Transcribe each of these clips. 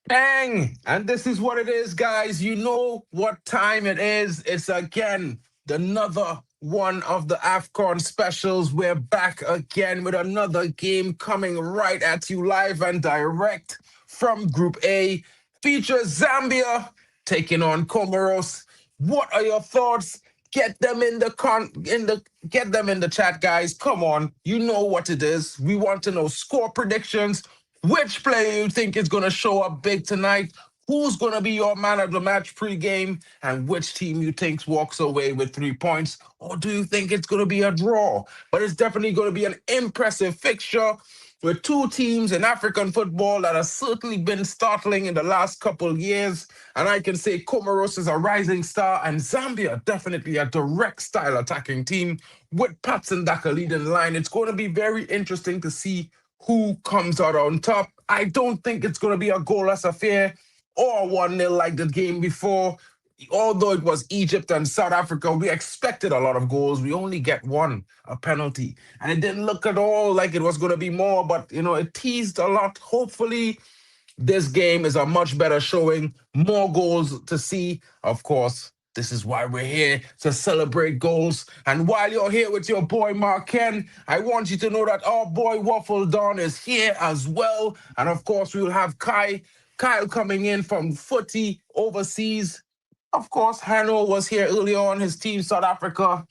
Bang! And this is what it is, guys. You know what time it is. It's again another one of the AFCON specials. We're back again with another game coming right at you live and direct from Group A. Features Zambia taking on Comoros. What are your thoughts? Get them in the get them in the chat, guys. Come on, you know what it is. We want to know score predictions. Which player you think is going to show up big tonight? Who's going to be your man of the match pre-game? And which team you think walks away with 3 points? Or do you think it's going to be a draw? But it's definitely going to be an impressive fixture with two teams in African football that have certainly been startling in the last couple of years. And I can say Comoros is a rising star and Zambia definitely a direct style attacking team with Patson Daka leading the line. It's going to be very interesting to see who comes out on top. I don't think it's going to be a goalless affair or 1-0 like the game before. Although it was Egypt and South Africa, we expected a lot of goals. We only get one, a penalty. And it didn't look at all like it was going to be more, but, it teased a lot. Hopefully, this game is a much better showing, more goals to see. Of course, this is why we're here to celebrate goals. And while you're here with your boy Mark Ken, I want you to know that our boy Waffle Don is here as well. And of course, we'll have Kyle coming in from footy overseas. Of course, Hano was here earlier on, his team, South Africa,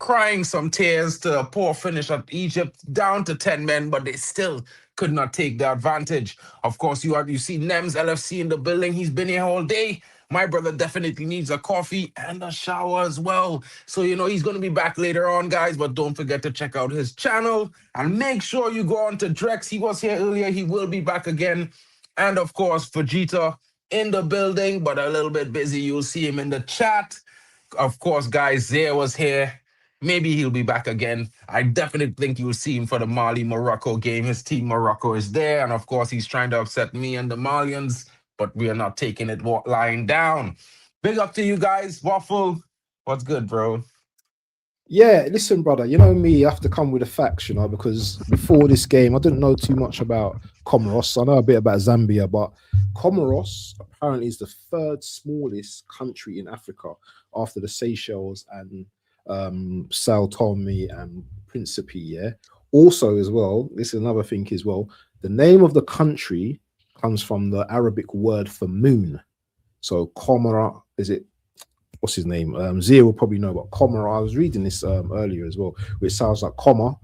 crying some tears to a poor finish at Egypt, down to 10 men, but they still could not take the advantage. Of course, you see Nems LFC in the building. He's been here all day. My brother definitely needs a coffee and a shower as well. So, he's going to be back later on, guys, but don't forget to check out his channel and make sure you go on to Drex. He was here earlier. He will be back again. And of course, Vegeta in the building, but a little bit busy. You'll see him in the chat. Of course, guys, Zay was here. Maybe he'll be back again. I definitely think you'll see him for the Mali-Morocco game. His team, Morocco, is there. And of course, he's trying to upset me and the Malians, but we are not taking it lying down. Big up to you guys. Waffle, what's good, bro? Yeah, listen, brother, you know me, I have to come with the facts, because before this game, I didn't know too much about Comoros. I know a bit about Zambia, but Comoros apparently is the third smallest country in Africa after the Seychelles and Sao Tome and Principe, yeah? Also, as well, this is another thing as well, the name of the country comes from the Arabic word for moon. So Comora, is it, what's his name? Zia will probably know about Comora. I was reading this earlier as well, which sounds like comma.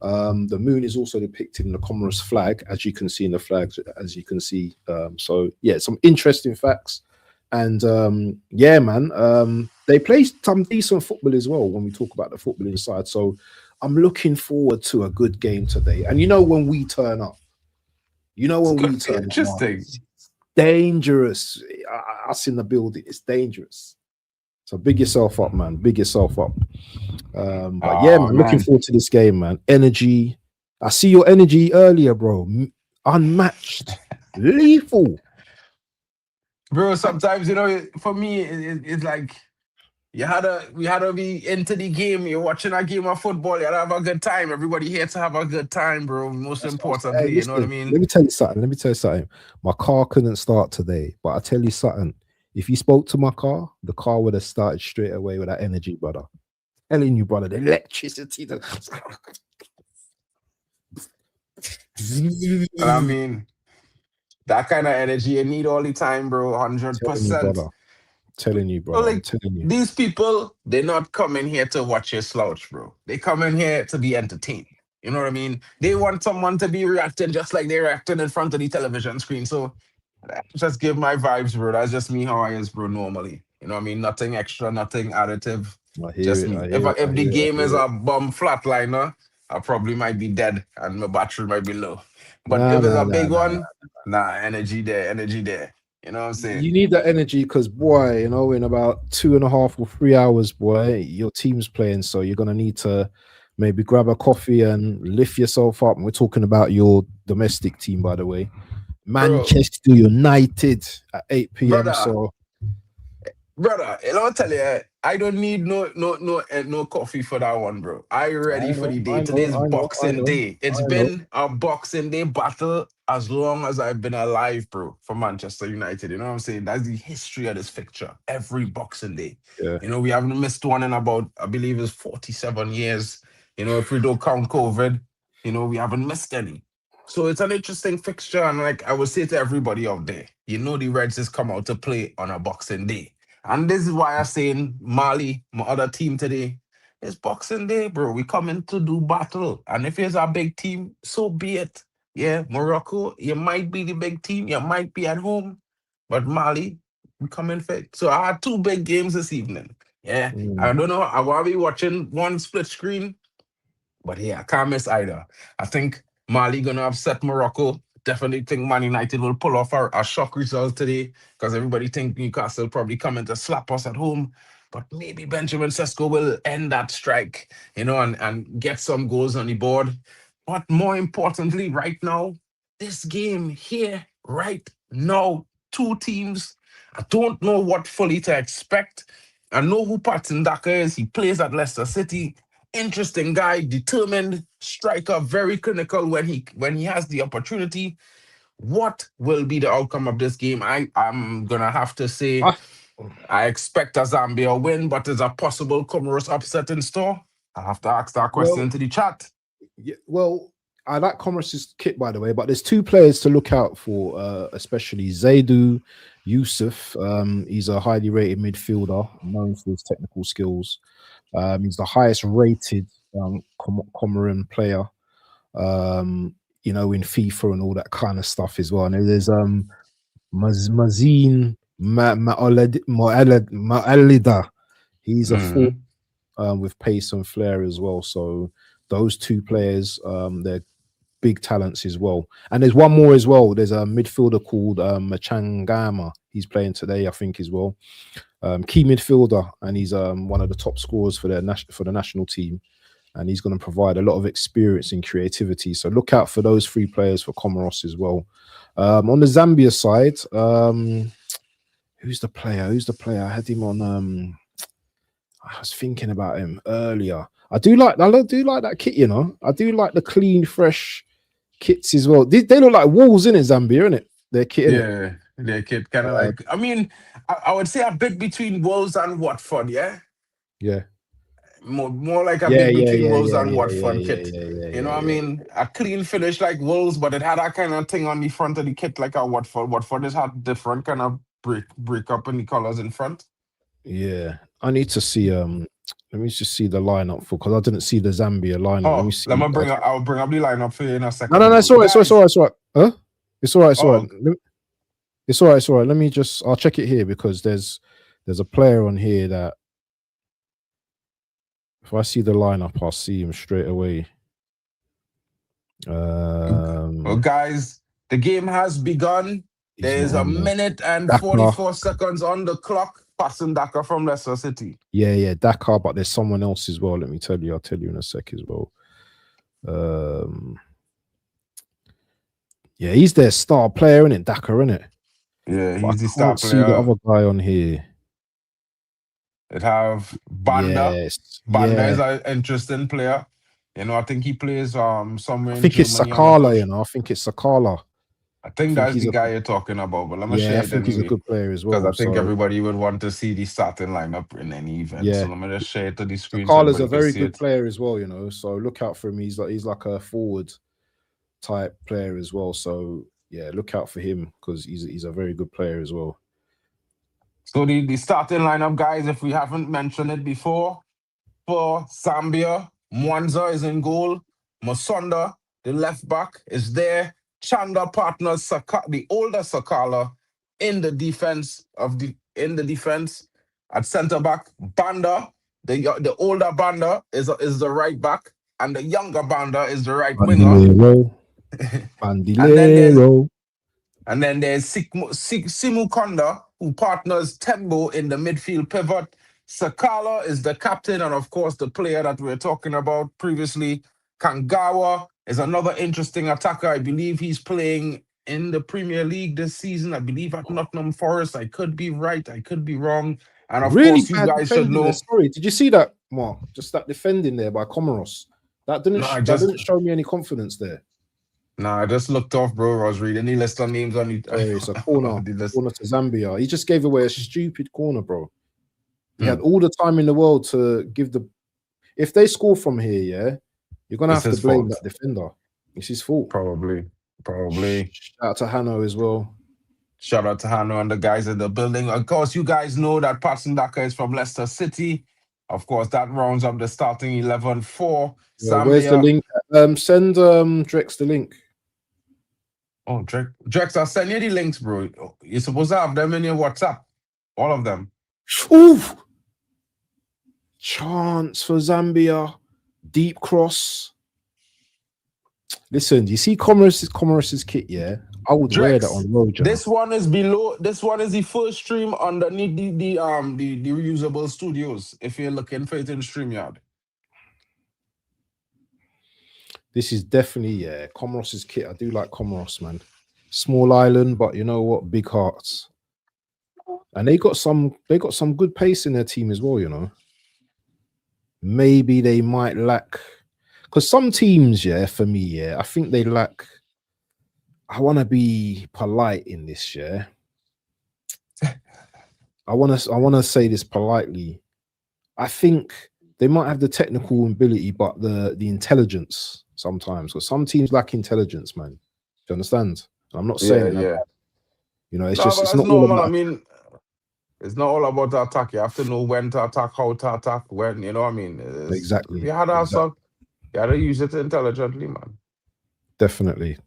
The moon is also depicted in the Comoros flag, as you can see in the flags, as you can see. So yeah, some interesting facts. And yeah, man, they play some decent football as well when we talk about the football inside. So I'm looking forward to a good game today. And when we turn up, when we turn interesting. Up, it's dangerous. Us in the building, it's dangerous. So big yourself up, man. Big yourself up. But yeah, man, looking forward to this game, man. Energy. I see your energy earlier, bro. Unmatched. Lethal. Bro, sometimes, for me, it's like we had to be into the game. You're watching a game of football. You gotta have a good time. Everybody here to have a good time, bro. Most importantly, listen, you know what I mean? Let me tell you something. My car couldn't start today, but I tell you something. If you spoke to my car, the car would have started straight away with that energy, brother. Telling you, brother, the electricity. I mean, that kind of energy you need all the time, bro. 100%. Telling you, brother. Like, these people, they're not coming here to watch you slouch, bro. They come in here to be entertained. You know what I mean? They want someone to be reacting just like they're acting in front of the television screen. So just give my vibes, bro. That's just me how I is, bro, normally. You know what I mean? Nothing extra, nothing additive. Just me. If the game is a bum flatliner, I probably might be dead and my battery might be low. But if it's a big one, energy there, energy there. You know what I'm saying? You need that energy because, boy, in about 2.5 or 3 hours, boy, your team's playing. So you're going to need to maybe grab a coffee and lift yourself up. And we're talking about your domestic team, by the way. Manchester United at 8 p.m. Brother, I'll tell you, I don't need no coffee for that one, bro. I ready for the day. I know, Today's I know, I Boxing know, Day. It's I know. been a Boxing Day battle as long as I've been alive, bro, for Manchester United. You know what I'm saying? That's the history of this fixture. Every Boxing Day. Yeah. You know, we haven't missed one in about, I believe it's 47 years. You know, if we don't count COVID, you know, we haven't missed any. So it's an interesting fixture. And like I would say to everybody out there, you know the Reds has come out to play on a Boxing Day. And this is why I'm saying Mali, my other team today, it's Boxing Day, bro. We coming to do battle. And if it's a big team, so be it. Yeah, Morocco, you might be the big team, you might be at home, but Mali, we coming fit. So I had two big games this evening. Yeah, I Mm. don't know. I want to be watching one split screen, but yeah, I can't miss either. I think Mali gonna upset Morocco. Definitely think Man United will pull off a shock result today because everybody think Newcastle probably coming to slap us at home. But maybe Benjamin Sesko will end that strike, you know, and get some goals on the board. But more importantly, right now, this game here, right now, two teams. I don't know what fully to expect. I know who Patson Daka is. He plays at Leicester City. Interesting guy, determined striker, very clinical when he has the opportunity. What will be the outcome of this game? I'm gonna have to say I, I expect a Zambia win, but there's a possible Comoros upset in store. I have to ask that question well, to the chat. yeah, well, I like Comoros' kit, by the way, but there's two players to look out for, especially Zaidu Yusuf. He's a highly rated midfielder, known for his technical skills. He's the highest rated Comoran player, you know, in FIFA and all that kind of stuff as well. And there's Mazin Ma'alida. He's a full Mhm. with pace and flair as well. So those two players, they're big talents as well. And there's one more as well. There's a midfielder called Machangama. He's playing today, I think, as well. Key midfielder, and he's one of the top scorers for the national team. And he's going to provide a lot of experience and creativity. So look out for those three players for Comoros as well. On the Zambia side, who's the player? I had him on. I was thinking about him earlier. I do like that kit, you know. I do like the clean, fresh kits as well. They look like wolves in it, Zambia, innit? Their kit, innit? Yeah, the kid kind of like. I mean, I would say a bit between Wolves and Watford. Yeah, Yeah. more like a Yeah, bit yeah, between yeah, Wolves yeah, and yeah, yeah, Watford yeah, kit. yeah, yeah, You know yeah, what I yeah. mean? A clean finish like Wolves, but it had that kind of thing on the front of the kit like a Watford. Watford has had different kind of break up in the colors in front. Yeah. I need to see let me just see the lineup for because I didn't see the Zambia lineup. Let me Oh, let see. me bring up. I'll bring up the lineup for you in a No, second, no, no, bro. it's all right, Guys, it's all right. Huh? It's all right, it's all right. oh, It's all right, it's all right. Let me just I'll check it here because there's a player on here that if I see the lineup, I'll see him straight away. well, guys, the game has begun. He's not There's a on there. minute and Dakar. 44 seconds on the clock. Passing Dakar from Leicester City. Yeah, Dakar, but there's someone else as well. Let me tell you, I'll tell you in a sec as well. Yeah, he's their star player, isn't it? Dakar, isn't it? Yeah, But I he's the star can't see the player. other guy on here. It have Banda. Yes, Banda is yeah. an interesting player. You know, I think he plays somewhere I in think it's Germany. I'm not too Sakala, you sure. know. I think it's Sakala. I I think think that's he's the a guy you're talking about, but let me yeah, share I it think he's a anyway. good player as Because I well. think So everybody would want to see the starting lineup in any event. So yeah. let me just share it to the screen so Sakala's a everybody can very see good it. player as well, you know. So look out for him. He's like a forward type player as well. So yeah, look out for him because he's a very good player as well. So the starting lineup, guys, if we haven't mentioned it before, for Zambia, Mwanza is in goal. Musonda, the left back, is there. Chanda partners the older Sakala in the defense at centre back. Banda, the older Banda is the right back, and the younger Banda is the right winger. Bandilero, and then there's Bandilero. and then there's Simu Konda, who partners Tembo in the midfield pivot. Sakala is the captain, and of course, the player that we were talking about previously. Kangawa is another interesting attacker. I believe he's playing in the Premier League this season. I believe at Nottingham Forest. I could be right, I could be wrong. And of Really course, you bad guys should defending there. know. Sorry, did you see that, Mark? Just that defending there by Comoros. That didn't show me any confidence there. Nah, I just looked off, bro. I was reading the list of names on it. Sorry, it's a corner. Corner to Zambia. He just gave away a stupid corner, bro. He had all the time in the world to give the. If they score from here, yeah, you're gonna have to blame that defender. It's his fault. Probably. Shout out to Hanno as well. Shout out to Hanno and the guys in the building. Of course, you guys know that Patson Daka is from Leicester City. Of course, that rounds up the starting 11 for Zambia. Where's the link? Send Drex the link. Oh, Drex, I'll send you the links, bro. You're supposed to have them in your WhatsApp. All of them. Ooh! Chance for Zambia. Deep cross. Listen, you see Comoros's kit, yeah? I would wear that on road. This one is below. This one is the first stream underneath the reusable studios. If you're looking for it in StreamYard. This is definitely, Comoros's kit. I do like Comoros, man. Small island, but you know what? Big hearts. And they got some good pace in their team as well, you know. Maybe they might lack, because some teams, for me, I think they lack. I want to be polite in this, I want to say this politely. I think they might have the technical ability, but the intelligence sometimes. Because some teams lack intelligence, man. Do you understand? I'm not saying that. You know, it's not normal. I mean, it's not all about the attack. You have to know when to attack, how to attack, when. You know what I mean? Exactly. You had to use it intelligently, man. Definitely.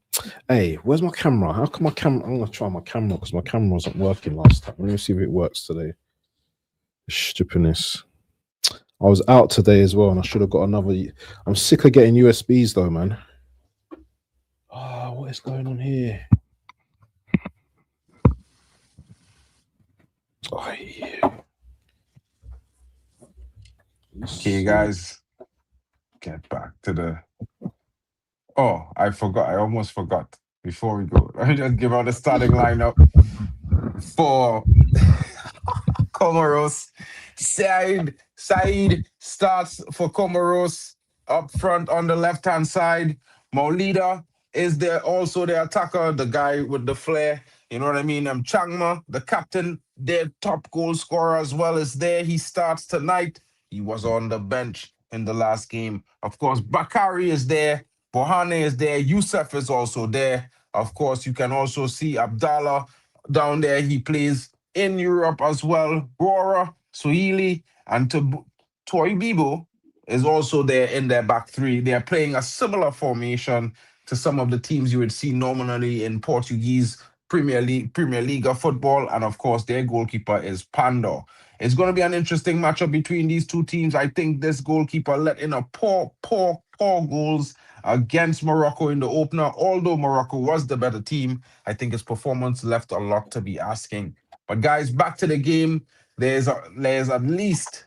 Hey, where's my camera? How come my camera? I'm gonna try my camera because my camera wasn't working last time. Let me see if it works today. Stupidness. I was out today as well, and I should have got another. I'm sick of getting USBs though, man. Oh, what is going on here? Oh, yeah. Okay, guys. Get back to the. Oh, I forgot. I almost forgot. Before we go, let me just give out the starting lineup for Comoros. Said starts for Comoros up front on the left-hand side. Maulida is there, also the attacker, the guy with the flair. You know what I mean? Changma, the captain, their top goal scorer as well, is there. He starts tonight. He was on the bench in the last game. Of course, Bakari is there. Bohane is there. Youssef is also there. Of course, you can also see Abdallah down there. He plays in Europe as well. Bora, Swahili, and Toibibo is also there in their back three. They are playing a similar formation to some of the teams you would see normally in Portuguese Premier League of football. And of course, their goalkeeper is Pandor. It's going to be an interesting matchup between these two teams. I think this goalkeeper let in a poor goals against Morocco in the opener. Although Morocco was the better team, I think his performance left a lot to be asking. But guys, back to the game. There's at least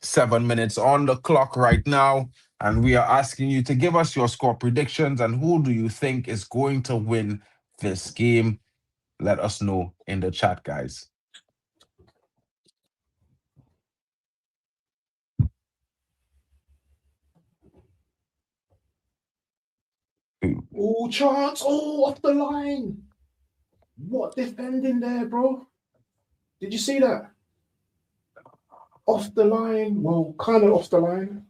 7 minutes on the clock right now, and we are asking you to give us your score predictions and who do you think is going to win this game. Let us know in the chat, guys. Oh, chance. Oh, off the line. What defending there, bro? Did you see that? Off the line. Well, kind of off the line.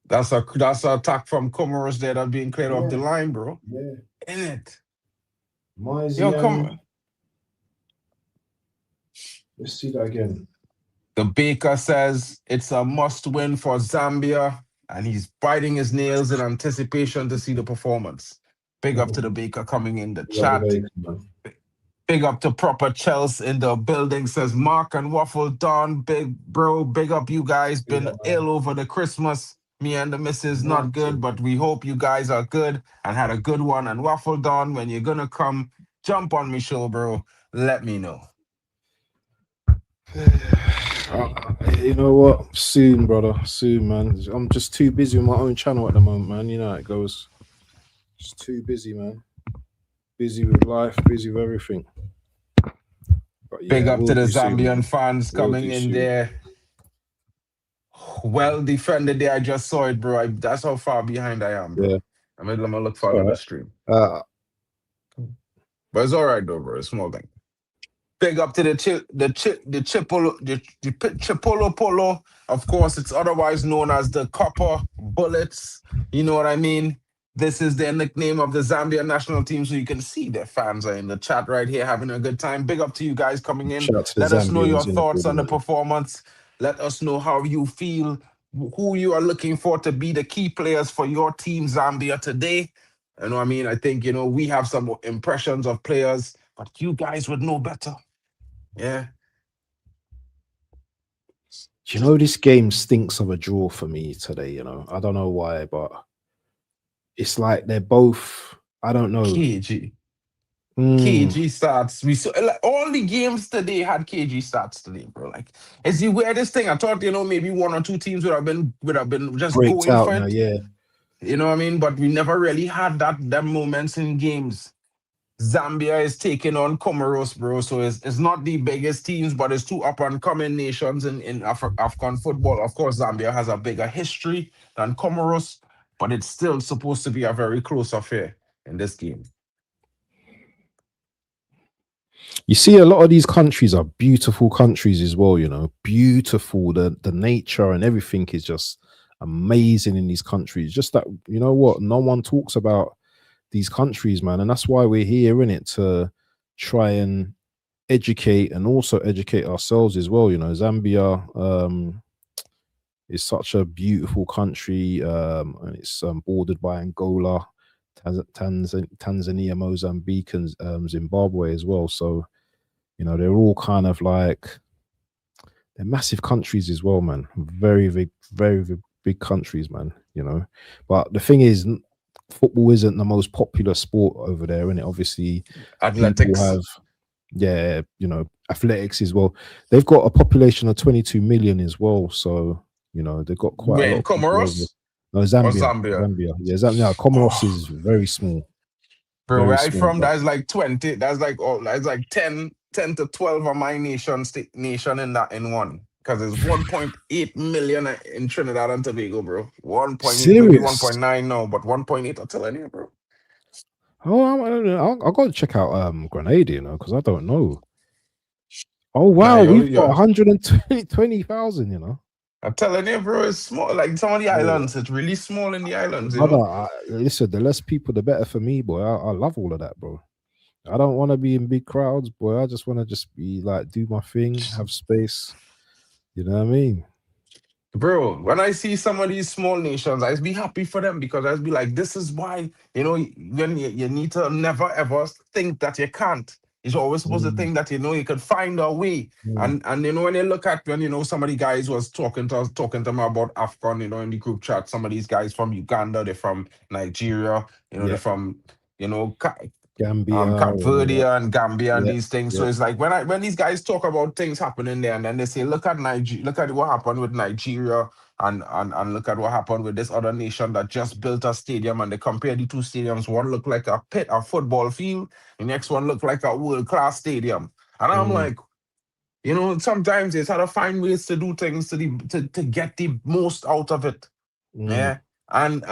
That's an attack from Comoros there that being cleared off the line, bro. Yeah. In it. Yo, come. Let's see that again. The Baker says it's a must-win for Zambia, and he's biting his nails in anticipation to see the performance. Big up to the Baker coming in the chat. Big up to Proper Chelsea in the building, says Mark and Waffle Don. Big up you guys. Been ill over the Christmas. Me and the missus not good, but we hope you guys are good and had a good one. And Waffle Don, when you're gonna come jump on me show, bro, let me know. You know what? Soon, brother. Soon, man. I'm just too busy with my own channel at the moment, man. You know how it goes. Just too busy, man. Busy with life, busy with everything. But Big yeah, up we'll to the do soon, man. Zambian fans We'll coming do in soon. there. Well defended there. I just saw it, bro. That's how far behind I am, bro. Yeah, I'm gonna look for all another right. stream. But it's all right though, bro. It's small thing. Big up to the Chipolo Polo. Of course, it's otherwise known as the Copper Bullets. You know what I mean? This is their nickname of the Zambia national team. So you can see their fans are in the chat right here having a good time. Big up to you guys coming in. Shout out to the Let us know your Zambians in the thoughts on the building, man. performance. Let us know how you feel, who you are looking for to be the key players for your team, Zambia, today. You know what I mean? I think, we have some impressions of players, but you guys would know better. Yeah. You know, this game stinks of a draw for me today. I don't know why, but it's like they're both. I don't know. KG. Mm, KG stats. We saw like, all the games today had KG stats today, bro. Like, it's the weirdest thing. I thought, maybe one or two teams would have been just breaks going out for now, it. yeah. You know what I mean? But we never really had them moments in games. Zambia is taking on Comoros, bro. So it's not the biggest teams, but it's two up-and-coming nations in AFCON football. Of course, Zambia has a bigger history than Comoros, but it's still supposed to be a very close affair in this game. You see, a lot of these countries are beautiful countries as well. Beautiful. The nature and everything is just amazing in these countries. Just that, you know what? No one talks about these countries, man, and that's why we're here, innit, to try and educate and also educate ourselves as well. Zambia is such a beautiful country, and it's bordered by Angola, Tanzania, Mozambique, and Zimbabwe as well. So they're all kind of like, they're massive countries as well, man. Very, very, very, very big countries, man. But the thing is, football isn't the most popular sport over there, and obviously Athletics. people have, athletics as well. They've got a population of 22 million as well, so they've got quite a lot of Comoros? No, Zambia. Zambia. Yeah, Zambia. Comoros is very small. Bro, very where I small, from, that's like 20. That's like 10 to 12 of my nation in one. Because it's 1.8 million in Trinidad and Tobago, bro. 1.8, maybe 1.9 now, but 1.8, I'm telling you, bro. Oh, I don't know. I'll go check out Grenada, because I don't know. Oh wow, we've got 120,000. I'm telling you, bro, it's small. Like some of the islands, it's really small in the islands. Listen, the less people, the better for me, boy. I love all of that, bro. I don't want to be in big crowds, boy. I just want to be like, do my thing, have space. You know what I mean? Bro, when I see some of these small nations, I be happy for them, because I be like, this is why, when you need to never ever think that you can't. You're always supposed to think that, you could find a way. And when you look at, when, some of the guys was talking to them about AFCON, in the group chat, some of these guys from Uganda, they're from Nigeria, they're from, Gambia, Cape Verde and Gambia and these things. Yeah. So it's like when these guys talk about things happening there, and then they say, look at Nigeria, look at what happened with Nigeria, and look at what happened with this other nation that just built a stadium, and they compare the two stadiums. One looked like a pit, a football field, the next one looked like a world-class stadium. And I'm like, sometimes it's how to find ways to do things to get the most out of it. Yeah. And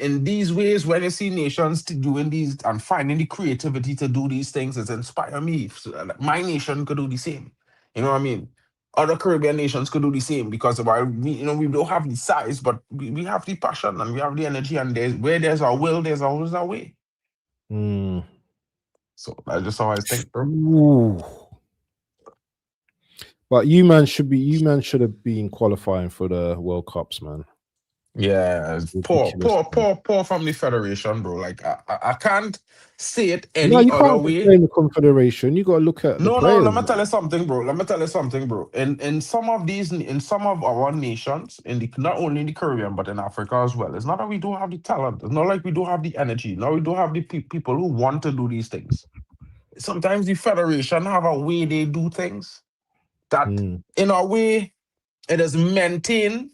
in these ways, when you see nations doing these and finding the creativity to do these things, it inspires me. So, like, my nation could do the same. You know what I mean? Other Caribbean nations could do the same, because while we don't have the size, but we have the passion and we have the energy, and where there's a will, there's always a way. So that's just how I think, bro. Ooh. But you man should have been qualifying for the World Cups, man. Yeah, poor from the federation, bro. Like I can't say it any other way. In the confederation, you gotta look at the players. Let me tell you something, bro. In some of our nations, not only in the Caribbean but in Africa as well, it's not that we don't have the talent. It's not like we don't have the energy. No, we don't have the people who want to do these things. Sometimes the federation have a way they do things that, in a way, it is maintained,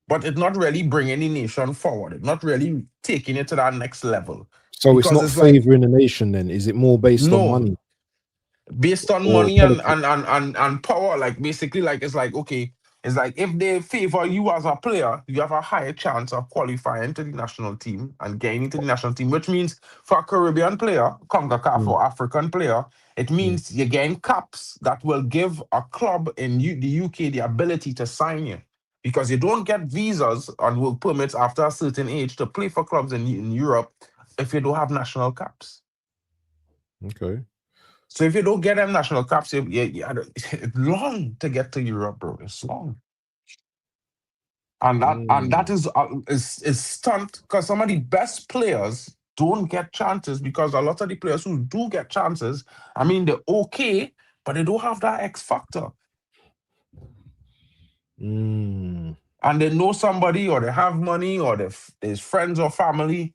but it's not really bringing the nation forward. It's not really taking it to that next level. So it's not favoring the nation then? Is it more based on money? based on or money politics. and power. Like basically, like it's like okay, it's like if they favor you as a player, you have a higher chance of qualifying to the national team and getting into the national team, which means for a Caribbean player, CONCACAF Mm, or African player, it mm. means you're getting caps that will give a club in the UK the ability to sign you. Because you don't get visas and work permits after a certain age to play for clubs in Europe if you don't have national caps. Okay. So if you don't get them national caps, it's long to get to Europe, bro. It's long, and that Mm. is stunt because some of the best players don't get chances because a lot of the players who do get chances, I mean, they're okay, but they don't have that X factor, Mm. and they know somebody or they have money or there's friends or family.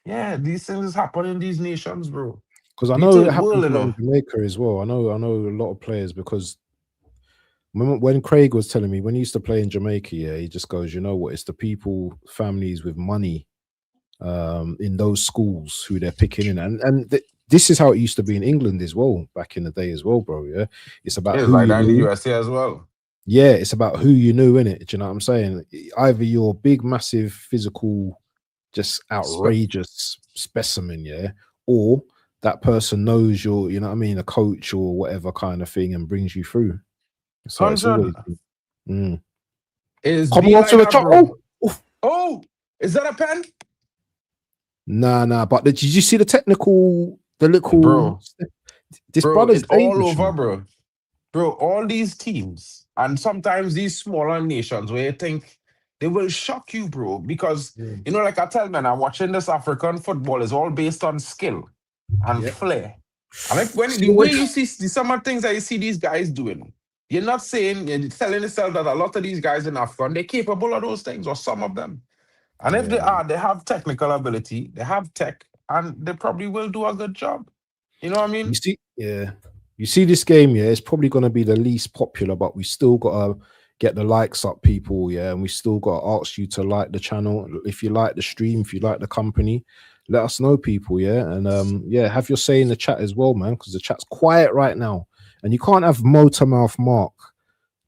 Yeah, these things happen in these nations, bro. Because I The know it third world, happens you a lot in know. Jamaica as well. I know a lot of players because when Craig was telling me when he used to play in Jamaica, yeah, he just goes, you know what? It's the people, families with money, in those schools who they're picking in, and this is how it used to be in England as well back in the day as well, bro. Yeah, it's about It's who like you that in the knew. USA as well. Yeah, it's about who you knew in it. Do you know what I'm saying? Either you're big, massive, physical, just outrageous specimen, yeah, or that person knows you're, you know what I mean, a coach or whatever kind of thing, and brings you through. So it's 100 always mm. is Coming be on like to the that, top. bro. Oh, oof. Oh, is that a pen? Nah. But did you see the technical, the little? Bro, This bro, brother's it's all dangerous, you over, know. bro. Bro, all these teams and sometimes these smaller nations where you think they will shock you, bro. Because, Mm. you know, like I tell man, I'm watching this African football is all based on skill and Yeah. flair. And if when See the the way. way you see the some of the things that you see these guys doing, you're not saying you're telling yourself that a lot of these guys in AFCON, they're capable of those things, or some of them. And if Yeah. they are, they have technical ability, they have tech, and they probably will do a good job. You know what I You mean? see, yeah. You see this game, yeah, it's probably gonna be the least popular, but we still gotta get the likes up, people, yeah, and we still gotta ask you to like the channel. If you like the stream, if you like the company, let us know, people, yeah. And yeah, have your say in the chat as well, man, because the chat's quiet right now. And you can't have motor mouth Mark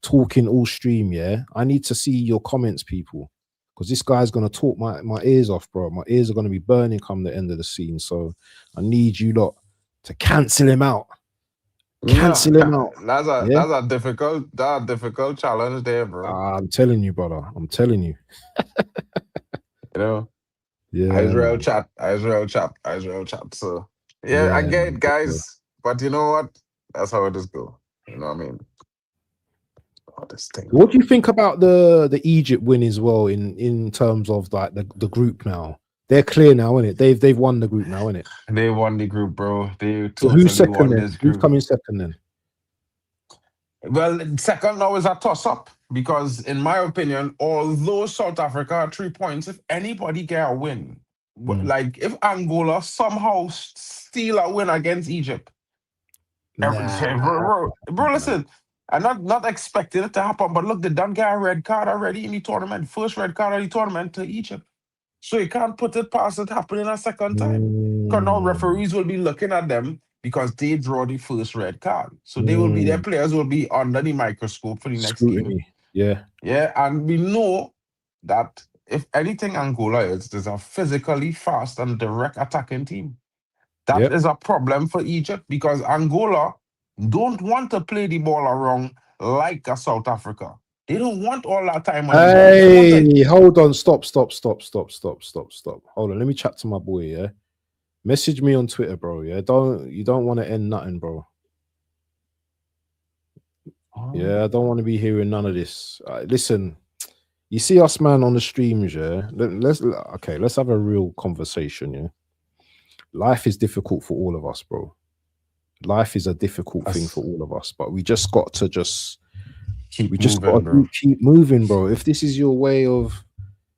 talking all stream, yeah. I need to see your comments, people. Because this guy's gonna talk my ears off, bro. My ears are gonna be burning come the end of the scene. So I need you lot to cancel him out. Yeah, Cancel him out. Yeah. that's a difficult challenge there, bro. I'm telling you, brother. I'm telling you. You know, Yeah, man. Israel chat. So yeah, I Yeah, get man. it, guys. But you know what? That's how it is go. You know what I mean? All this thing, What do bro. you think about the Egypt win as well in terms of like the group now? They're clear now, isn't it? They've won the group now, isn't it? They won the group, bro. They So who's totally second won then? this Who's group. coming second then? Well, second now is a toss up because, in my opinion, although South Africa had 3 points, if anybody get a win, Mm. like if Angola somehow steal a win against Egypt, Nah. bro, listen, I'm not expecting it to happen, but look, they done get a red card already in the tournament, first red card of the tournament to Egypt. So you can't put it past it happening a second time. Because now Mm. referees will be looking at them because they draw the first red card. So they will be their Mm. players will be under the microscope for the next game. Scrutiny. Yeah. Yeah, and we know that if anything Angola is, there's a physically fast and direct attacking team. That Yep. is a problem for Egypt because Angola don't want to play the ball around like a South Africa. They don't want all that time on the ball. They want to Hey, hold on. Stop. Hold on. Let me chat to my boy, yeah. Message me on Twitter, bro. Yeah, you don't want to end nothing, bro. Yeah, I don't want to be hearing none of this. Listen, you see us, man, on the streams, yeah. Let's have a real conversation, yeah. Life is difficult for all of us, bro. Life is a difficult thing for all of us, but we just got to keep we just got moving, bro. to keep moving, bro. If this is your way of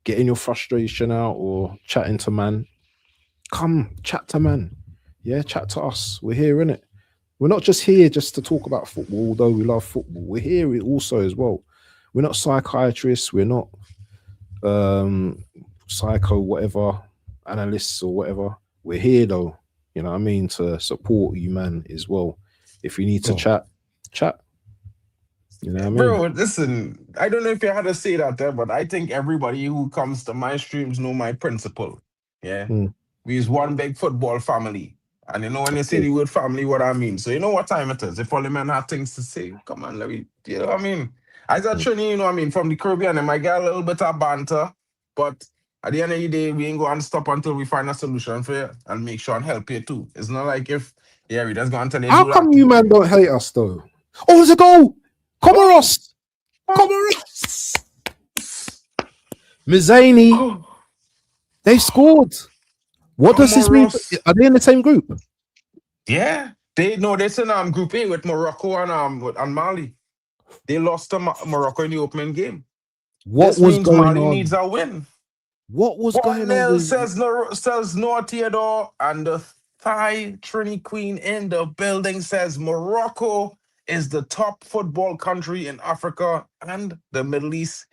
getting your frustration out or chatting to man, come chat to man. Yeah, chat to us. We're here, innit? We're not just here just to talk about football, although we love football. We're here also as well. We're not psychiatrists. We're not psycho whatever analysts or whatever. We're here though, you know what I mean, to support you, man, as well. If you need to chat. You know what I mean? Bro, listen, I don't know if you had to say that there, but I think everybody who comes to my streams know my principle. Yeah. We is one big football family. And you know when you say the word family, what I mean. So you know what time it is. If all the men have things to say, come on, let me, you know what I mean? I said Trini, you know what I mean, from the Caribbean, and might get a little bit of banter, but at the end of the day, we ain't going to stop until we find a solution for you and make sure and help you too. It's not like if, we just going to tell you How do come that. you man don't hate us though? Oh, there's a goal! Comoros! Comoros! Mizani! They scored. What does this mean? Are they in the same group? Yeah. They're in Group A with Morocco and Mali. They lost to Morocco in the opening game. What was going Mali on? needs a win. What was going on? Says no Theodore, and the Thai Trini Queen in the building says Morocco is the top football country in Africa and the Middle East.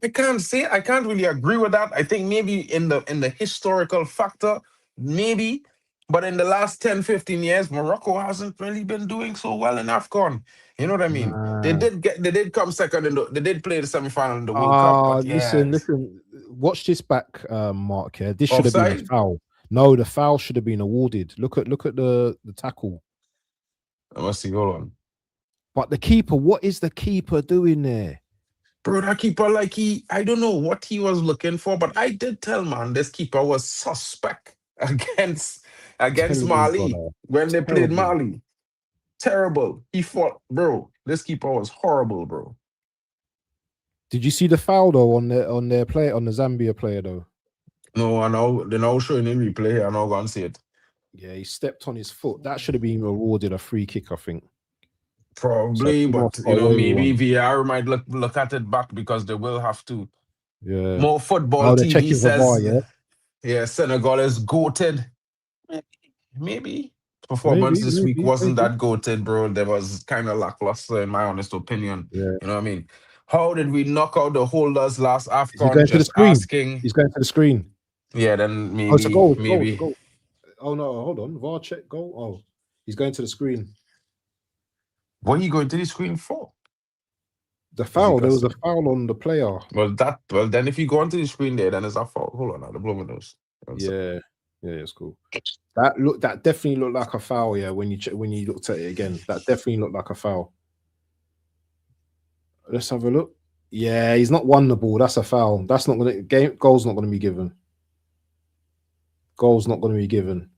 I can't really agree with that. I think maybe in the historical factor, maybe, but in the last 10, 15 years, Morocco hasn't really been doing so well in AFCON. You know what I mean? They did come second they did play the semi-final in the World Cup, but listen, watch this back, Mark. Yeah, this should have been a foul. No, the foul should have been awarded. Look at the tackle. I must see. Hold on. But the keeper, what is the keeper doing there? Bro, that keeper, I don't know what he was looking for, but I did tell, man, this keeper was suspect against Mali when they played Mali. Terrible. He fought, bro. This keeper was horrible, bro. Did you see the foul though on the Zambia player though? No, I know. They're now showing him replay. I'm not gonna see it. Yeah, he stepped on his foot. That should have been awarded a free kick, I think. Probably, but maybe VR might look at it back because they will have to. Yeah. More football TV says, yeah, Senegal is goated. Maybe. Performance this week wasn't that goated, bro. There was kind of lackluster, in my honest opinion. Yeah. You know what I mean? How did we knock out the holders last AFCON? Going to the screen. He's going to the screen. Yeah, then maybe. Oh, it's a goal. Maybe. Goal. Oh no, hold on. VAR check goal. Oh, he's going to the screen. What are you going to the screen for? The foul. There was a foul on the player. Well, then if you go onto the screen there, then it's a foul. Hold on, now the blow my nose. Yeah, it's cool. That definitely looked like a foul. Yeah, when you looked at it again, that definitely looked like a foul. Let's have a look. Yeah, he's not won the ball. That's a foul. That's not gonna goal's not gonna be given. Goal's not gonna be given.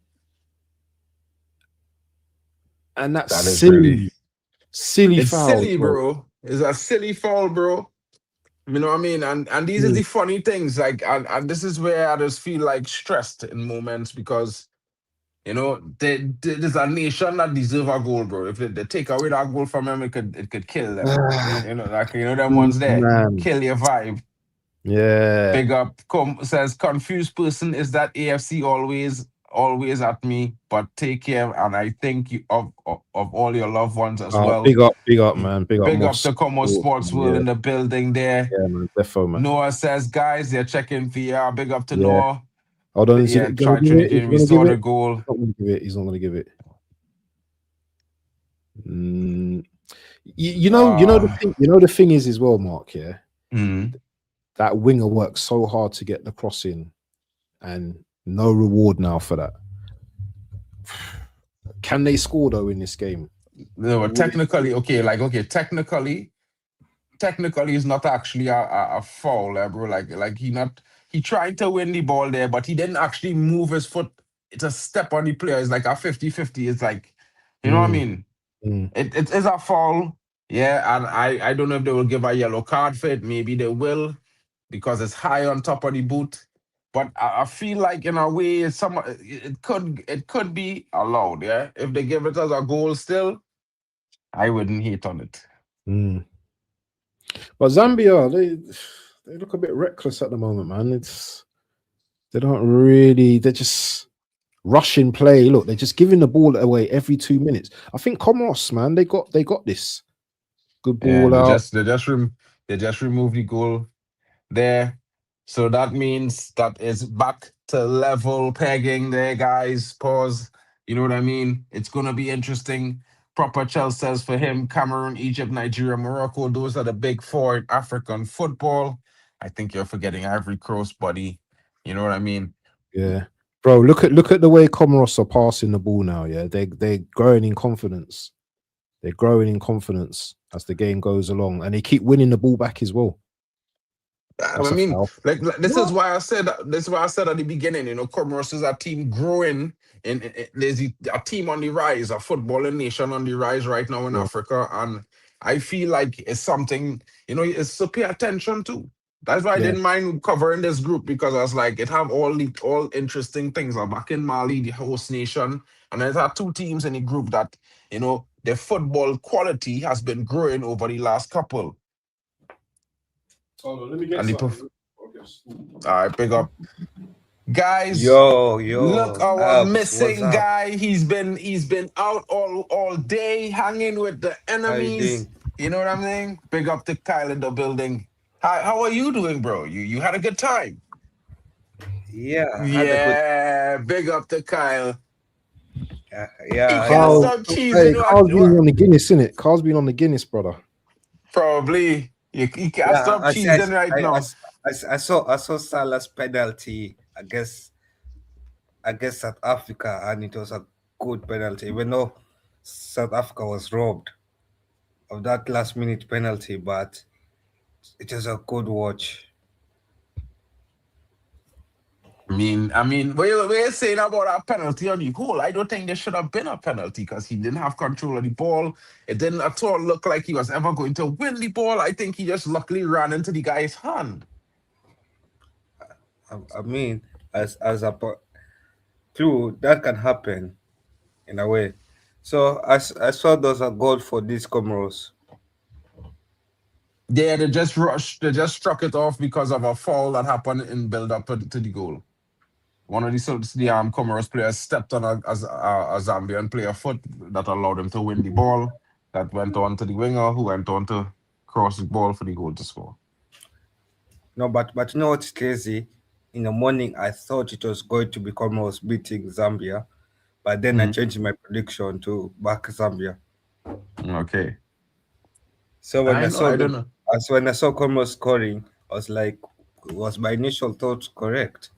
And that's silly. Silly foul. It's silly, bro. It's a silly foul, bro. You know what I mean? And these are the funny things. And this is where I just feel stressed in moments because, there's a nation that deserve a goal, bro. If they take away that goal from them, it could kill them. Them ones there. Man. Kill your vibe. Yeah. Big up. Says confused person is that AFC always at me, but take care, and I think of all your loved ones as well. Big up, man. Big up to Comoros Sports World in the building there. Yeah, man. Defo, man. Noah says, guys, they're checking VR. Big up to Noah. Hold on, we saw the goal. He's not going to give it. You know the thing is as well, Mark. Yeah, that winger worked so hard to get the cross in, and no reward now for that. Can they score though in this game? No, technically, technically is not actually a foul, bro. He tried to win the ball there, but he didn't actually move his foot. It's a step on the player. It's like a 50-50. It's like, you know what I mean? It is a foul. Yeah, and I don't know if they will give a yellow card for it. Maybe they will because it's high on top of the boot. But I feel like in a way, it could be allowed. Yeah, if they give it as a goal, still, I wouldn't hate on it. But Zambia, they look a bit reckless at the moment, man. They're just rushing play. Look, they're just giving the ball away every 2 minutes. I think Comoros, man, they got this good ball out. They just removed the goal there. So that means that is back to level pegging there, guys. Pause. You know what I mean? It's gonna be interesting. Proper Chelsea says for him, Cameroon, Egypt, Nigeria, Morocco, those are the big four in African football. I think you're forgetting Ivory Coast, buddy. You know what I mean? Yeah, bro. Look at the way Comoros are passing the ball now. Yeah, they're growing in confidence. They're growing in confidence as the game goes along, and they keep winning the ball back as well. I mean, like this is why I said at the beginning, you know, Comoros is a team growing, and there's a team on the rise, a footballing nation on the rise right now in Africa, and I feel like it's something, you know, it's to pay attention to. That's why I didn't mind covering this group, because I was like, it have all interesting things. I'm back in Mali, the host nation, and there's are two teams in the group that, you know, their football quality has been growing over the last couple. Hold on, let me get all right, big up. Guys, yo, look, our missing what's up? guy. He's been out all day hanging with the enemies. You know what I'm saying? Big up to Kyle in the building. How are you doing, bro? You had a good time? Yeah, big up to Kyle. Yeah. Carl's been on the Guinness, innit? Carl's been on the Guinness, brother. Probably. You can't stop cheesing right now. I saw Salah's penalty against South Africa, and it was a good penalty, even though South Africa was robbed of that last minute penalty, but it was a good watch. I mean, what you're saying about a penalty on the goal, I don't think there should have been a penalty, because he didn't have control of the ball. It didn't at all look like he was ever going to win the ball. I think he just luckily ran into the guy's hand. I mean, as a true, that can happen in a way. So I saw those are goal for these Comoros. Yeah, they just struck it off because of a foul that happened in build up to the goal. One of the Comoros players stepped on a Zambian player foot that allowed him to win the ball. That went on to the winger, who went on to cross the ball for the goal to score. No, but you know what's crazy? In the morning, I thought it was going to be Comoros beating Zambia, but then I changed my prediction to back Zambia. Okay. So when I saw Comoros scoring, I was like, was my initial thoughts correct?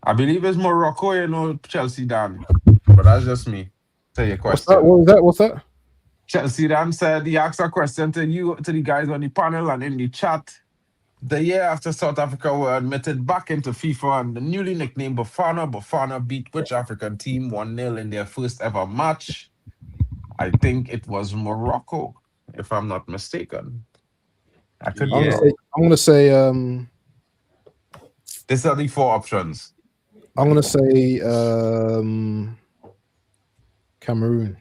I believe it's Morocco, you know, Chelsea Dan. But that's just me. Say your question. What's that? Chelsea Dan said he asked a question to the guys on the panel and in the chat. The year after South Africa were admitted back into FIFA and the newly nicknamed Bafana beat which African team 1-0 in their first ever match? I think it was Morocco, if I'm not mistaken. I'm gonna say these are the four options. I'm gonna say Cameroon.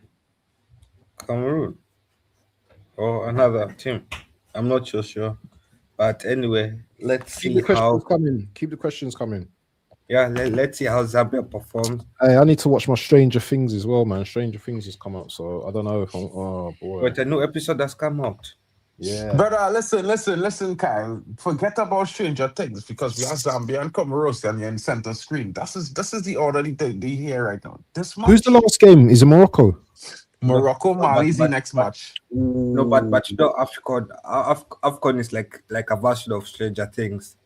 Or another team. I'm not so sure. But anyway, let's see Keep the questions coming. Yeah, let's see how Zambia performs. Hey, I need to watch my Stranger Things as well, man. Stranger Things has come out, so I don't know if I'm. Oh boy! But a new episode has come out. Yeah, brother. Listen, Kyle. Forget about Stranger Things, because we have Zambia and Comoros and you're in center screen. This is the order they hear right now. This match. Who's the last game? Is it Morocco? Morocco, Mali is the next match. No, but you know, AFCON is like a version of Stranger Things.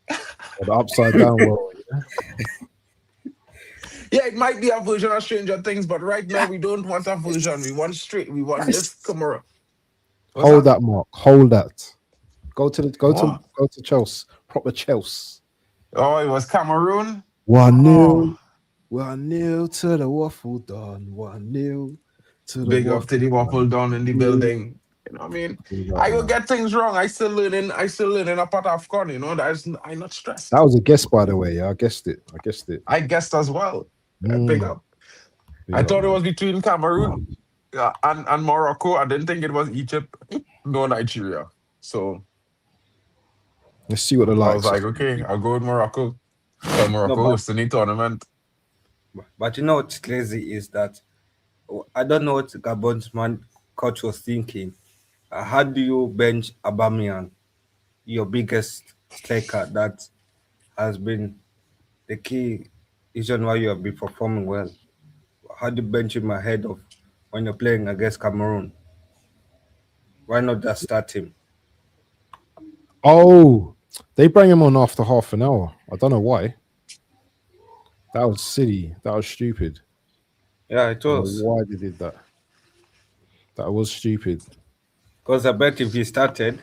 The upside down world. Yeah, it might be a version of Stranger Things, but right now we don't want a version. We want this Comoros. Hold that, Mark. Hold that. Go to Chelsea. Proper Chelsea. Oh, it was Cameroon. 1-0. 1-0 to the Waffle Don. 1-0 to the Big up to the Waffle Don in the building. You know what I mean? I will get things wrong. I still learning up at AFCON, you know. I'm not stressed. That was a guess, by the way. Yeah, I guessed it. I guessed as well. Big up. I thought it was between Cameroon and Morocco. I didn't think it was Egypt, no Nigeria. So let's see what the likes. I was like, okay, I'll go with Morocco. So Morocco hosting the tournament. But you know what's crazy is that I don't know what Gabon's coach was thinking. How do you bench Aubameyang, your biggest striker that has been the key reason why you have been performing well? how do you bench him ahead of when you're playing against Cameroon? Why not just start him? Oh, they bring him on after half an hour. I don't know why. That was silly. That was stupid. Yeah, it I don't know was. why they did that. That was stupid. Because I bet if he started,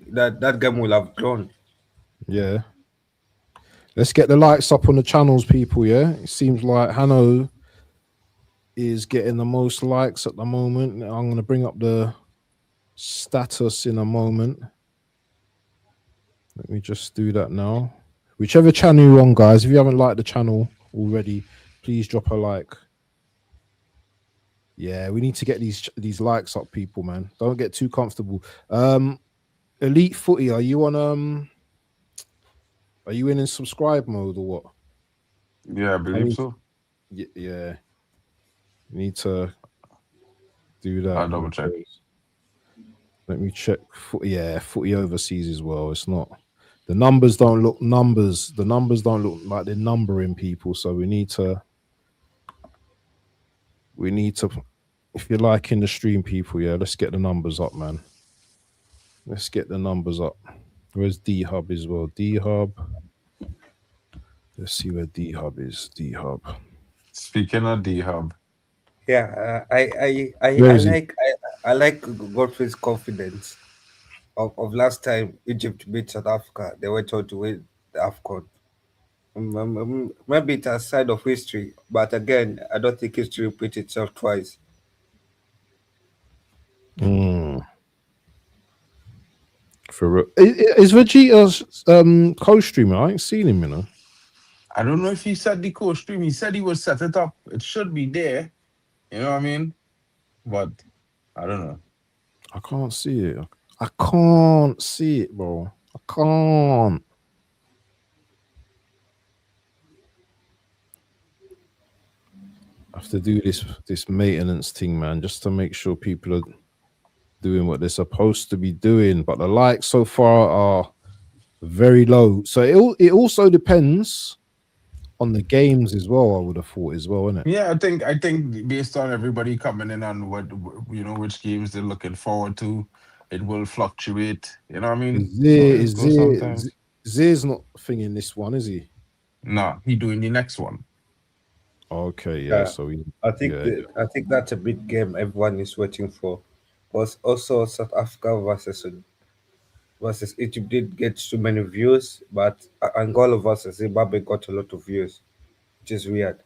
that game will have grown. Yeah. Let's get the likes up on the channels, people. Yeah. It seems like Hanno is getting the most likes at the moment. I'm going to bring up the status in a moment. Let me just do that now. Whichever channel you're on, guys, if you haven't liked the channel already, please drop a like. Yeah, we need to get these likes up, people, man. Don't get too comfortable. Elite Footy, are you on are you in subscribe mode or what? Yeah, I believe so. Yeah. You need to do that. I'll double check. Let me check. Yeah, Footy overseas as well. It's not. The numbers don't look numbers. The numbers don't look like they're numbering people. So we need to. If you're liking the stream, people, yeah, let's get the numbers up, man. Let's get the numbers up. Where's D Hub as well? D Hub. Let's see where D Hub is. D Hub. Speaking of D Hub. Yeah, I like Godfrey's confidence of last time Egypt beat South Africa. They went on to win the AFCON. Maybe it's a side of history, but again, I don't think history repeats itself twice. For real. Is Vegeta's co-streamer? I ain't seen him, you know. I don't know if he said the co-stream. He said he would set it up. It should be there. You know what I mean? But I don't know. I can't see it. I can't see it, bro. I can't. I have to do this maintenance thing, man, just to make sure people are doing what they're supposed to be doing. But the likes so far are very low. So it also depends on the games as well, I would have thought as well, isn't it? Yeah, I think based on everybody coming in on what which games they're looking forward to, it will fluctuate. You know what I mean? Zir's not thinking this one, is he? No, he doing the next one. Okay, yeah. So I think that's a big game everyone is waiting for. Was also South Africa versus Egypt did get too many views, but Angola versus Zimbabwe got a lot of views, which is weird.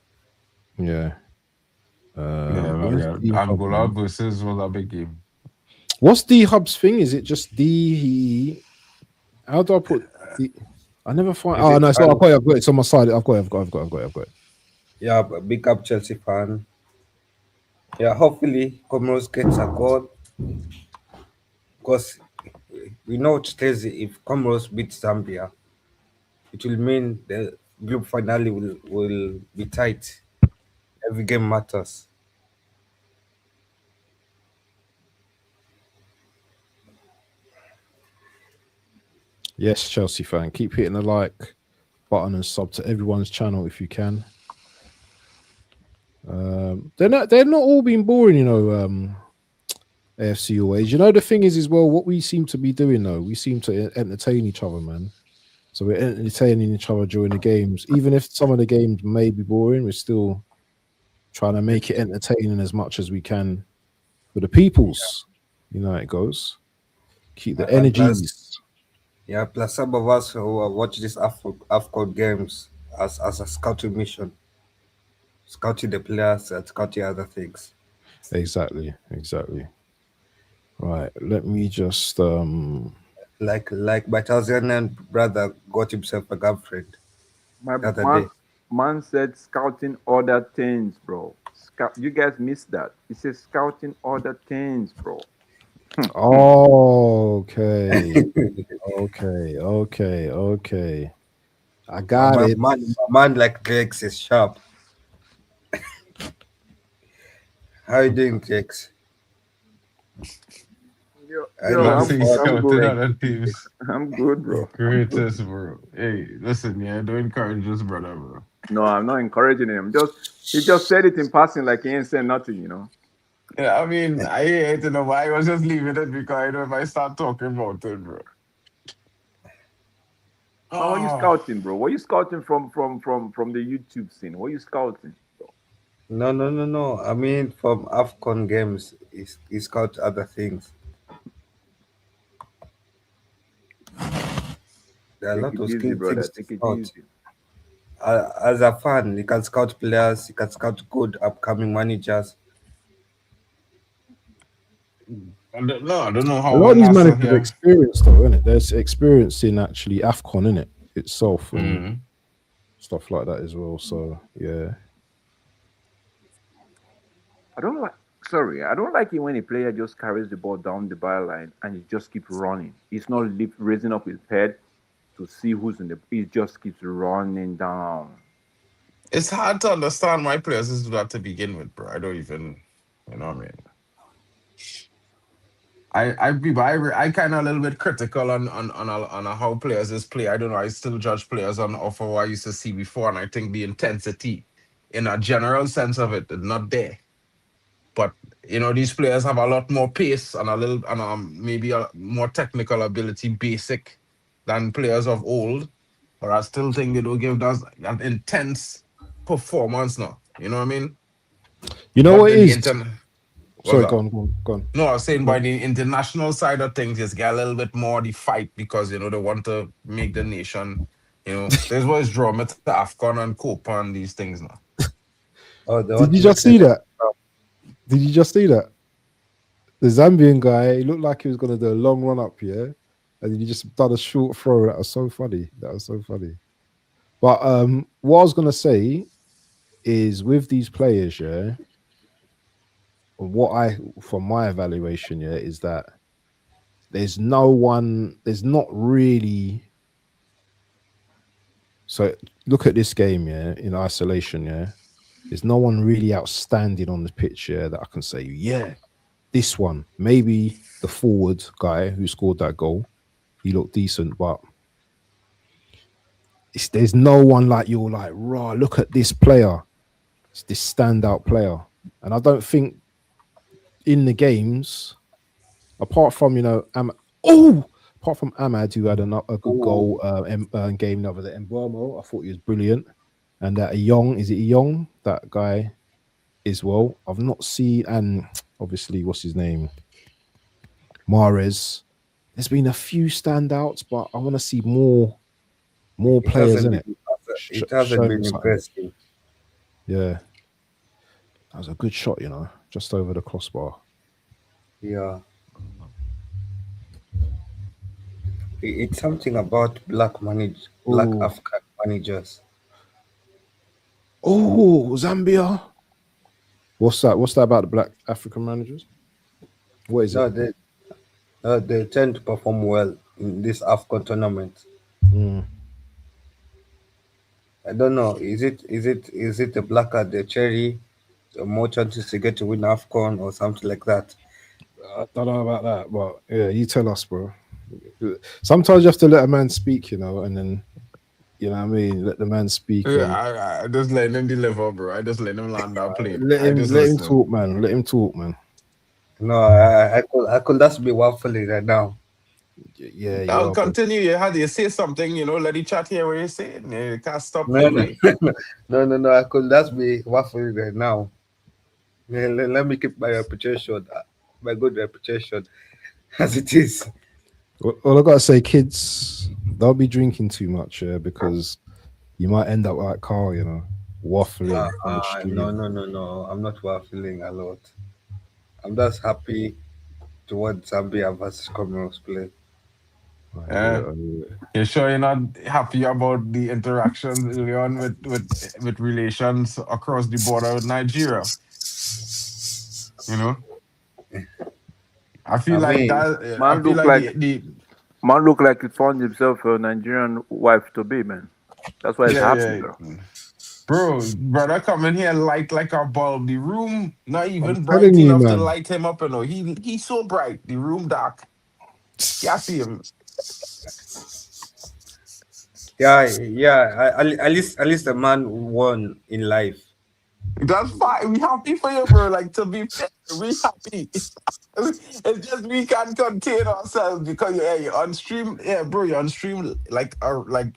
Yeah. Angola versus was a big game. What's D Hub's thing? Is it just D? How do I put? I never find. Oh no, it's not. I've got it. It's on my side. I've got it. Yeah, big up Chelsea fan. Yeah, hopefully Comoros gets a goal, because we know what stays. If Comoros beats Zambia, it will mean the group finale will be tight. Every game matters. Yes, Chelsea fan. Keep hitting the like button and sub to everyone's channel if you can. They're not all being boring, you know. AFC always. You know, the thing is as well, what we seem to be doing though, we seem to entertain each other, man. So we're entertaining each other during the games. Even if some of the games may be boring, we're still trying to make it entertaining as much as we can for the peoples. You know how it goes. Keep the energies. Plus some of us who watch these AFCON games as a scouting mission. Scouting the players and scouting other things. Exactly. Right, let me just like my Tanzanian brother got himself a girlfriend. Man said scouting other things, bro. You guys missed that. He says scouting other things, bro. Okay. I got it. Man like Drex is sharp. How you doing, Drex? I'm good, bro. Greatest, bro. Hey, listen, don't encourage this brother, bro. No, I'm not encouraging him. Just He just said it in passing, like he ain't saying nothing, you know. Yeah, I mean, I hate to know why I was just leaving it because I know if I start talking about it, bro. Man, what you Oh, scouting, bro? What you scouting from the YouTube scene? What you scouting? No. I mean, from AFCON games, it's got other things. There are a Take lot it of easy, things brother. to Take it scout. easy. As a fan, you can scout players, you can scout good upcoming managers. I don't know A how lot of one these has to managers are hear. experienced, though, isn't it? There's experience in actually AFCON in it itself and Mm. stuff like that as well. So yeah, I don't like. Sorry, I don't like it when a player just carries the ball down the byline and he just keeps running. He's not raising up his head to see who's in the. He just keeps running down. It's hard to understand why players do that to begin with, bro. I don't even, you know what I mean? I kind of a little bit critical on how players is play. I don't know. I still judge players on off of what I used to see before, and I think the intensity, in a general sense of it, is not there. But these players have a lot more pace and a little and maybe a more technical ability, basic, than players of old. But I still think they don't give us an intense performance now. You know what I mean? you know But what it the is. inter what's Sorry, that? go on. No, I was saying Go by on. the international side of things, just get a little bit more the fight because they want to make the nation. This was draw me to AFCON and Copa and these things now. Oh, they Did want you to make just see the that? Did you just see that? The Zambian guy, he looked like he was going to do a long run up, yeah, and then he just done a short throw. That was so funny. But what I was going to say is with these players, yeah, from my evaluation, yeah, is that there's not really. So look at this game, yeah, in isolation, yeah. There's no one really outstanding on the pitch, yeah, that I can say, yeah, this one. Maybe the forward guy who scored that goal, he looked decent, but there's no one like you're like, raw, look at this player. It's this standout player. And I don't think in the games, apart from, apart from Ahmad, who had a good goal game the other day, and Burmo, I thought he was brilliant. And that is it Young? That guy as well. I've not seen, and obviously, what's his name? Mahrez. There's been a few standouts, but I want to see more it players hasn't in been it. it hasn't Showing been something. impressive. Yeah, that was a good shot, just over the crossbar. Yeah. It's something about black Oh, African managers. Zambia. What's that? What's that about the black African managers? What is it? No, they tend to perform well in this AFCON tournament. Mm. I don't know. Is it the blacker the cherry, the more chances to get to win AFCON or something like that? I don't know about that, but yeah, you tell us, bro. Sometimes you have to let a man speak, and then what I mean, let the man speak Yeah, and I just letting him deliver, bro. I just let him land that plane. let I him just let him listening. talk, man. Let him talk, man. No, I could just be waffling right now. Yeah, you I'll are, bro. continue. You say something, let the chat hear what you're saying. You can't stop No, you, no, right? no. I could just be waffling right now. Let me keep my reputation, my good reputation, as it is. All I gotta say, kids, don't be drinking too much, because you might end up like Carl, waffling on the No, stream. no, no, no. I'm not waffling a lot. I'm just happy to watch Zambia versus Comoros play. I hear Yeah. it, I hear it. You sure you're not happy about the interactions early on with relations across the border with Nigeria? You know, I I feel like mean, that. I Man feel look like like the man look like he found himself a Nigerian wife to be, man. That's why he's happy, yeah. bro. Bro, brother, come in here light like a bulb. The room not I'm even telling bright you, enough to man. light him up. He's so bright. The room dark. Yeah, I see him. yeah. At least the man won in life. That's fine. We happy for you, bro. Like, to be fair, we happy. It's just we can't contain ourselves because you're on stream. Yeah, bro, you're on stream like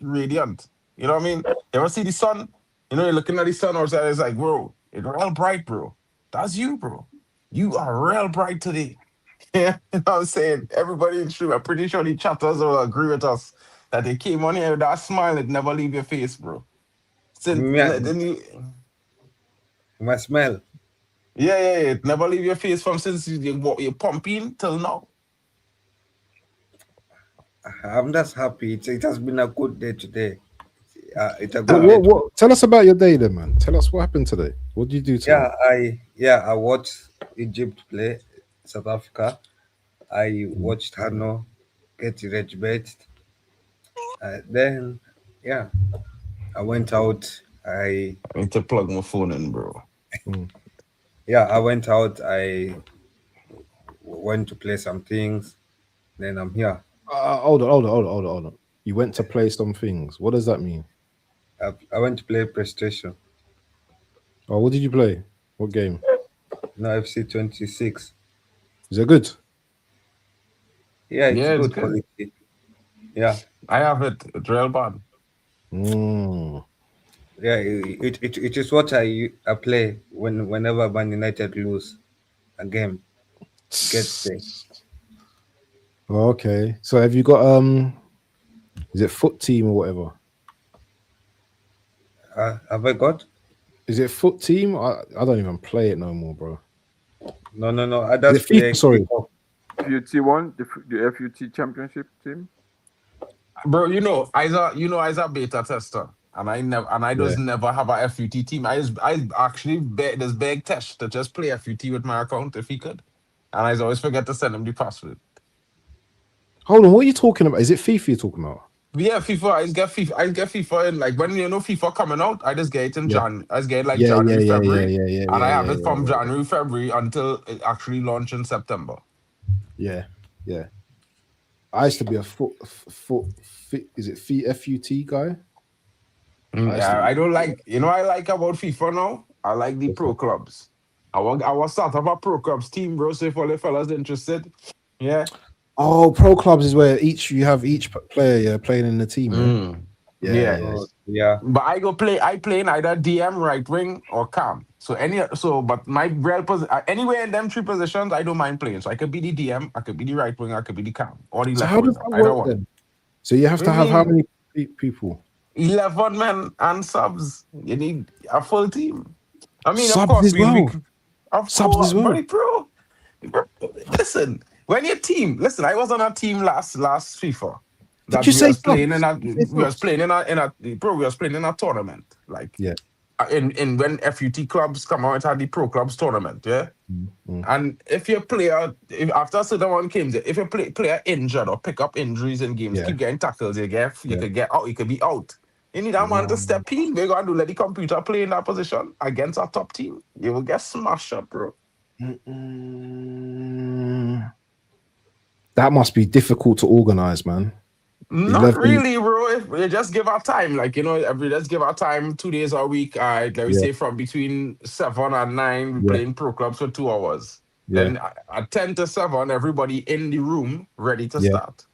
radiant. You know what I mean? You ever see the sun? You know, you're looking at the sun outside. It's like, bro, it's real bright, bro. That's you, bro. You are real bright today. Yeah, you know what I'm saying? Everybody in stream, I'm pretty sure the chatters will agree with us that they came on here with that smile that never leave your face, bro. Since Yeah, then you. my smell. Yeah. It never leave your face from since you're pumping till now. I'm just happy. It has been a good day today. It's a What, good day. what? Tell us about your day, then, man. Tell us what happened today. What did you do today? I watched Egypt play South Africa. I watched Hano get red benched. Then I went out. I need to plug my phone in, bro. I went out. I went to play some things. Then I'm here. Hold on. You went to play some things. What does that mean? I went to play PlayStation. Oh, what did you play? What game? No, FC 26. Is it good? Yeah, it's Yeah, it's good good. quality. Yeah, I have it. It's real bad. yeah. It is what I play whenever Man United lose a game. Gets there. Okay. So have you got is it foot team or whatever? Have I got? Is it foot team? I don't even play it no more, bro. No. I Is just it play. FIFA? Sorry. FUT1, the FUT championship team. Bro, I's a beta tester. And I just never have a FUT team. I actually this beg Tesh to just play FUT with my account if he could. And I always forget to send him the password. Hold on, what are you talking about? Is it FIFA you're talking about? Yeah, FIFA. I get FIFA in like when FIFA coming out. I just get it in Jan. I just get it like January, February, and I have it from January, February until it actually launch in September. Yeah. I used to be a is it FUT guy? Yeah, I don't like. I like about FIFA now. I like the pro clubs. I will start up a pro clubs team, bro. So if all the fellas interested, yeah. Oh, pro clubs is where you have each player playing in the team. Yeah. But I play in either DM, right wing, or cam. But my real position, anywhere in them three positions, I don't mind playing. So I could be the DM, I could be the right wing, I could be the cam, or the So left how wing. does that work then? So you have to have how many people? 11 men and subs. You need a full team. I mean, Subs of course, as well. Subs as well, bro. Listen, when your team, I was on a team last FIFA. Did you say We was playing in a tournament. Like in when FUT clubs come out, it had the pro clubs tournament, yeah. And if your player, after a certain one games, if your player injured or pick up injuries in games, keep getting tackles, you could get out, you could be out. You need a man to step in. We're going to let the computer play in that position against our top team. You will get smashed up, bro. That must be difficult to organize, man. Not really, bro. If we just give our time, let's give our time 2 days a week. Let me say from between 7 and 9, we playing pro clubs for 2 hours. Then at 10 to 7, everybody in the room ready to start.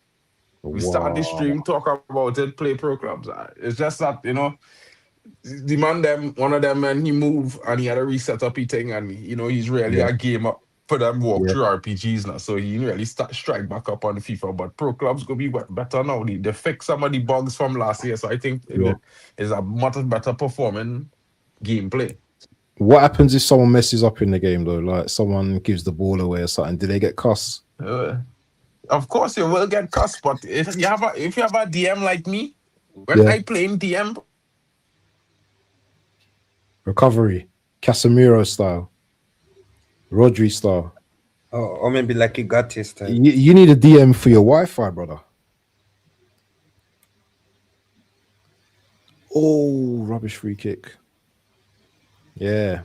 We start the stream, talk about it, play pro clubs. It's just that, the man, one of them, man, he moved and he had to reset up his thing, and he's really a gamer for them walk through RPGs now. So he really strike back up on FIFA. But pro clubs gonna be better now. They fix some of the bugs from last year. So I think it's a much better performing gameplay. What happens if someone messes up in the game though? Like someone gives the ball away or something, do they get cussed? Of course you will get cussed, but if you have a DM like me, when I play in DM, recovery, Casemiro style, Rodri style, or maybe like a Gatti style. You need a DM for your Wi-Fi, brother. Oh, rubbish free kick. Yeah.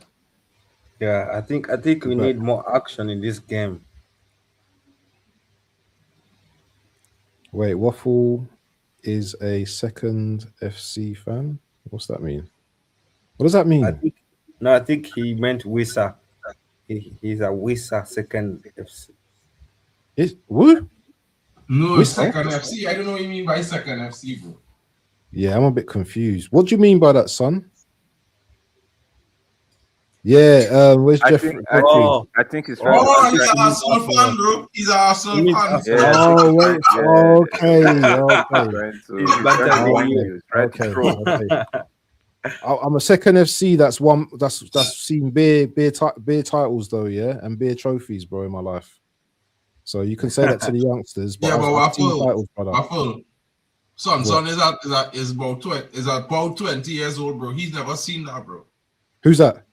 I think we need more action in this game. Wait, Waffle is a second FC fan? What's that mean? What does that mean? No, I think he meant Wisa. He's a Wisa second FC. Is who? No, Whistle? second FC. I don't know what you mean by second FC, bro. Yeah, I'm a bit confused. What do you mean by that, son? Yeah, where's Jeffrey? I think he's trying Oh, he's to. an Arsenal fan, bro. He's an Arsenal fan. Yeah. Oh, wait. Okay. Okay. Okay. I'm a second FC. That's seen beer titles though, yeah, and beer trophies, bro, in my life. So you can say that to the youngsters. But Yeah, but I've seen Waffle, titles, brother. Waffle. Son is about 20 years old, bro. He's never seen that, bro. Who's that?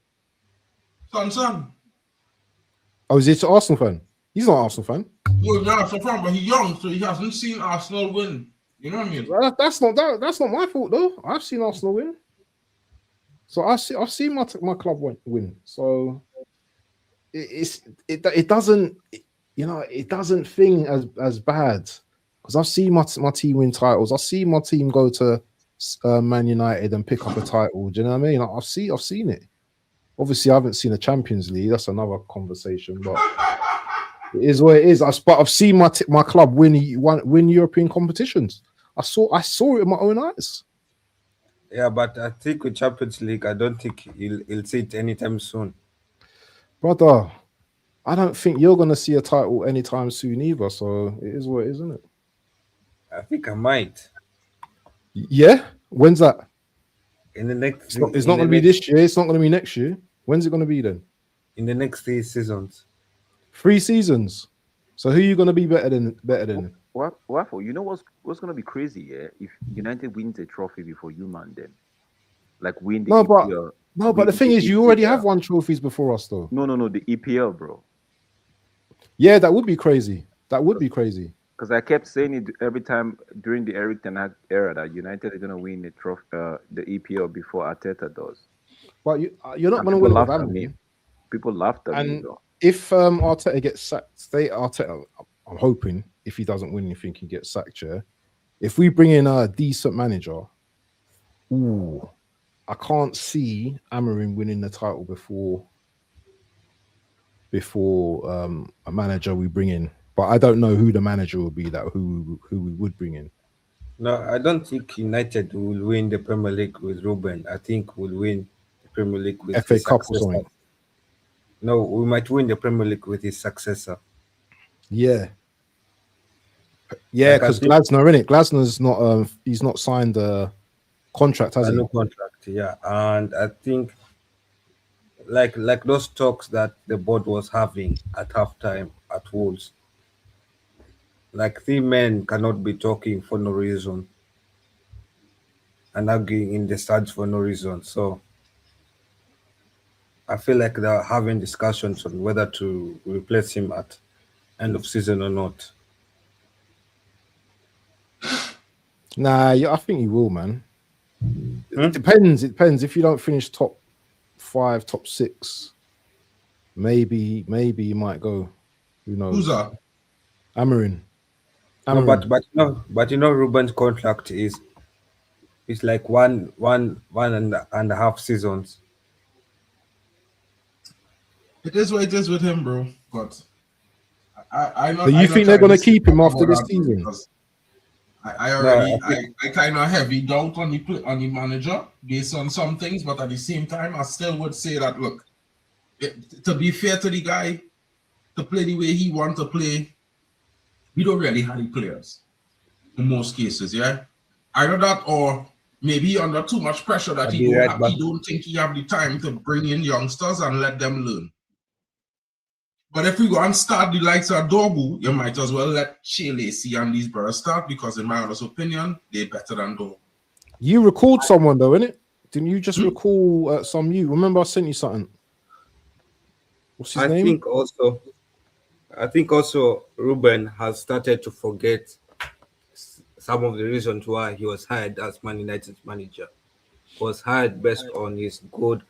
Son. Oh, is he an Arsenal fan? He's not an Arsenal fan. No, he's not Arsenal fan, but he's young, so he hasn't seen Arsenal win. You know what I mean? That's not my fault though. I've seen Arsenal win. So I've seen my club win. So it doesn't, you know, it doesn't thing as bad because I've seen my team win titles. I've seen my team go to Man United and pick up a title. Do you know what I mean? I've seen it. Obviously, I haven't seen a Champions League. That's another conversation, but it is what it is. I've seen my club win European competitions. I saw it with my own eyes. Yeah, but I think with Champions League, I don't think he'll see it anytime soon. Brother, I don't think you're going to see a title anytime soon either. So it is what it is, isn't it? I think I might. Yeah? When's that? In the next... It's not going to be this year. It's not going to be next year. When's it going to be then? In the next 3 seasons. 3 seasons. So who are you going to be better than? Waffle, you know what's going to be crazy, yeah? If United wins a trophy before you, man, then. Like win the EPL. No, but the thing is, you already have won trophies before us, though. No, the EPL, bro. Yeah, that would be crazy. That would be crazy. Because I kept saying it every time during the Eric Ten Hag era that United are going to win the trophy, the EPL before Arteta does. But you're not going to win with me. People laughed at me, though. If Arteta gets sacked, I'm hoping if he doesn't win anything, he gets sacked. Yeah. If we bring in a decent manager, I can't see Amorim winning the title before a manager we bring in. But I don't know who the manager will be who we would bring in. No, I don't think United will win the Premier League with Ruben. I think we'll win the Premier League with FA Cup or something. No, we might win the Premier League with his successor. Yeah. Yeah, because Glasner, innit? Glasner's not he's not signed a contract, has he? No contract, yeah. And I think like those talks that the board was having at halftime at Wolves. Like 3 men cannot be talking for no reason and arguing in the stands for no reason. So I feel like they're having discussions on whether to replace him at end of season or not. Nah, I think you will, man. It depends. It depends. If you don't finish top 5, top 6, maybe you might go. Who knows? Who's that? Amorim. No, but you know Ruben's contract is like one and a half seasons. It is what it is with him, bro. But I So you think they're going to keep him after this season? I kind of heavy doubt on the manager based on some things, but at the same time, I still would say that look, to be fair to the guy, to play the way he wants to play, we don't really have the players in most cases, yeah. Either that or maybe under too much pressure that he don't think he have the time to bring in youngsters and let them learn. But if we go and start the likes of Dorgu, you might as well let Shea Lacey and these brothers start because in my honest opinion, they're better than Dorgu. You recalled someone though, innit? Didn't you just recall some you? Remember I sent you something. What's his name? I think also Ruben has started to forget some of the reasons why he was hired as Man United's manager. He was hired based on his good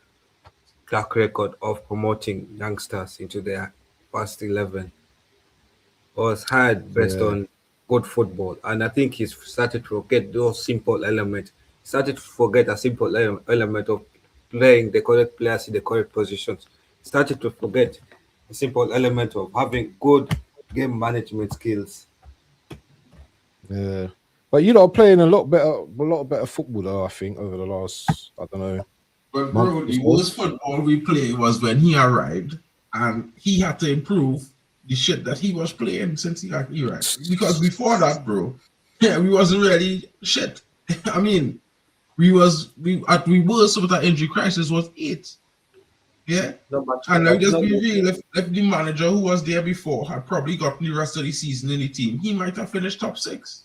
track record of promoting youngsters into their first 11. He was hired based on good football. And I think he's started to forget those simple elements. He started to forget a simple element of playing the correct players in the correct positions. Started to forget the simple element of having good game management skills. Yeah, but you lot are playing a lot better football though. I think over the last, I don't know. But month bro, or the so. worst football we played was when he arrived, and he had to improve the shit that he was playing since he arrived. Because before that, bro, yeah, we wasn't really shit. I mean, we worst with that injury crisis was 8. Yeah. No, but, And but let me just no, be real, if the manager who was there before had probably gotten the rest of the season in the team, he might have finished top 6.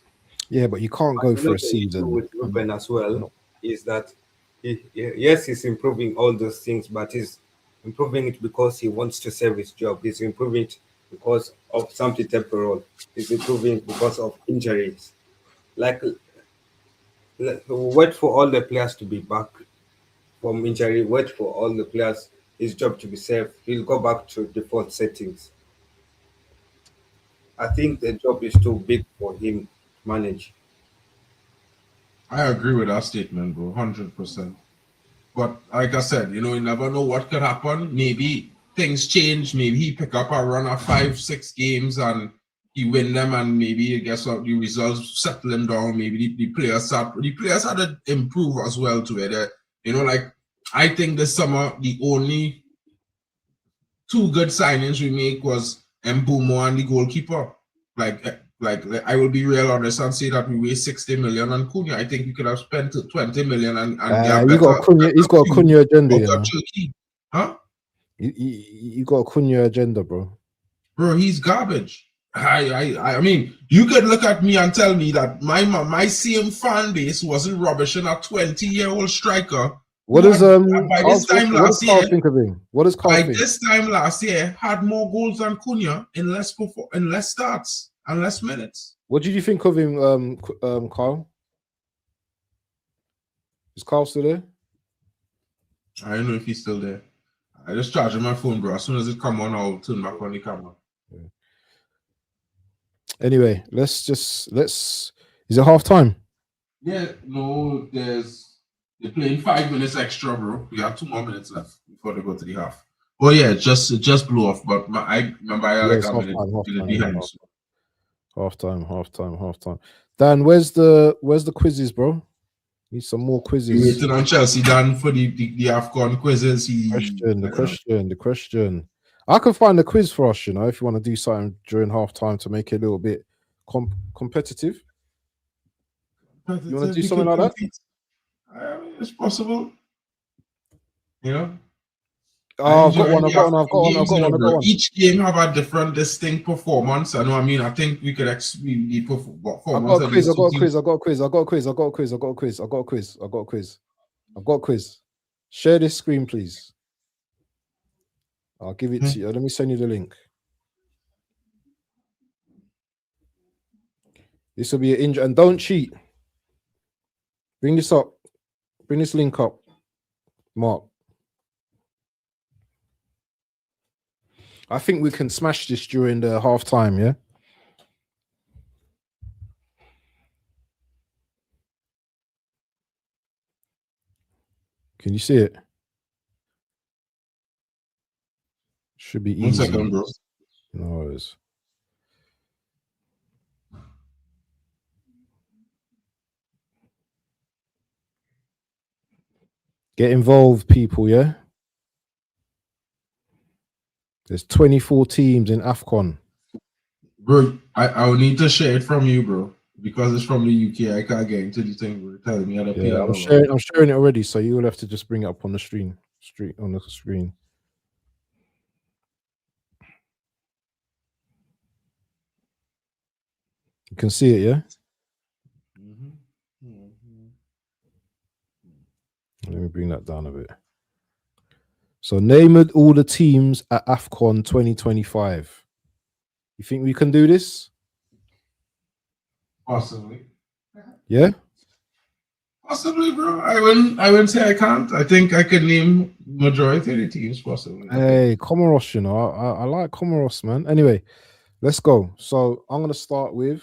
Yeah, but you can't go for a the issue season. with Ruben as well is that yes, he's improving all those things, but he's improving it because he wants to save his job. He's improving it because of something temporal. He's improving because of injuries. Like, wait for all the players to be back from injury. Wait for all the players, his job to be safe. He'll go back to default settings. I think the job is too big for him to manage. I agree with that statement, bro, 100%. But like I said, you never know what could happen. Maybe things change. Maybe he pick up a run of 5-6 games and he win them, and maybe I guess the results settle him down. Maybe the players had to improve as well to it. Like I think this summer the only 2 good signings we make was Mbumo and the goalkeeper. Like I will be real honest and say that we waste 60 million on Cunha. I think we could have spent 20 million and get you got Cunha, he's got a Cunha agenda, Huh? You got a Cunha agenda, bro. Bro, he's garbage. I mean, you could look at me and tell me that my same fan base wasn't rubbishing a 20-year-old striker. What does by this time last year think of him? What does Carl think? This time last year had more goals than Cunha in less starts and less minutes. What did you think of him, Carl? Is Carl still there? I don't know if he's still there. I just charged my phone, bro. As soon as it come on, I'll turn back on the camera. Yeah. Anyway, let's. Is it half time? Yeah, no, they're playing 5 minutes extra, bro. We have 2 more minutes left before they go to the half. Oh yeah, it just blew off. But I remember I had like a minute behind. Half time. Dan, where's the quizzes, bro? Need some more quizzes. You waiting on Chelsea, Dan, for the AFCON quizzes. The question. I can find the quiz for us, if you want to do something during half time to make it a little bit competitive. You want to do something like that? It's possible. Oh, I've got one. Each game have a different distinct performance. I know. I mean, I think we could the performance. I've got a quiz. Share this screen, please. I'll give it to you. Let me send you the link. This will be an injury, and don't cheat. Bring this up. Bring this link up, Mark. I think we can smash this during the half time, yeah? Can you see it? Should be easy. 1 second, bro. No worries. Get involved, people, yeah? There's 24 teams in AFCON. Bro, I'll need to share it from you, bro. Because it's from the UK, I can't get into the thing, bro. Telling me how to play. I'm sharing it already, so you will have to just bring it up on the screen. On the screen. You can see it, yeah? Let me bring that down a bit. So name all the teams at AFCON 2025. You think we can do this? Possibly. Yeah? Possibly, bro. I wouldn't say I can't. I think I can name majority of the teams possibly. Hey, Comoros, I like Comoros, man. Anyway, let's go. So I'm gonna start with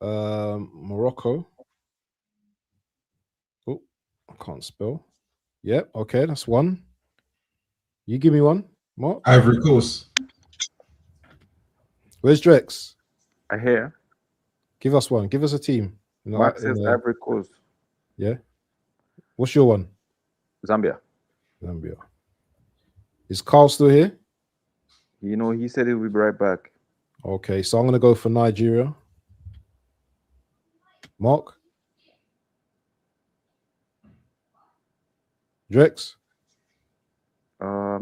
Morocco. Oh, I can't spell. Yep. Okay, that's one. You give me one, Mark. Ivory Coast. Where's Drex? I hear. Give us one. Give us a team. Mark says Ivory Coast. Yeah. What's your one? Zambia. Zambia. Is Carl still here? You know, he said he'll be right back. Okay, so I'm gonna go for Nigeria. Mark? Drex?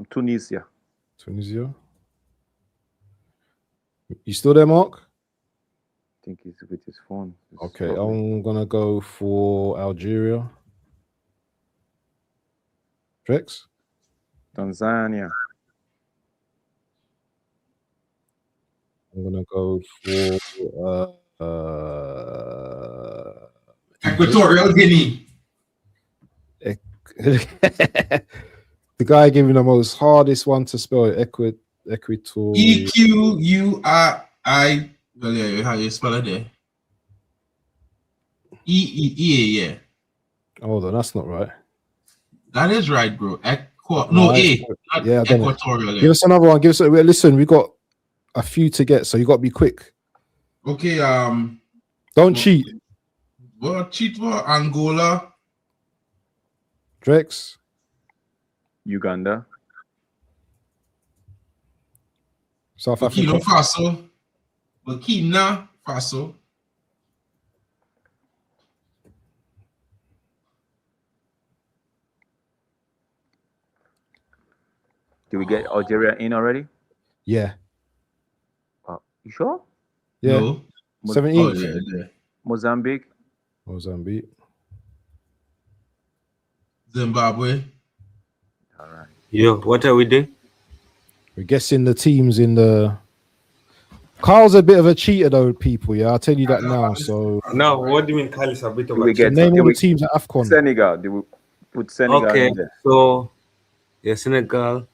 Tunisia. Tunisia. You still there, Mark? I think he's with his phone. Okay, I'm gonna go for Algeria. Drex? Tanzania. I'm gonna go for Equatorial Guinea. the guy giving the most hardest one to spell. Equatorial. EQURI. Well, yeah, how you spell it there? Yeah. Hold on, that's not right. That is right, bro. Yeah, Equatorial. Give us another one. Give us. Listen, we got a few to get, so you got to be quick. Okay. Don't cheat. Well, cheat for Angola. Drex. Uganda. South Burkina Africa. Faso. Burkina Faso. Did we get Algeria in already? Yeah. You sure? Yeah. No. 17th. Oh, yeah. Mozambique. Mozambique. Zimbabwe. All right. Yo, what are we doing? We're guessing the teams in the. Carl's a bit of a cheater, though, people. Yeah, I'll tell you that now. So No, what do you mean Kyle is a bit of we a get- name all the we- teams at AFCON. Senegal. They will put Senegal Okay, in there. so yeah, Senegal.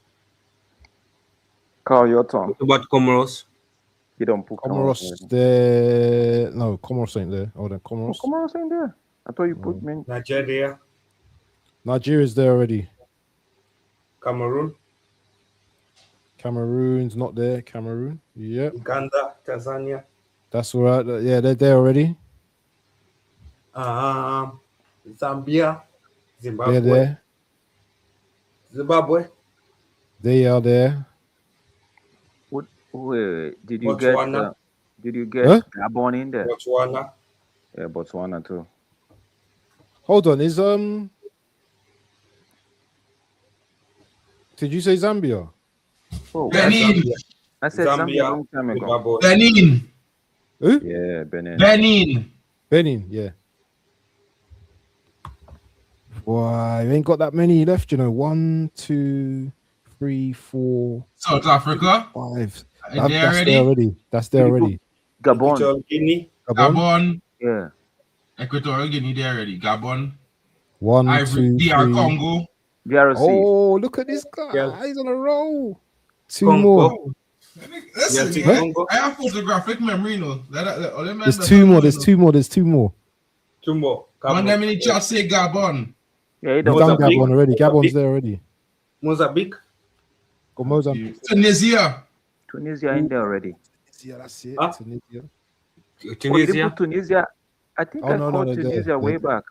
Carl, your turn. What about Comoros? You don't put Comoros there. No, Comoros ain't there. Oh, then Oh, Comoros. Comoros ain't there. I thought you put me. Nigeria, Nigeria's there already. Cameroon, Cameroon's not there. Cameroon. Yep. Uganda, Tanzania, That's all right. Yeah, they're there already. Zambia, Zimbabwe, They're there. Zimbabwe, They are there. Wait, did you Botswana. get Huh? Gabon in there? Botswana. Yeah, Botswana too. Hold on. Is Did you say Zambia? Oh, Benin. I said Zambia Zambia, long time ago. Zimbabwe. Benin. Who? Yeah, Benin. Benin. Benin. Yeah. Why? You ain't got that many left, you know. 1, 2, 3, 4, South Africa. 5. Are they That's already? there already. That's there already. Gabon. Equatorial Guinea, Gabon. Gabon. Yeah. Equatorial Guinea, they already. Gabon. 1, Ivory. 2, DR 3. Congo. DRC. Oh, look at this guy. Yeah. He's on a roll. 2 Congo. more. Listen, Yeah, man, Congo. I have photographic memory, no. There's 2 more. There's 2 more. There's 2 more. 2 more. One them in the chat say Gabon. Yeah, he We've don't. done Mozambique. Gabon already. Gabon's Mozambique. there already. Mozambique, Got Mozambique. Tunisia. Tunisia in there already. Yeah, that's it. Huh? Tunisia. Oh, you Tunisia, put Tunisia. I think I called they're Tunisia there. way back.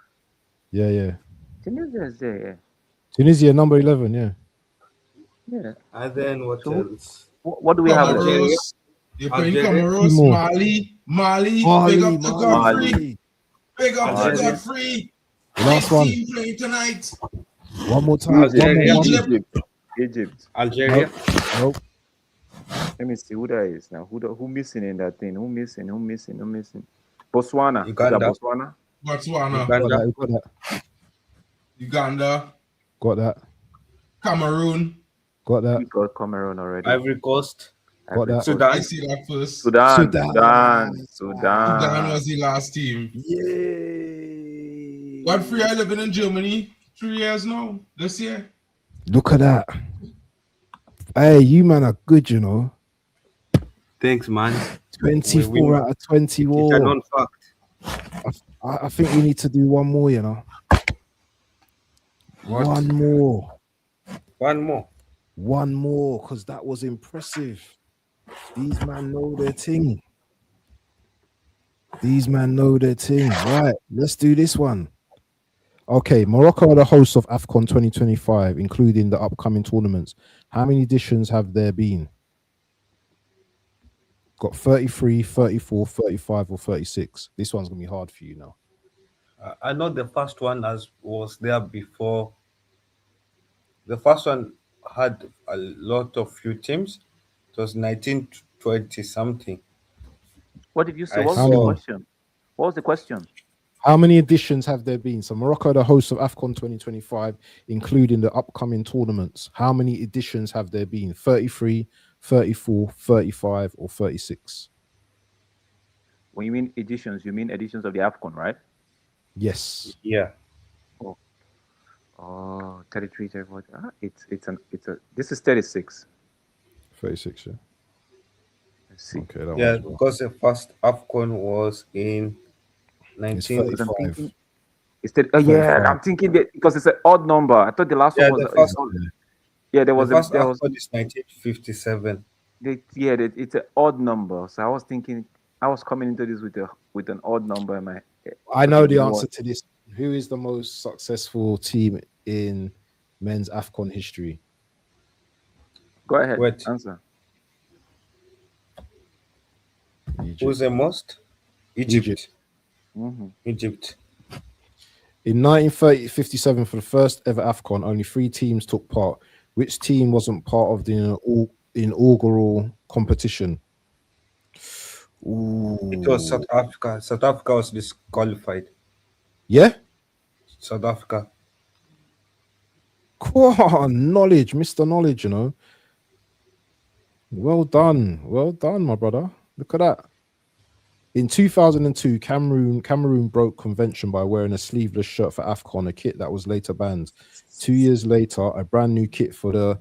Yeah. Tunisia is there. Tunisia, number 11. Yeah. Yeah. and then what So- else? What do we have? left? Algeria. Comoros. You're playing Algeria. Comoros. More. Mali. Big up to Godfrey. Big up to Algeria. Godfrey. Last Big one. team playing tonight. One more time. Algeria. One more. Egypt. Algeria, Nope. Let me see who that is now. Who missing in that thing? Who missing? Botswana. Is Uganda. that Botswana? Botswana. Got Uganda, that. Got that. Uganda. Got that. Cameroon. Got that. We got Cameroon already. Ivory Coast, Got that. I Sudan, see that first. Sudan. Sudan. Sudan was the last team. Yay. Godfrey, I living in Germany 3 years now. This year. Look at that. Hey, you man are good, you know. Thanks, man. 24 We- out of 20 It's a war. known fact. I think we need to do one more, you know. What? One more. One more. One more, because that was impressive. These man know their thing. These man know their thing. Right, let's do this one. Okay, Morocco are the hosts of AFCON 2025, including the upcoming tournaments. How many editions have there been? Got 33, 34, 35, or 36. This one's going to be hard for you now. I know the first one was there before. The first one had a lot of few teams. It was 1920 something. What did you say? I What was saw- the question? What was the question? How many editions have there been? So Morocco are the hosts of AFCON 2025, including the upcoming tournaments. How many editions have there been? 33, 34, 35, or 36? When you mean editions, you mean editions of the AFCON, right? Yes. Yeah. Oh, 33, 34. This is 36. 36, yeah. Let's see. Okay, that Yeah, one's wrong. because the first AFCON was in It's 19. 35. Oh yeah, 35. I'm thinking that because it's an odd number. I thought the last Yeah, one was the first, yeah. There the was first there was AFCON is 1957. it's an odd number. So I was thinking I was coming into this with an odd number in my head. I know the You know answer what? to this. Who is the most successful team in men's AFCON history? Go ahead. Wait. Answer. Egypt. Who's the most? Egypt. Mhm. Egypt. In 1957, for the first ever AFCON, only 3 teams took part. Which team wasn't part of the inaugural competition? Ooh. It was South Africa. South Africa was disqualified. Yeah? South Africa. Knowledge, Mr. Knowledge, you know. Well done, my brother. Look at that. In 2002, Cameroon broke convention by wearing a sleeveless shirt for AFCON, a kit that was later banned. 2 years later, a brand new kit for the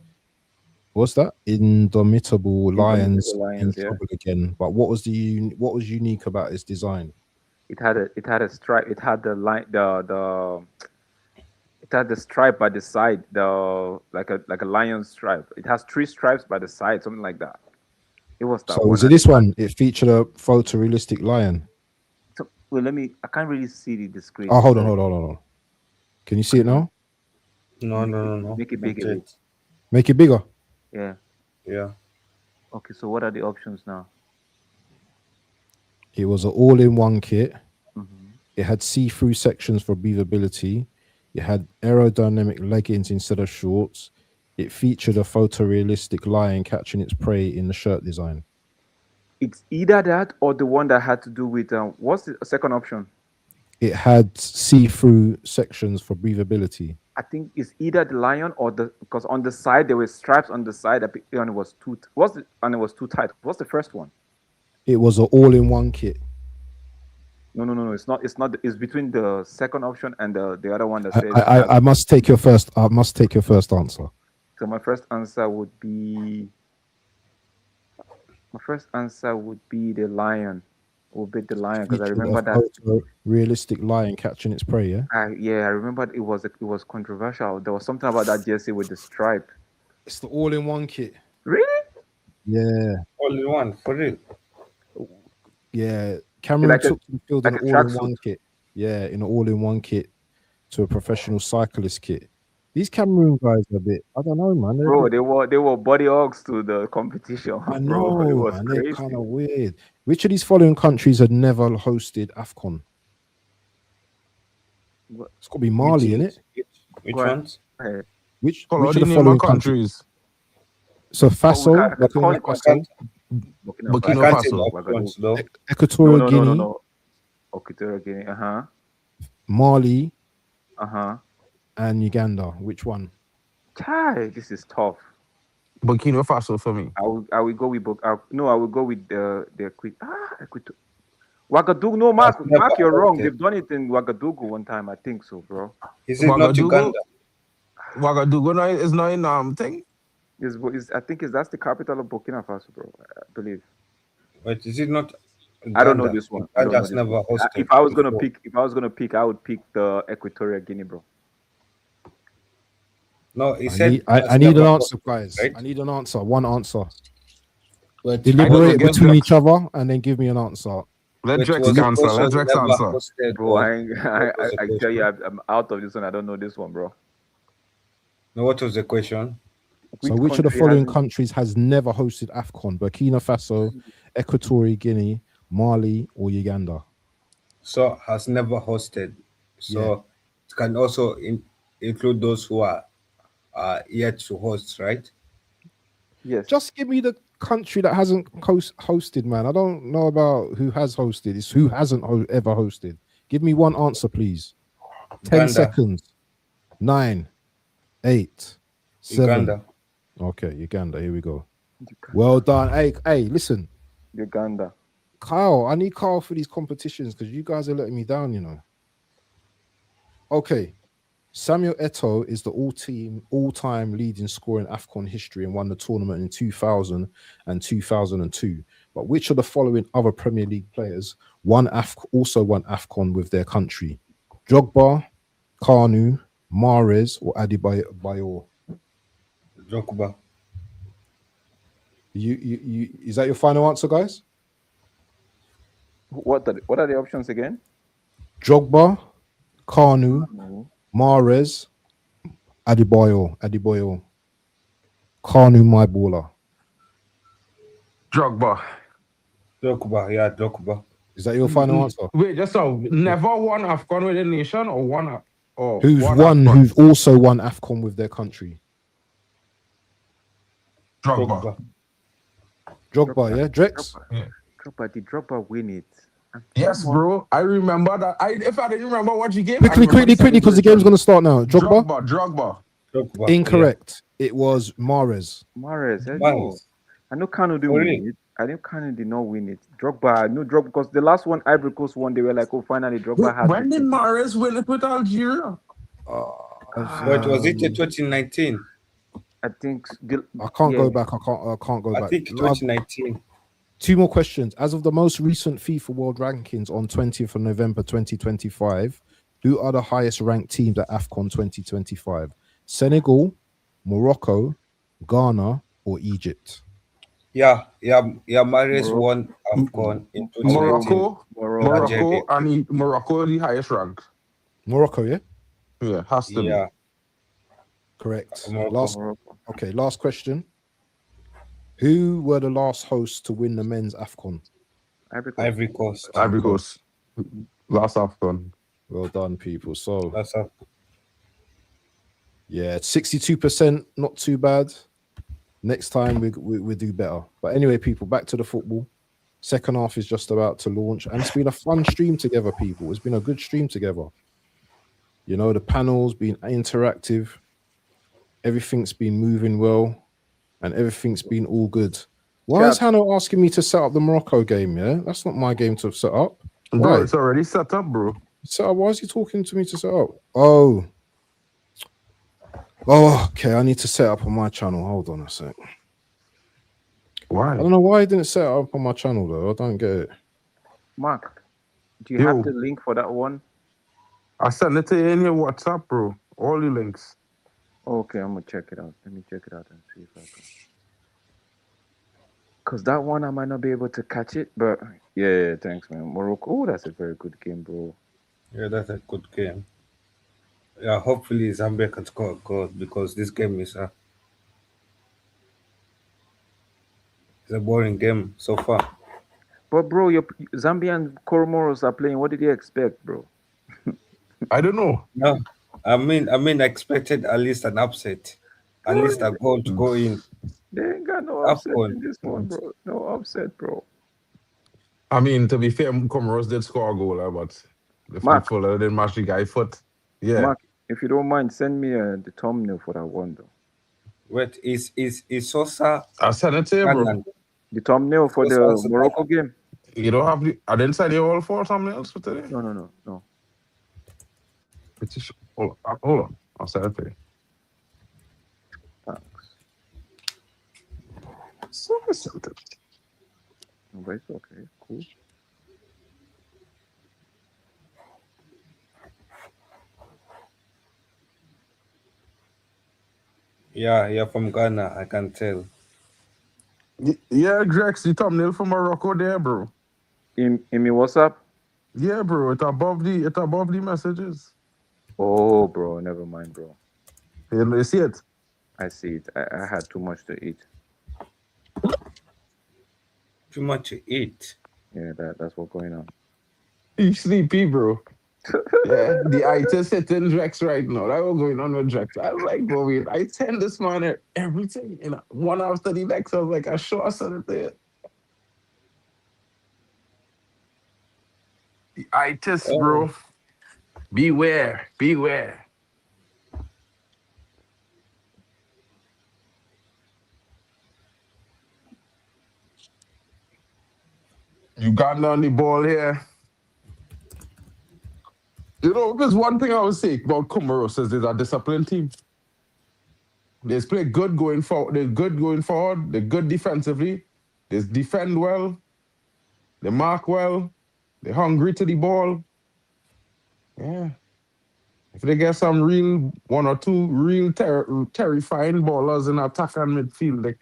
what's that? Indomitable Lions in yeah. trouble again. But what was unique about its design? It had a stripe. It had the line it had the stripe by the side, like a lion stripe. It has 3 stripes by the side, something like that. It was that So one. was it this one? It featured a photorealistic lion. So, well, I can't really see the discreet. Oh, hold on. Can you see it now? No. Make it big a bit. Make it bigger. Yeah. Yeah. Okay, so what are the options now? It was an all-in-one kit. Mm-hmm. It had see-through sections for breathability. It had aerodynamic leggings instead of shorts. It featured a photorealistic lion catching its prey in the shirt design. It's either that or the one that had to do with what's the second option? It had see-through sections for breathability. I think it's either the lion or because on the side there were stripes on the side and it was too tight. What's the first one? It was an all-in-one kit. No. It's not. It's between the second option and the other one that says. I must take your first. I must take your first answer. So my first answer would be. The lion. Would be the lion because I remember that realistic lion catching its prey. Yeah. I remember it was controversial. There was something about that jersey with the stripe. It's the all-in-one kit. Really? Yeah. All in one, for real. Yeah. Cameroon took to the field in like an a all-in-one kit. Yeah, in an all-in-one kit to a professional cyclist kit. These Cameroon guys are a bit, I don't know, man. Bro, they were body hogs to the competition. I Bro, it know, was man. crazy. They're kind of weird. Which of these following countries had never hosted AFCON? It's got to be Mali, innit? Which Go ahead. ones? Which Follow of the the name following of countries? countries. So Faso, I can call Burkina it- Faso, Burkina I can't say Faso. which ones though. Equatorial Guinea, No. Equatorial Guinea. Mali, And Uganda. Which one? this is tough. Burkina Faso for me. I will go with I will go with the Equatorial. Ouagadougou. No, Mark, I've never you're wrong. heard it. They've done it in Ouagadougou one time. I think so, bro. Is it not Ouagadougou? Uganda? Ouagadougou is not in thing. I think that's the capital of Burkina Faso, bro. I believe. But is it not Uganda? I don't know this one. I don't know Uganda's this never one. hosted. If I was gonna before. pick, I would pick the Equatorial Guinea, bro. No, he I said need, I, has I need an never answer, hosted, guys. right? I need an answer. One answer. But Deliberate guess between Drex. each other and then give me an answer. Let But Drex was the answer. Let question Drex never answer. hosted, Bro, or I what was the tell you, question? I'm out of this one. I don't know this one, bro. No, what was the question? So, which of the country following hasn't- countries has never hosted AFCON? Burkina Faso, Equatorial Guinea, Mali, or Uganda? So has never hosted. Yeah. So it can also include those who are yet to host, right? Yes. Just give me the country that hasn't hosted, man. I don't know about who has hosted. It's who hasn't ever hosted. Give me one answer, please. 10 Uganda. seconds. 9, 8, 7. Uganda. Okay, Uganda. Here we go. Uganda. Well done. Hey, listen. Uganda. Kyle, I need Kyle for these competitions because you guys are letting me down, you know. Okay. Samuel Eto'o is the all-time leading scorer in AFCON history and won the tournament in 2000 and 2002. But which of the following other Premier League players also won AFCON with their country? Drogba, Kanu, Mahrez, or Adebayor? Drogba. Is that your final answer, guys? What are the options again? Drogba, Kanu, No. Mahrez, Adebayor. Kanu, my baller. Drogba. Yeah, Drogba. Is that your final answer? Wait, just so never won AFCON with a nation or one or Who've AFCON? who've also won AFCON with their country? Drogba. Drogba, yeah? Drex? Drogba, did Drogba win it? Yes, bro. I remember that. If I didn't remember what you gave, Quickly, because the game's going to start now. Drogba? Drogba. Incorrect. Yeah. It was Mahrez. Mahrez. Mahrez. I know Kanu didn't Really? win it. I know Kanu did not win it. Drogba, I know Drogba because the last one Ivory Coast won, they were like, oh, finally Drogba has When it. did Mahrez win it with Algeria? But was it in 2019? I think I can't go back. I can't go back. I think 2019. 2 more questions. As of the most recent FIFA World Rankings on 20th of November 2025, who are the highest ranked teams at AFCON 2025? Senegal, Morocco, Ghana, or Egypt? Yeah. Mahrez won AFCON in 2019. Morocco the highest rank. Morocco, yeah? Yeah, has to Yeah. be. Correct. Morocco. Last question. Who were the last hosts to win the men's AFCON? Ivory Coast. Ivory Coast. Last AFCON. Well done, people. So That's up. yeah, 62%, not too bad. Next time we do better. But anyway, people, back to the football. Second half is just about to launch, and it's been a fun stream together, people. It's been a good stream together. You know, the panel's been interactive. Everything's been moving well, and everything's been all good. Why is Hannah asking me to set up the Morocco game? Yeah, that's not my game to set up. Bro, it's already set up, bro. So why is he talking to me to set up? Oh, okay. I need to set up on my channel. Hold on a sec. Why? I don't know why he didn't set it up on my channel though. I don't get it. Mark, do you have the link for that one? I sent it to you in your WhatsApp, bro. All the links. Okay, I'm gonna check it out. Let me check it out and see if I can. Cause that one I might not be able to catch it, but yeah, thanks, man. Morocco, oh, that's a very good game, bro. Yeah, that's a good game. Yeah, hopefully Zambia can score a goal because this game is it's a boring game so far. But bro, your Zambia and Comoros are playing. What did you expect, bro? I don't know. No, I mean, I expected at least an upset, at least a goal to go in. They ain't got no upset in this one, bro. No upset, bro. I mean, to be fair, Comoros did score a goal, but the fuller didn't match the guy foot. Yeah. Mark, if you don't mind, send me the thumbnail for that one, though. Wait, is Sosa? I sent it to you, bro. The thumbnail for the Morocco game. You don't have the. I didn't send you all 4 thumbnails for today. No. Hold on. I'll send it to you. Thanks. So I sent it. Oh, it's okay. Cool. Yeah, you're from Ghana, I can tell. Yeah, Drex, the thumbnail from Morocco there, bro. In me, what's up? Yeah, bro. It's above the messages. Oh, bro, never mind, bro. You see it? I see it. I had too much to eat. Too much to eat. Yeah, that's what's going on. You sleepy, bro. Yeah, the itis hitting Drex right now. That was going on with Drex. I was like, bro, wait, I send this man everything. You know, one after the next, I was like, I sure I said it there. The itis, Oh, bro. Beware, beware. Uganda on the ball here. You know, there's one thing I would say about Comoros is they're a disciplined team. They play good going forward. They're good going forward. They're good defensively. They defend well. They mark well. They're hungry to the ball. Yeah. If they get some real one or two real terrifying ballers in attack and midfield, they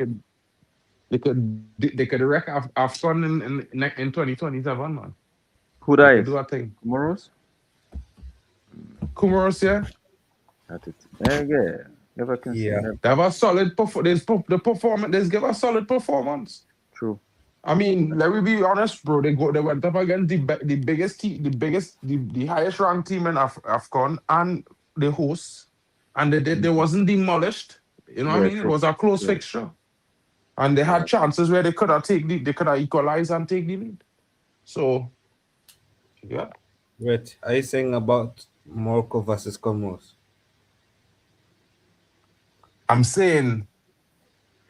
could wreck AFCON in 2027, man. Who They that could is? do a thing. Comoros? Comoros, yeah. That it. Yeah. Never can see. yeah. Never. They have a solid performance. They give a solid performance. True. I mean, let me be honest, bro. They went up against the biggest team, the highest ranked team in AFCON and the hosts, and they wasn't demolished. You know what I Yeah, mean? It true. was a close Yeah. fixture, and they Yeah. had chances where they could have equalized and take the lead. So, yeah, Wait, are you saying about Morocco versus Comoros? I'm saying,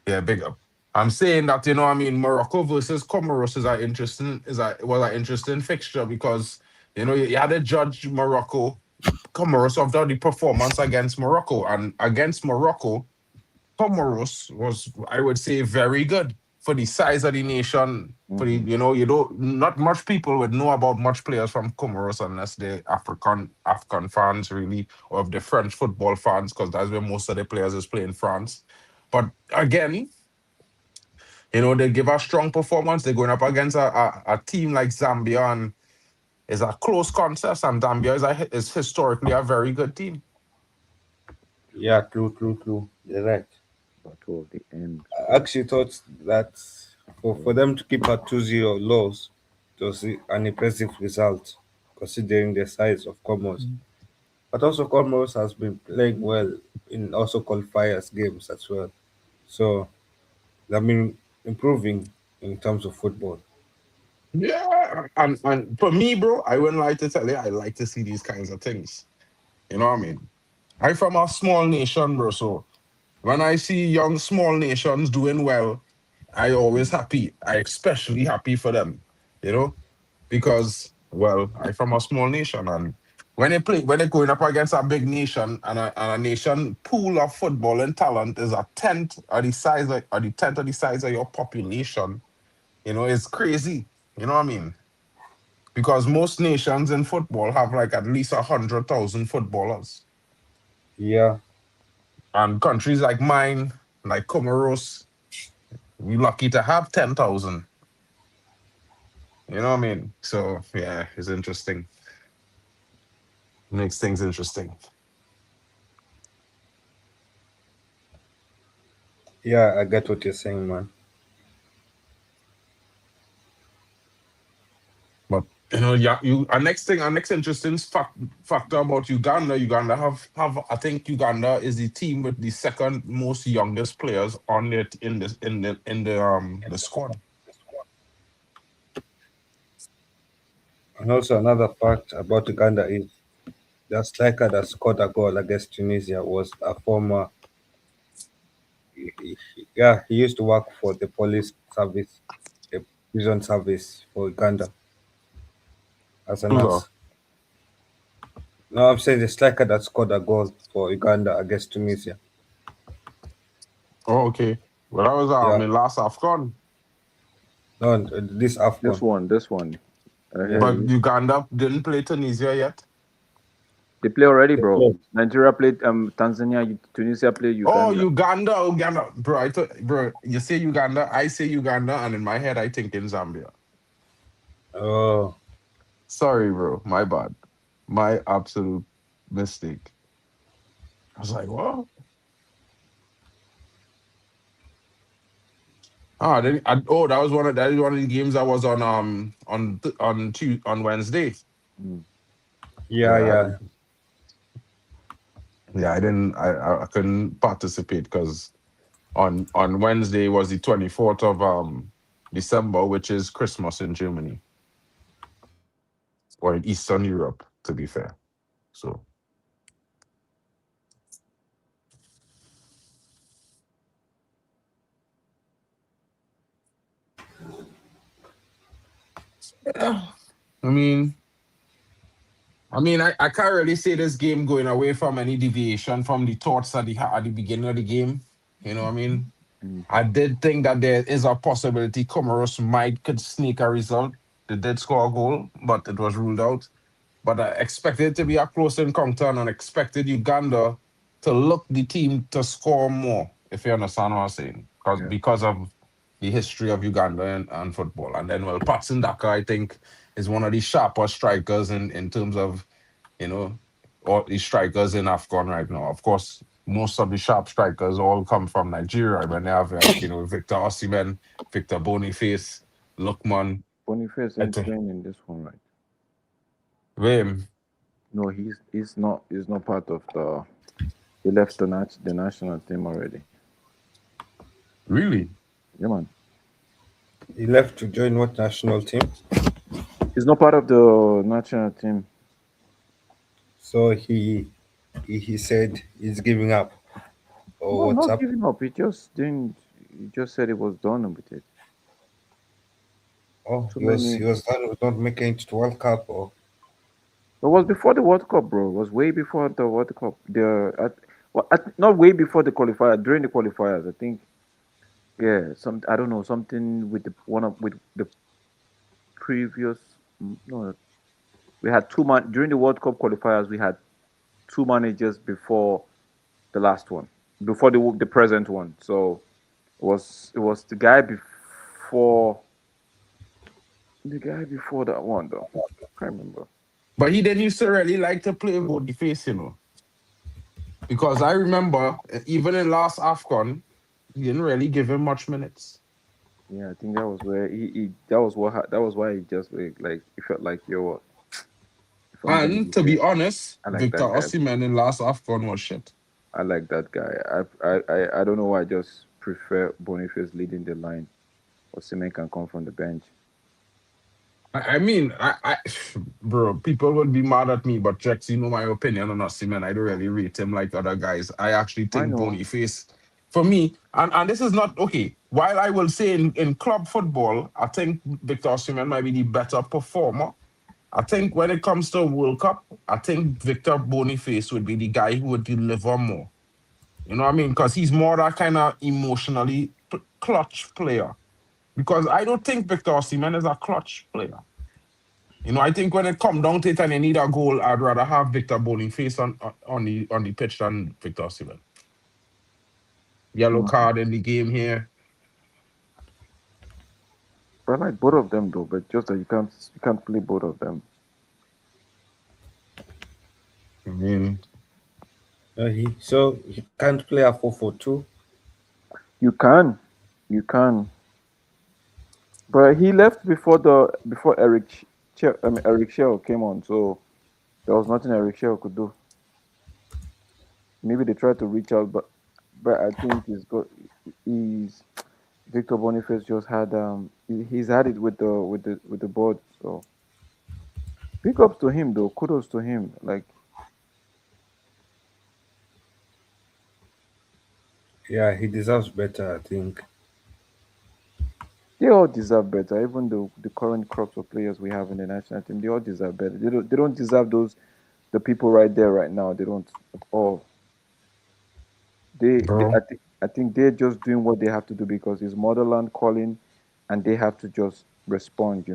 yeah, big up. I'm saying that, you know what I mean, Morocco versus Comoros was an interesting fixture because, you know, you had to judge Comoros of the performance against Morocco. And against Morocco, Comoros was, I would say, very good for the size of the nation. For the, you know, not much people would know about much players from Comoros unless they're African fans really, or if they're French football fans, because that's where most of the players is playing France. But again, you know, they give a strong performance. They're going up against a team like Zambia, and it's a close contest. And Zambia is historically a very good team. Yeah, true. You're right. But toward the end. I actually thought that for them to keep a 2-0 loss, it was an impressive result considering the size of Comoros. But also Comoros has been playing well in also qualifiers games as well. So they've been improving in terms of football. Yeah, and for me, bro, I wouldn't like to tell you, I like to see these kinds of things. You know what I mean? I'm from a small nation, bro. So when I see young small nations doing well, I always happy. I especially happy for them. You know, because well, I'm from a small nation, and when they're going up against a big nation and a nation pool of football and talent is a tenth of the size of your population, you know, it's crazy. You know what I mean? Because most nations in football have like at least 100,000 footballers, Yeah, and countries like mine, like Comoros, we lucky to have 10,000. You know what I mean? So yeah, it's interesting. Makes things interesting. yeah, I get what you're saying, man. But you know, yeah, our next interesting factor about Uganda. Uganda have I think Uganda is the team with the second most youngest players on it in the squad. And also another fact about Uganda is the striker that scored a goal against Tunisia was a former. Yeah, he used to work for the police service, the prison service for Uganda as a Who's nurse. No, I'm saying the striker that scored a goal for Uganda against Tunisia. Oh, okay. Well, that was Yeah, in last AFCON. no, this This AFCON. one. Yeah, But Okay. Uganda didn't play Tunisia yet. They play already, They bro. play. Nigeria played Tanzania, Tunisia played Oh, Uganda. Uganda, bro. Bro, you say Uganda, I say Uganda, and in my head, I think in Zambia. Oh, Sorry, bro. My bad. My absolute mistake. I was like, what? That was one of the games that was on Wednesday. Mm. yeah, Yeah, yeah. I didn't. I couldn't participate because on Wednesday was the 24th of December, which is Christmas in Germany or in Eastern Europe, to be fair. So yeah, I mean, I can't really say this game going away from any deviation from the thoughts that he had at the beginning of the game. You know what I mean? Mm. I did think that there is a possibility Comoros could sneak a result. They did score a goal, but it was ruled out. But I expected it to be a close encounter and I expected Uganda to look the team to score more, if you understand what I'm saying. Yeah. Because of the history of Uganda and football. And then, well, Patson Daka, I think, is one of the sharper strikers in terms of, all the strikers in AFCON right now. Of course, most of the sharp strikers all come from Nigeria. When they have, Victor Osimhen, Victor Boniface, Lookman. Boniface I ain't think, playing in this one, right? Vim, No, he's not part of the. He left the national team already. really? Yeah, man. He left to join what national team? He's not part of the national team. So he said he's giving up. Or No, what's not up? giving up. He just didn't. He just said it was done with it. Oh, Too he many. was done with not making it to World Cup. Or It was before the World Cup, bro. It was way before the World Cup. Not way before the qualifier. During the qualifiers, I think. Yeah, I don't know, something with with the previous. No, we had during the World Cup qualifiers. We had two managers before the last one, before the present one. So it was the guy before that one though. Can't remember. But he didn't used to really like to play with the face, because I remember even in last AFCON, he didn't really give him much minutes. Yeah, I think that was where he that was why he just like he felt like, yo, what, if I'm gonna And be to be here, honest, I like Victor that guy. Osimhen in last AFCON was shit. I like that guy. I don't know why I just prefer Boniface leading the line. Osimhen can come from the bench. I mean, bro, people would be mad at me, but Jex, my opinion on Osimhen. I don't really rate him like other guys. I actually I think know. Boniface, for me, and this is not okay. While I will say in club football, I think Victor Osimhen might be the better performer. I think when it comes to World Cup, I think Victor Boniface would be the guy who would deliver more. You know what I mean? Because he's more that kind of emotionally clutch player. Because I don't think Victor Osimhen is a clutch player. I think when it come down to it and they need a goal, I'd rather have Victor Boniface on the pitch than Victor Osimhen. Yellow Mm. card in the game here. But I like both of them though. But just that you can't play both of them. I mean, he can't play a 4-4-2. You can. But he left before Eric Shell came on, so there was nothing Eric Shell could do. Maybe they tried to reach out, but I think he's Victor Boniface just had he's had it with the board. So big ups to him though. Kudos to him. Like Yeah, he deserves better, I think. they all deserve better. Even the current crops of players we have in the national team, they all deserve better. They don't deserve the people right there right now. They don't at all. bro. I think they're just doing what they have to do because it's motherland calling, and they have to just respond.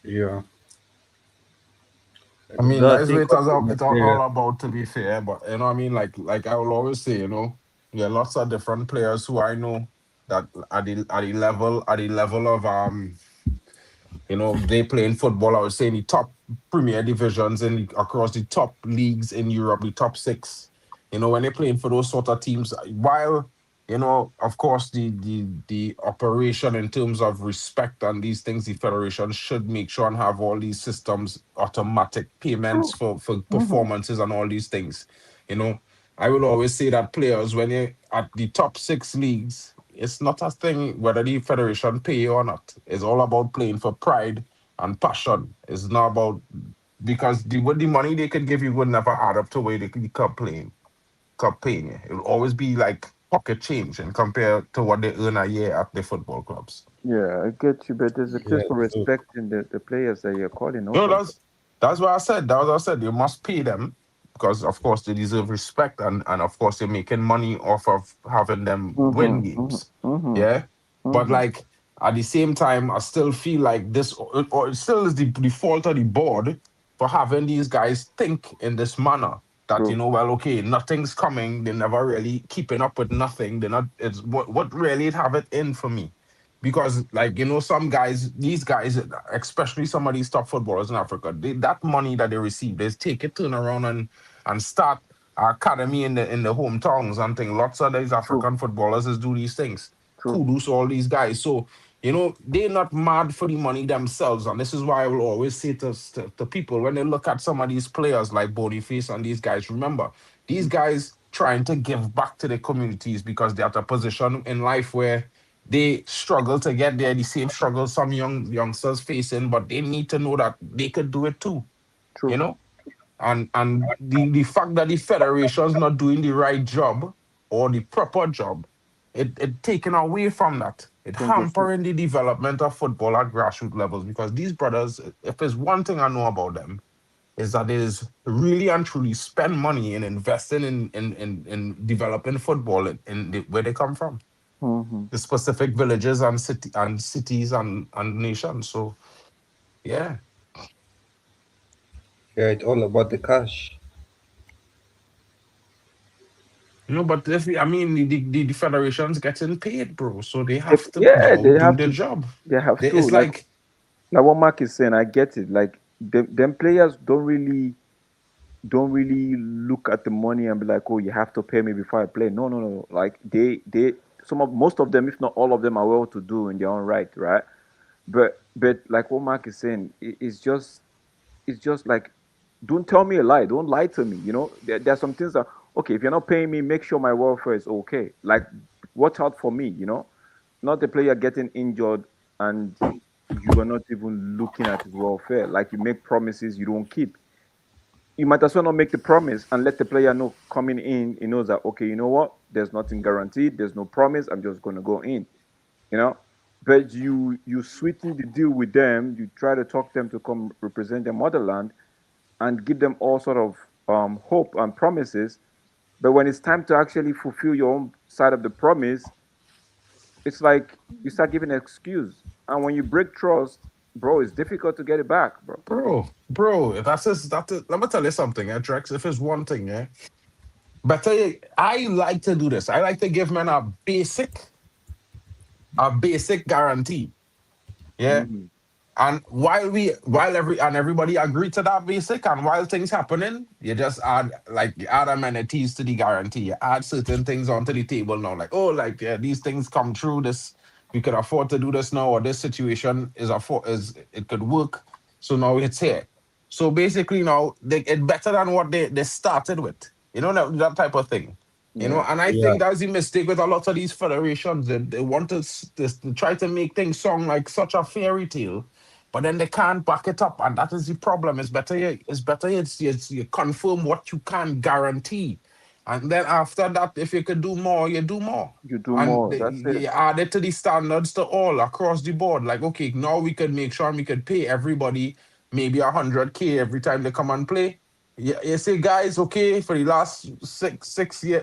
Yeah. I mean, No, I that's what think it's all about, to be fair. But you know, what I mean, like I will always say, there are lots of different players who I know that at the level of they play in football. I would say in the top Premier divisions across the top leagues in Europe, the top six. When they're playing for those sort of teams, while of course, the operation in terms of respect and these things, the federation should make sure and have all these systems, automatic payments True. for Mm-hmm. performances and all these things. You know, I will always say that players, when they're at the top six leagues, it's not a thing whether the federation pay you or not. It's all about playing for pride and passion. It's not about because the money they could give you would never add up to where they could keep paying you. It will always be like pocket change and compared to what they earn a year at the football clubs. Yeah, I get you, but there's a place yeah, for so respecting the players that you're calling No, also. that's what I said. That was what I said. You must pay them because of course they deserve respect and of course they're making money off of having them win Mm-hmm. games. Mm-hmm. Yeah. But Mm-hmm. like at the same time, I still feel like this or it still is the fault of the board for having these guys think in this manner. That True. well, okay, nothing's coming. They're never really keeping up with nothing. They're not. It's what really have it in for me because like some guys, these guys, especially some of these top footballers in Africa, that money that they receive, they take it, turn around and start a academy in the hometowns and thing. Lots of these True. African footballers is do these things. True. Kudos to all these guys. So they're not mad for the money themselves, and this is why I will always say to people when they look at some of these players like Boniface and these guys, remember these guys trying to give back to their communities because they're at a position in life where they struggle to get there, the same struggle some youngsters facing, but they need to know that they could do it too, you True. know? And the fact that the federation's not doing the right job or the proper job, it taken away from that. It Think it's true. hampering the development of football at grassroots levels because these brothers, if there's one thing I know about them, is that it is really and truly spend money in investing in developing football where they come from Mm-hmm. the specific villages and cities and nations. So yeah, yeah, it's all about the cash. but if I mean the federation's getting paid, bro, so they have to Yeah, they do have the to. job. They have to. It's like Like what Mark is saying, I get it. Like them players don't really look at the money and be like, oh, you have to pay me before I play. No, no, no. Like they most of them, if not all of them, are well to do in their own right, right? But like what Mark is saying, it's just like, don't tell me a lie. Don't lie to me. There are some things that, okay, if you're not paying me, make sure my welfare is okay. Like, watch out for me. Not the player getting injured and you are not even looking at his welfare. Like, you make promises you don't keep. You might as well not make the promise and let the player know coming in. He knows that, okay, you know what? There's nothing guaranteed. There's no promise. I'm just going to go in. You know, but you sweeten the deal with them. You try to talk them to come represent their motherland and give them all sort of hope and promises. But when it's time to actually fulfill your own side of the promise, it's like you start giving an excuse. And when you break trust, bro, it's difficult to get it back, bro. bro, if that's just that. Let me tell you something, Drex. If it's one thing, better. I like to do this. I like to give men a basic guarantee. Yeah. Hmm. And everybody agree to that basic, and while things happening, you just add amenities to the guarantee. You add certain things onto the table now, like yeah, these things come true. This we could afford to do this now, or this situation is it could work. So now it's here. So basically now it's better than what they started with. That type of thing. Yeah. And I Yeah, think that's the mistake with a lot of these federations. They want to try to make things sound like such a fairy tale, but then they can't back it up, and that is the problem. It's better you confirm what you can guarantee, and then after that, if you could do more, you do more, You do and more. That's it. you add it to the standards to all across the board. Like, okay, now we could make sure we could pay everybody maybe 100K every time they come and play. Yeah, you say, guys, okay, for the last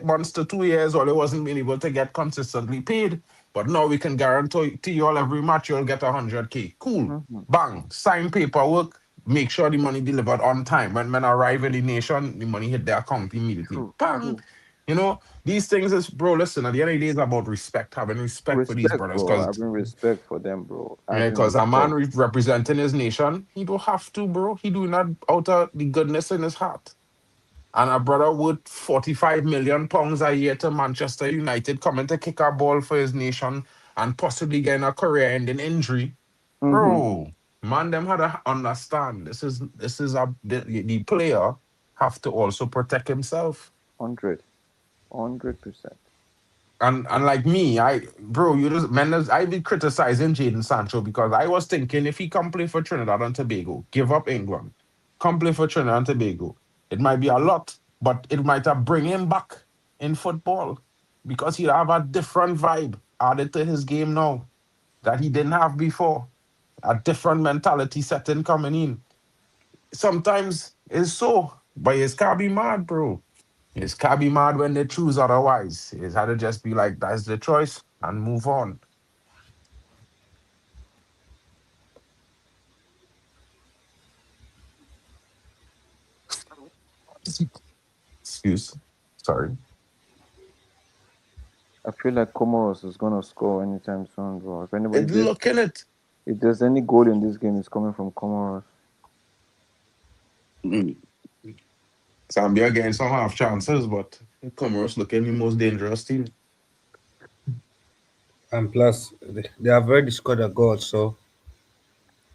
months to 2 years, or they wasn't being able to get consistently paid, but now we can guarantee to you all every match you'll get 100K. Cool. Hmm. Bang. Sign paperwork. make sure the money delivered on time. When men arrive in the nation, the money hit their account immediately. True, Bang! true. You know, these things is, bro, listen, at the end of the day, it's about respect, having respect for these Respect, brothers. bro. Because Having respect for them, bro. yeah, Having because a man respect. representing his nation, he don't have to, bro. He doing that out of the goodness in his heart. And a brother worth 45 million pounds a year to Manchester United coming to kick a ball for his nation and possibly getting a career-ending injury. Mm-hmm. Bro, man, them had to understand the player have to also protect himself. 100%. And like me, you just man, I be criticizing Jaden Sancho because I was thinking if he come play for Trinidad and Tobago, give up England, come play for Trinidad and Tobago, it might be a lot, but it might have bring him back in football because he'd have a different vibe added to his game now that he didn't have before. A different mentality setting coming in. Sometimes it's so, but it's can't be mad, bro. It's can't be mad when they choose otherwise. It's had to just be like, that's the choice and move on. Excuse. Sorry. I feel like Comoros is gonna score anytime soon, bro. If anybody It gets, look in it. if there's any goal in this game, it's coming from Comoros. Zambia getting some half chances, but Comoros looking the most dangerous team. And plus, they have already scored a goal, so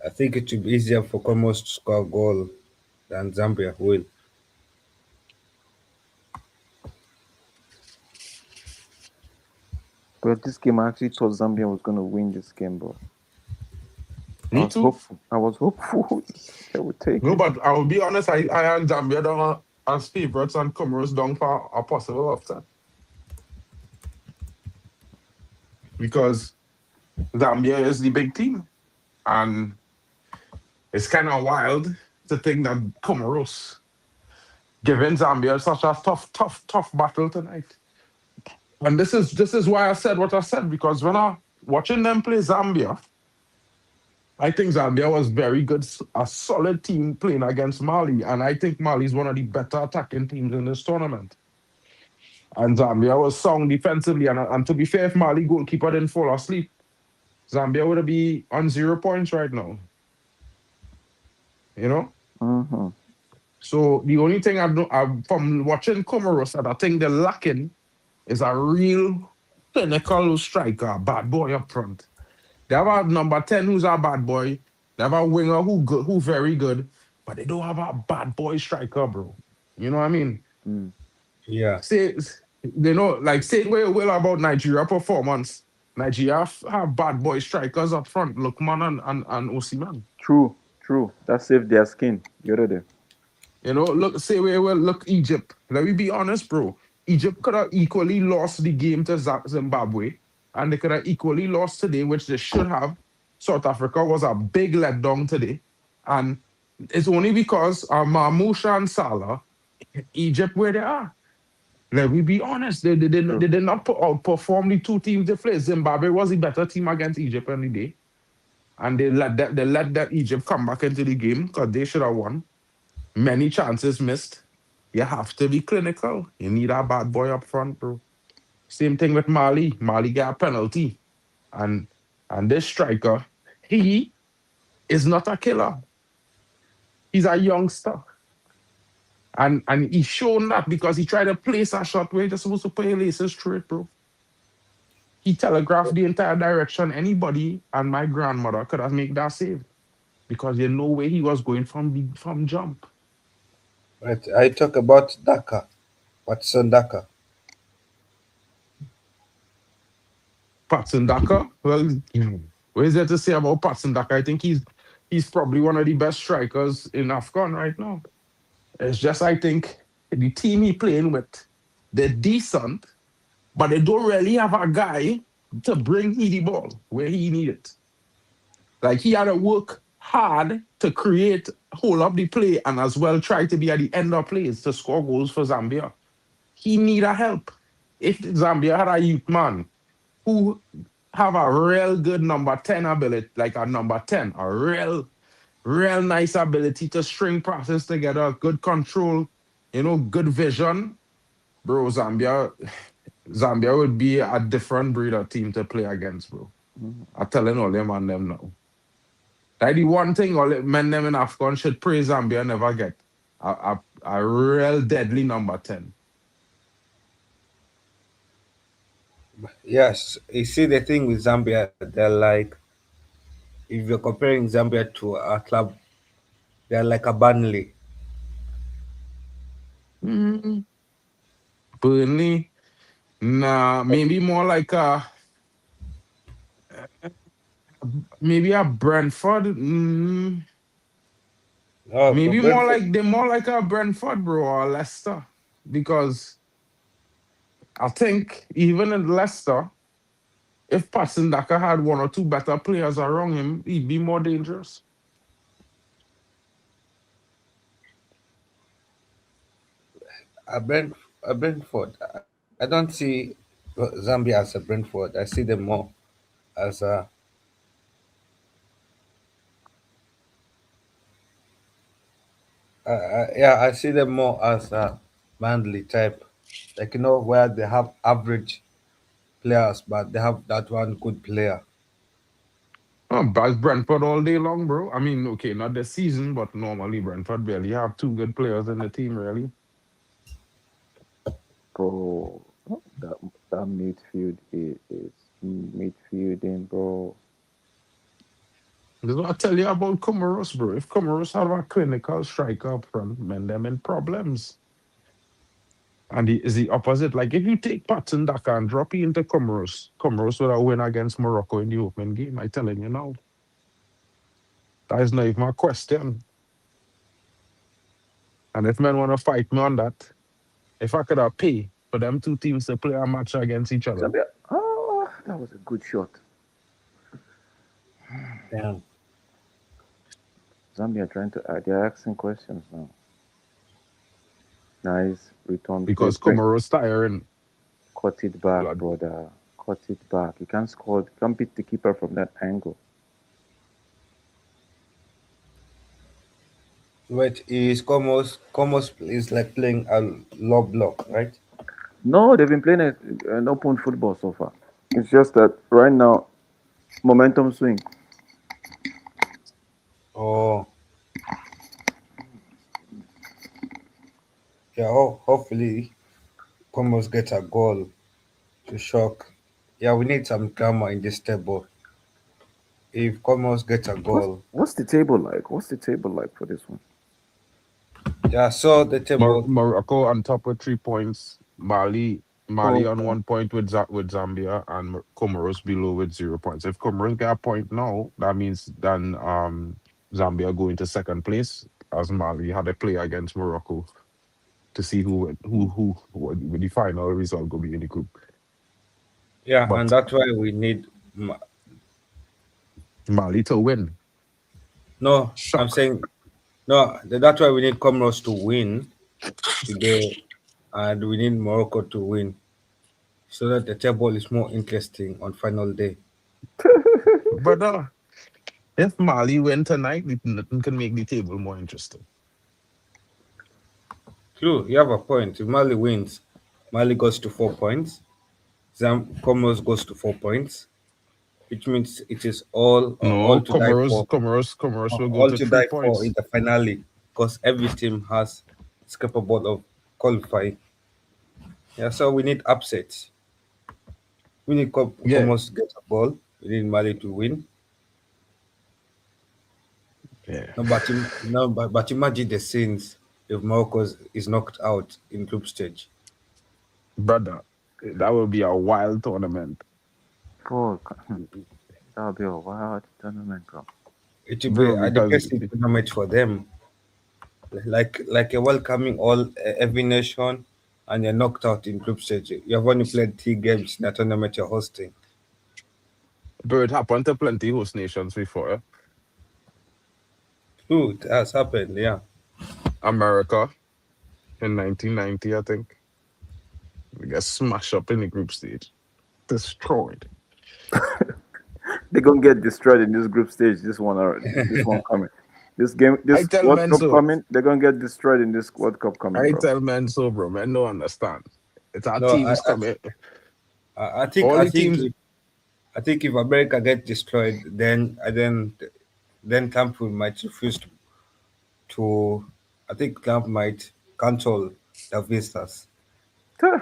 I think it will be easier for Comoros to score a goal than Zambia will. But this game, I actually thought Zambia was gonna win this game, bro. Me too. I was hopeful they would take No, it. but I will be honest, I and Zambia down as favorites and Comoros down for a possible upset. Because Zambia is the big team. And it's kind of wild to think that Comoros giving Zambia such a tough battle tonight. And this is why I said what I said, because when I watching them play Zambia, I think Zambia was very good, a solid team playing against Mali. And I think Mali is one of the better attacking teams in this tournament. And Zambia was sound defensively. And to be fair, if Mali goalkeeper didn't fall asleep, Zambia would be on 0 points right now. You know? Mm-hmm. So the only thing I know from watching Comoros that I think they're lacking is a real clinical striker, a bad boy up front. They have a number 10 who's a bad boy. They have a winger who very good, but they don't have a bad boy striker, bro. You know what I mean? Yeah. Say say where will about Nigeria performance. Nigeria have bad boy strikers up front, Lukman and Osimhen. True. That saved their skin the other day. You know, look Egypt. Let me be honest, bro. Egypt could have equally lost the game to Zimbabwe, and they could have equally lost today, which they should have. South Africa was a big letdown today, and it's only because Marmoush and Salah, Egypt where they are. Let me be honest, they did not outperform the two teams they played. Zimbabwe was the better team against Egypt any day, and they let that Egypt come back into the game because they should have won. Many chances missed. You have to be clinical. You need a bad boy up front, bro. Same thing with Mali. Mali got a penalty. And this striker, he is not a killer. He's a youngster. And he's shown that because he tried to place a shot where he's supposed to put his laces through it, bro. He telegraphed the entire direction. Anybody and my grandmother could have made that save because you know where he was going from jump. Right. I talk about Daka. Watson Daka. Patson Daka. Well, what is there to say about Patson Daka? I think he's probably one of the best strikers in AFCON right now. It's just I think the team he playing with, they're decent, but they don't really have a guy to bring he the ball where he need it. Like he had to work hard to hold up the play, and as well try to be at the end of plays to score goals for Zambia. He need a help. If Zambia had a youth man who have a real good number 10 ability, like a number 10, a real real nice ability to string passes together, good control, good vision, bro, Zambia would be a different breed of team to play against, bro. I'm telling all them and them now. That the one thing all the men them in AFCON should praise Zambia never get. A real deadly number 10. Yes, you see the thing with Zambia, they're like, if you're comparing Zambia to a club, they're like a Burnley. Mm. Burnley, nah, maybe a Brentford. Oh, but Maybe Brentford, more like a Brentford, bro, or Leicester. Because I think even in Leicester, if Patson Daka had one or two better players around him, he'd be more dangerous. a Brentford. I don't see Zambia as a Brentford. I see them more as a yeah. I see them more as a Manly type, like where they have average players, but they have that one good player. Oh, but Brentford all day long, bro. I mean, okay, not this season, but normally Brentford barely have two good players in the team, really. Bro, that that midfield is midfielding, bro. This is what I tell you about Comoros, bro. If Comoros have a clinical striker up front, man, them in problems. And is the opposite. Like, if you take Patson Daka and drop it into Comoros would have win against Morocco in the opening game. I telling you now. That is not even a question. And if men want to fight me on that, if I could have paid for them two teams to play a match against each other, Zambia. Oh, that was a good shot. Yeah. Zambia trying to they're asking questions now. Nice return play. because Comoros tiring. Cut it back, Blood. brother. Cut it back. You can't score. You can't beat the keeper from that angle. Wait, is Comos is like playing a low block, right? No, they've been playing an open football so far. It's just that right now, momentum swing. Oh, yeah. Hopefully, Comos gets a goal to shock. Yeah, we need some drama in this table. If Comos gets a goal, What's the table like? What's the table like for this one? yeah. So the table. Morocco on top with 3 points. Mali on Okay. 1 point with Zambia, and Comoros below with 0 points. If Comoros get a point now, that means then Zambia go into second place, as Mali had a play against Morocco to see who would the final result go be in the group. Yeah, and But that's why we need. Mali to win. No, I'm Shock. saying no. That's why we need Comoros to win today, and we need Morocco to win so that the table is more interesting on final day. But if Mali win tonight, nothing can make the table more interesting. True, you have a point. If Mali wins, Mali goes to 4 points. Comoros goes to 4 points, which means it is all No, to die for, Comoros will go all to to three die for in points. the finale because every team is capable of qualifying. Yeah, so we need upsets. We need Yeah, Comoros to get a goal. We need Mali to win. yeah, No, but imagine the scenes if Morocco is knocked out in group stage. brother. That will be a wild tournament, Fuck. That'll be a wild tournament, bro. It will be bro. a Because depressing tournament for them. Like a welcoming every nation, and you're knocked out in group stage. You have only played 3 games in a tournament you're hosting. bro, it happened to plenty host nations before. True, it has happened. Yeah, America in 1990, I think, we got smashed up in the group stage, destroyed. They're gonna get destroyed in this group stage. This one coming. This game, I this tell World men Cup so. coming, they're gonna get destroyed in this World Cup coming, I bro. tell men so, bro. Men don't understand. It's our No, teams coming. I think All the teams. if America get destroyed, then Trump might refuse to. I think Trump might cancel the visas. Bro,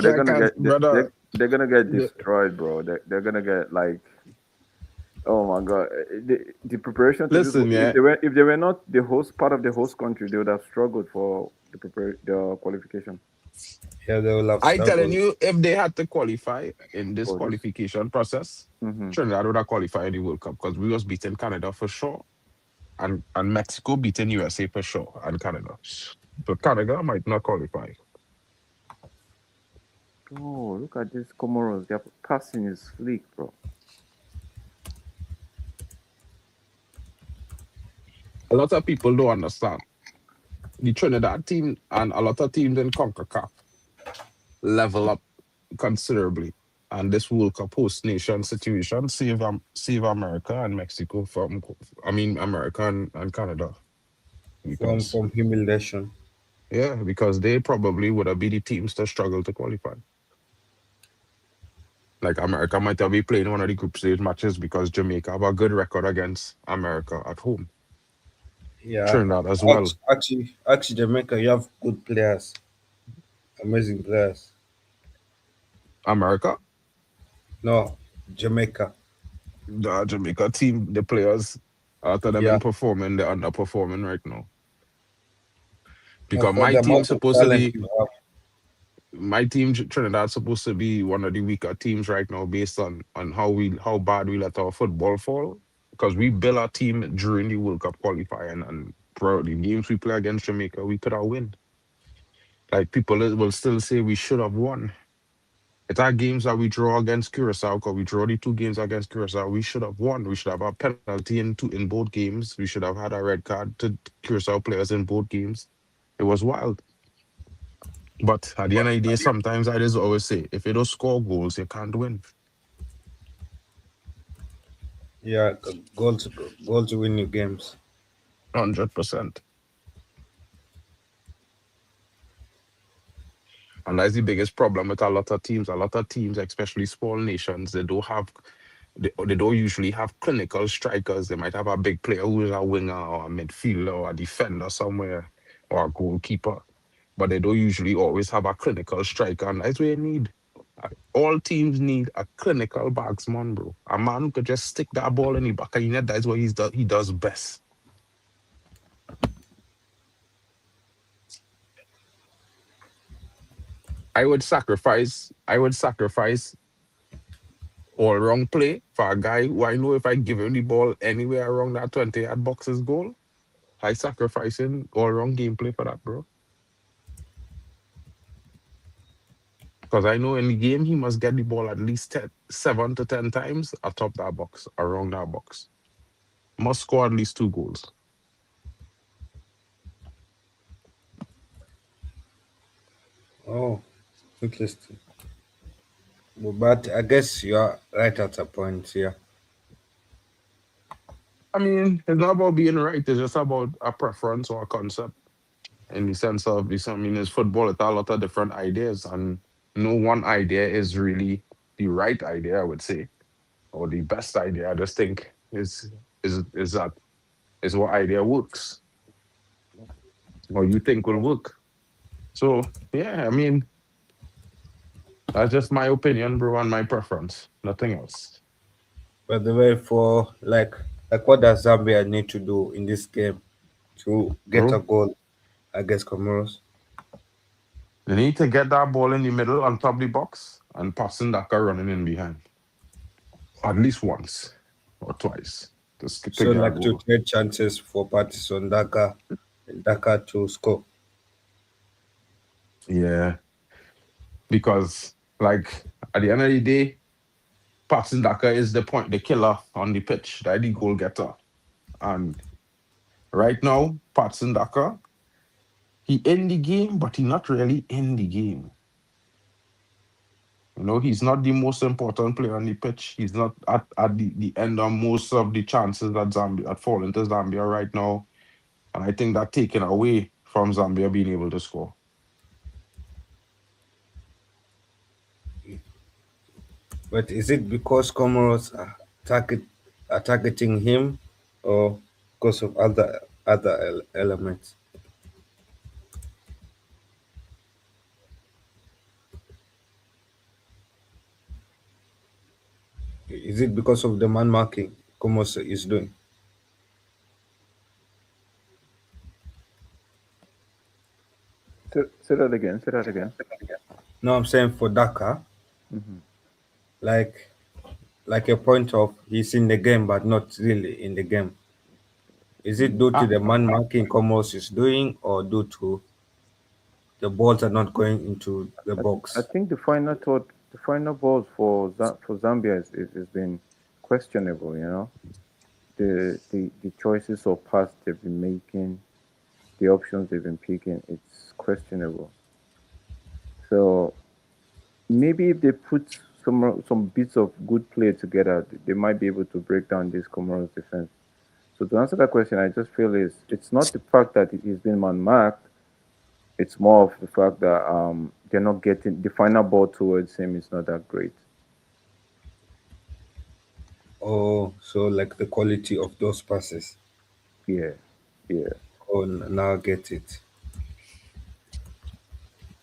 they're gonna Can't, get brother. they're gonna get the- destroyed, bro. They're gonna get like, oh my god, the preparation to this. Listen, yeah. If they were not the host part of the host country, they would have struggled for the qualification. Yeah, they will have I telling struggled. you, if they had to qualify in this Oh, this. qualification process, Mhm. Trinidad would have qualified in the World Cup because we was beating Canada for sure, and Mexico beating USA for sure, and Canada. But Canada might not qualify. Oh, look at this Comoros. Their passing is sleek, bro. A lot of people don't understand. The Trinidad team and a lot of teams in CONCACAF level up considerably. And this World Cup host nation situation save America and Mexico from, America and Canada. from Because, from humiliation. yeah, because they probably would have been the teams that struggle to qualify. Like America might have been playing one of the group stage matches because Jamaica have a good record against America at home. Yeah, Trinidad as well. actually, Jamaica, you have good players, amazing players. America, No, Jamaica. the Jamaica team, the players, after them Yeah, in performing, they're underperforming right now. no, Because for the amount of talent you have. my team Trinidad supposed to be one of the weaker teams right now based on how bad we let our football fall. Because we built our team during the World Cup qualifying and bro, the games we play against Jamaica, we could have win. Like people will still say we should have won. It's our games that we draw against Curacao, because we draw the two games against Curacao, we should have won. We should have a penalty in both games. We should have had a red card to Curacao players in both games. It was wild. But at the end of the day, sometimes I just always say, if you don't score goals, you can't win. Yeah, goals win you games. 100%. And that's the biggest problem with a lot of teams. A lot of teams, especially small nations, they don't usually have clinical strikers. They might have a big player who is a winger or a midfielder or a defender somewhere or a goalkeeper. But they don't usually always have a clinical striker. And that's what you need. All teams need a clinical bagsman, bro. A man who could just stick that ball in the back of the net. That's what he does best. I would sacrifice all wrong play for a guy who I know if I give him the ball anywhere around that 20-yard box's goal, I sacrificing all wrong gameplay for that, bro. Because I know in the game he must get the ball at least 7 to 10 times atop that box, around that box. Must score at least 2 goals. Oh, interesting. But I guess you are right at a point here. I mean, it's not about being right. It's just about a preference or a concept. In the sense of, it's football. It's a lot of different ideas, and no one idea is really the right idea, I would say, or the best idea. I just think is what idea works, or you think will work. So yeah, I mean, that's just my opinion, bro, and my preference. Nothing else. By the way, for what does Zambia need to do in this game to get a Bro, goal against Comoros? they need to get that ball in the middle on top of the box and passing that guy running in behind. At least once or twice. Just to So get a like to goal. create chances for Patterson Daka to score. Yeah. Because like at the end of the day, Patson Daka is the killer on the pitch, the goal getter. And right now, Patson Daka, he in the game, but he not really in the game. You know, he's not the most important player on the pitch. He's not at the end of most of the chances that Zambia that fall into Zambia right now. And I think that taken away from Zambia being able to score. But is it because Comoros are targeting him, or because of other elements? Is it because of the man marking Comoros is doing? Say that again. Say that again. No, I'm saying for Dhaka, Mm-hmm. like a point of he's in the game but not really in the game. Is it due to Ah, the man marking Comoros is doing, or due to the balls are not going into the I box? think the final balls for Zambia is been questionable. You know, the choices of pass they've been making, the options they've been picking, it's questionable. So maybe if they put some bits of good play together, they might be able to break down this Comoros defense. So to answer that question, I just feel it's not the fact that he's been man marked. It's more of the fact that they're not getting the final ball towards him is not that great. Oh, so like the quality of those passes. Yeah, yeah. Oh, now I get it.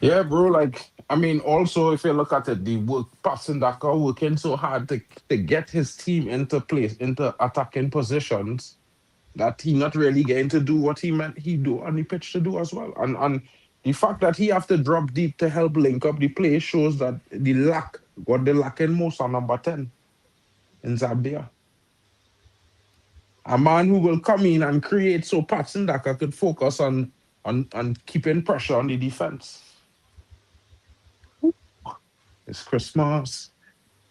yeah, bro. Like, I mean, also if you look at it, the work passing that are working so hard to get his team into place, into attacking positions that he not really getting to do what he meant he do on the pitch to do as well. And the fact that he have to drop deep to help link up the play shows that the lack what they lacking most on number 10 in Zambia. A man who will come in and create so Patson Daka could focus on keeping pressure on the defense. It's Christmas.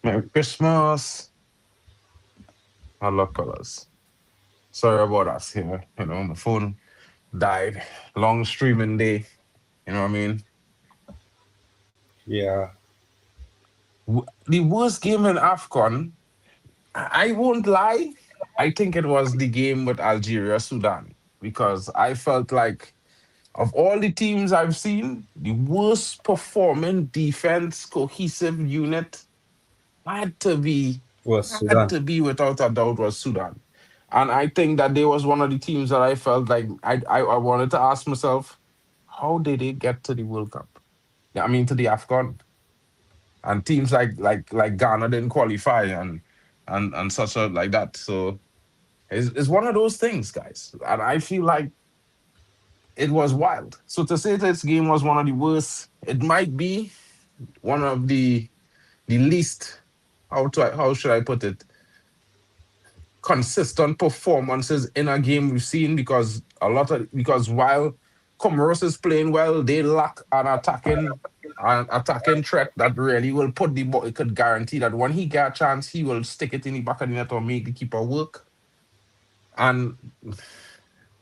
Merry Christmas. I love colors. Sorry about us here. You know, my phone died. Long streaming day. You know what I mean? Yeah. The worst game in AFCON, I won't lie. I think it was the game with Algeria, Sudan, because I felt like of all the teams I've seen, the worst performing defense cohesive unit had to be Was had Sudan. to be without a doubt was Sudan. And I think that they was one of the teams that I felt like I wanted to ask myself, how did they get to the World Cup? Yeah, I mean to the AFCON. And teams like Ghana didn't qualify and such a like that. So it's one of those things, guys. And I feel like it was wild. So to say this game was one of the worst, it might be one of the least how should I put it consistent performances in a game we've seen because while Comoros is playing well, they lack an attacking threat that really will put the ball. It could guarantee that when he get a chance, he will stick it in the back of the net or make the keeper work. And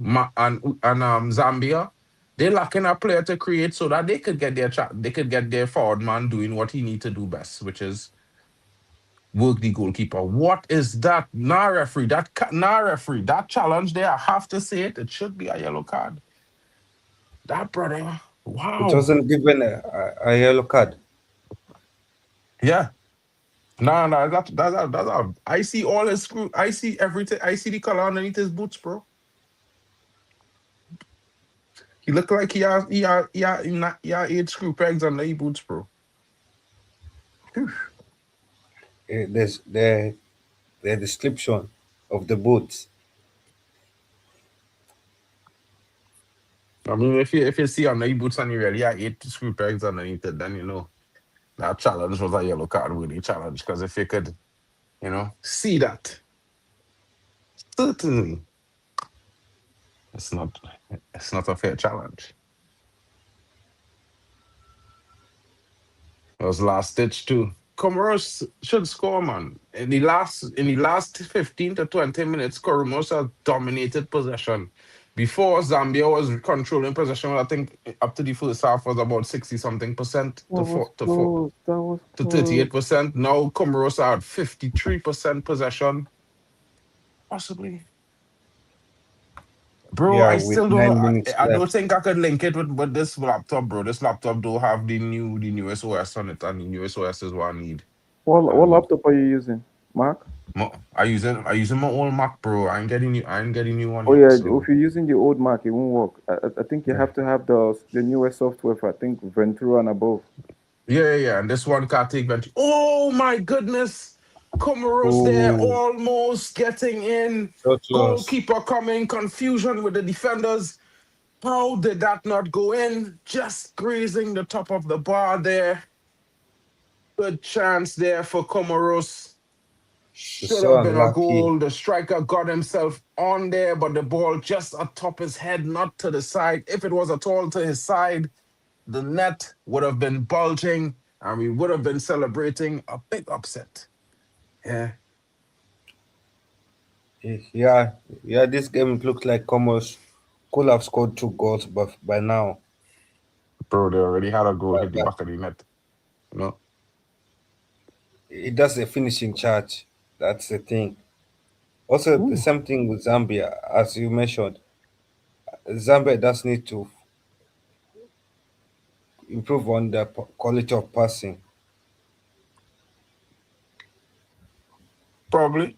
Zambia, they lacking a player to create so that they could get they could get their forward man doing what he need to do best, which is work the goalkeeper. What is that? Nah, referee. Nah, referee. That challenge there, I have to say it. It should be a yellow card. That brother. It Wow. wasn't given a yellow card. Yeah. Nah, nah. That's. I see all his screw. I see everything. I see the color underneath his boots, bro. He look like he had 8 screw pegs under his boots, bro. Phew. There's the description of the boots. I mean, if you see under his boots and you really had 8 screw pegs underneath it, then you know that challenge was a yellow card worthy challenge. Because if you could, see that, certainly it's not it's not a fair challenge. It was last ditch too. Comoros should score, man. In the last 15 to 20 minutes, Comoros has dominated possession. Before, Zambia was controlling possession. I think up to the first half was about 60-something% That was to close. That was to close. 38%. Now Comoros are at 53% possession. Possibly. Bro, Yeah, I with still don't know. 9 minutes I don't left. think I could link it with this laptop, bro. This laptop don't have the newest OS on it, and the newest OS is what I need. What laptop are you using, Mark? I using my old Mac, bro. I ain't getting new one Oh yet. yeah, So if you're using the old Mac, it won't work. I think you yeah. have to have the newest software for I think Ventura and above. Yeah. And this one can't take advantage. Oh my goodness. Comoros there Oh, almost getting in. so close. Goalkeeper coming, confusion with the defenders. How did that not go in? Just grazing the top of the bar there. Good chance there for Comoros. It's Should so have been a unlucky. goal. The striker got himself on there, but the ball just atop his head, not to the side. If it was at all to his side, the net would have been bulging and we would have been celebrating a big upset. Yeah. Yeah, yeah. This game looks like Comoros could have scored 2 goals, but by now, Bro, they already had a goal hit the but back of the net. You know? it does a finishing charge. That's the thing. Also, the Ooh. same thing with Zambia, as you mentioned. Zambia does need to improve on the quality of passing. Probably.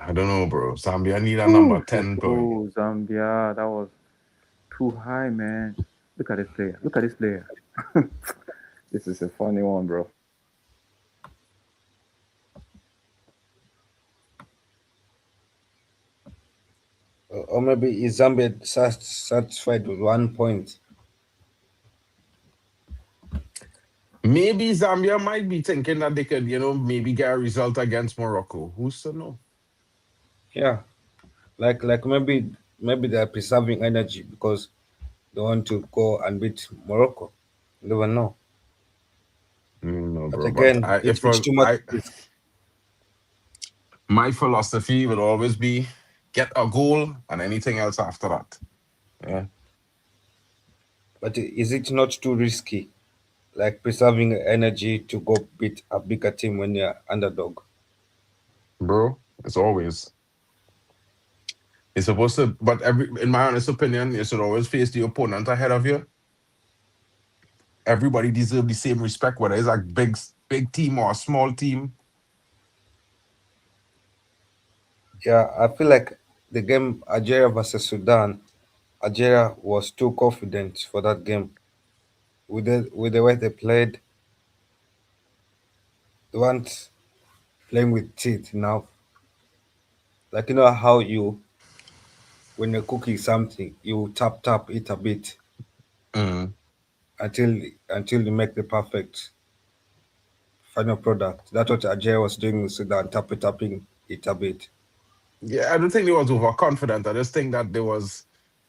I don't know, bro. Zambia need a number Ooh, 10 boy. oh, Zambia, that was too high, man. Look at this player. Look at this player. This is a funny one, bro. Or maybe is Zambia satisfied with 1 point? Maybe Zambia might be thinking that they could, maybe get a result against Morocco. Who's to know? Yeah, like maybe they're preserving energy because they want to go and beat Morocco. You never know. No, But bro. But again, I, if it's too much risk. my philosophy would always be get a goal and anything else after that. Yeah. But is it not too risky? Like preserving energy to go beat a bigger team when you're underdog. Bro, it's always. It's supposed to, but in my honest opinion, you should always face the opponent ahead of you. Everybody deserves the same respect, whether it's a big team or a small team. Yeah, I feel like the game Algeria versus Sudan, Algeria was too confident for that game. With the way they played, they weren't playing with teeth now. Like you know how when you're cooking something, you tap it a bit Mm. until until you make the perfect final product. That's what Algeria was doing with Sudan, tapping it a bit. Yeah, I don't think they was overconfident. I just think that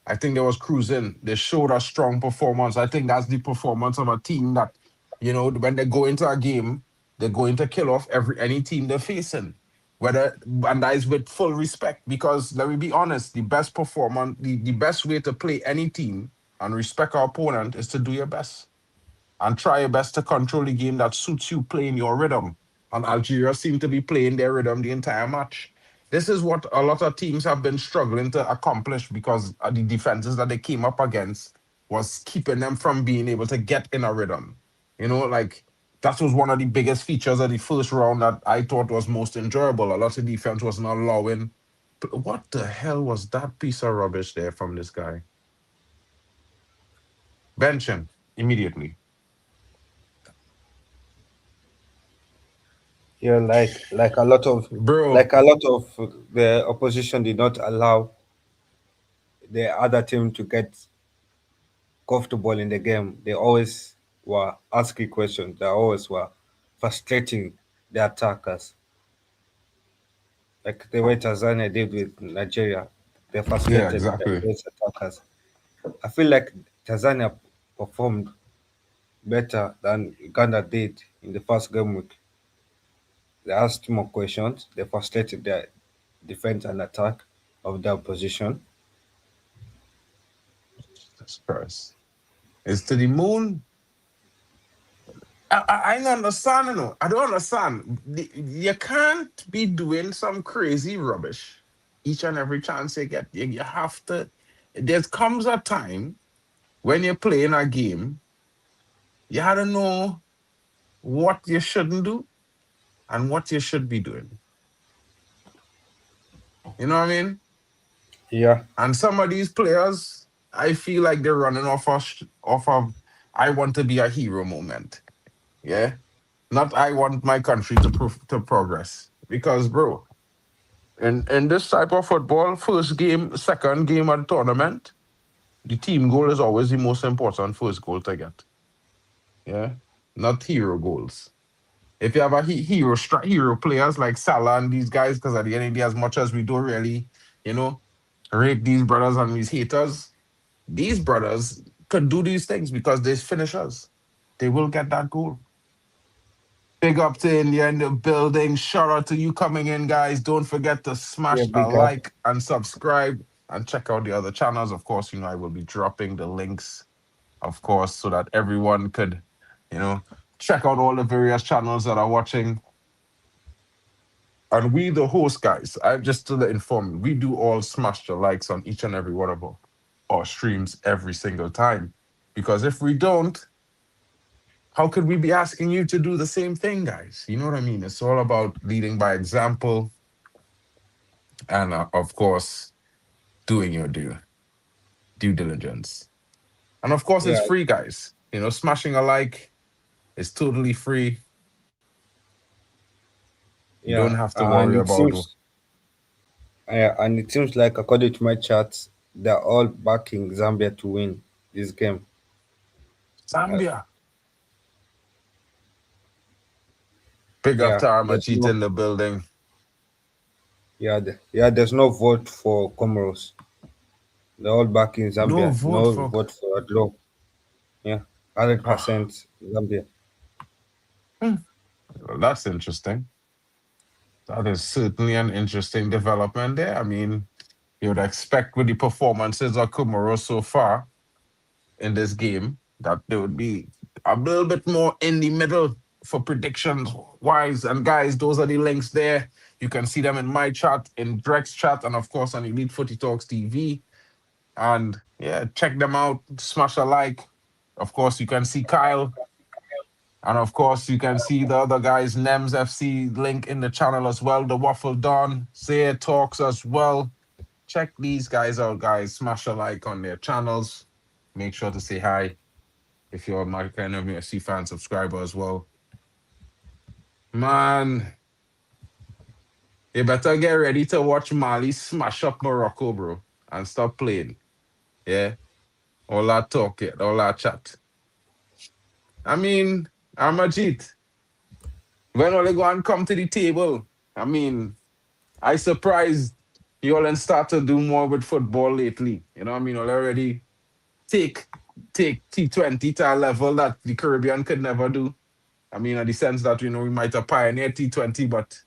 I think they was cruising. They showed a strong performance. I think that's the performance of a team that, when they go into a game, they're going to kill off any team they're facing. And that is with full respect, because let me be honest, the best performance, the best way to play any team and respect our opponent is to do your best and try your best to control the game that suits you playing your rhythm. And Algeria seem to be playing their rhythm the entire match. This is what a lot of teams have been struggling to accomplish because the defenses that they came up against was keeping them from being able to get in a rhythm. Like that was one of the biggest features of the first round that I thought was most enjoyable. A lot of defense was not allowing. What the hell was that piece of rubbish there from this guy? Bench him immediately. Yeah, Bro, like a lot of the opposition did not allow the other team to get comfortable in the game. They always were asking questions. They always were frustrating the attackers, like the way Tanzania did with Nigeria. They yeah, frustrated exactly. those attackers. I feel like Tanzania performed better than Uganda did in the first game week. They asked more questions. They frustrated their defense and attack of their position. Jesus Christ. It's to the moon. I don't understand, you know. I don't understand. You can't be doing some crazy rubbish each and every chance you get. You have to. There comes a time when you're playing a game, you have to know what you shouldn't do and what you should be doing. You know what I mean? Yeah, And some of these players, I feel like they're running off of I want to be a hero moment. Yeah. Not I want my country to progress. Because bro, in this type of football, first game, second game of the tournament, the team goal is always the most important first goal to get. Yeah. Not hero goals. If you have a hero players like Salah and these guys, because at the end of the day, as much as we don't really, you know, rate these brothers and these haters, these brothers could do these things because they're finishers. They will get that goal. Big up to India in the building. Shout out to you coming in, guys. Don't forget to yeah, smash a big up. like and subscribe and check out the other channels. Of course, you know, I will be dropping the links, of course, so that everyone could, you know, check out all the various channels that are watching. And we, the host guys, I'm just to inform you, we do all smash the likes on each and every one of our streams every single time. Because if we don't, how could we be asking you to do the same thing, guys? You know what I mean? It's all about leading by example and, of course, doing your due diligence. And of course, it's Yeah, free, guys. You know, smashing a like is totally free. You don't yeah, have to worry about and it seems like according to my charts, they're all backing Zambia to win this game. Uh, Zambia. Big up yeah, to there's Armachit no in the building. there's no vote for Comoros. They're all backing No Zambia. vote No for. vote for Adlo. Yeah, Ah, 100% Zambia. well, that's interesting. That is certainly an interesting development there. I mean, you would expect with the performances of Comoros so far in this game that they would be a little bit more in the middle for predictions wise. And guys, those are the links there. You can see them in my chat, in Drek's chat, and of course on Elite Footy Talks TV. And yeah, check them out. Smash a like. Of course, you can see Kyle. And of course, you can see the other guys, NEMS FC link in the channel as well. The Waffle Don, Zay Talks as well. Check these guys out, guys. Smash a like on their channels. Make sure to say hi if you're my kind of UFC fan subscriber as well. Man, you better get ready to watch Mali smash up Morocco, bro. And stop playing. Yeah. All that talk, yeah, all that chat. I mean, Amajit, when will they go and come to the table? I mean, I surprised you all and start to do more with football lately. You know what I mean? Already take T20 to a level that the Caribbean could never do. I mean, in the sense that, you know, we might have pioneered T20, but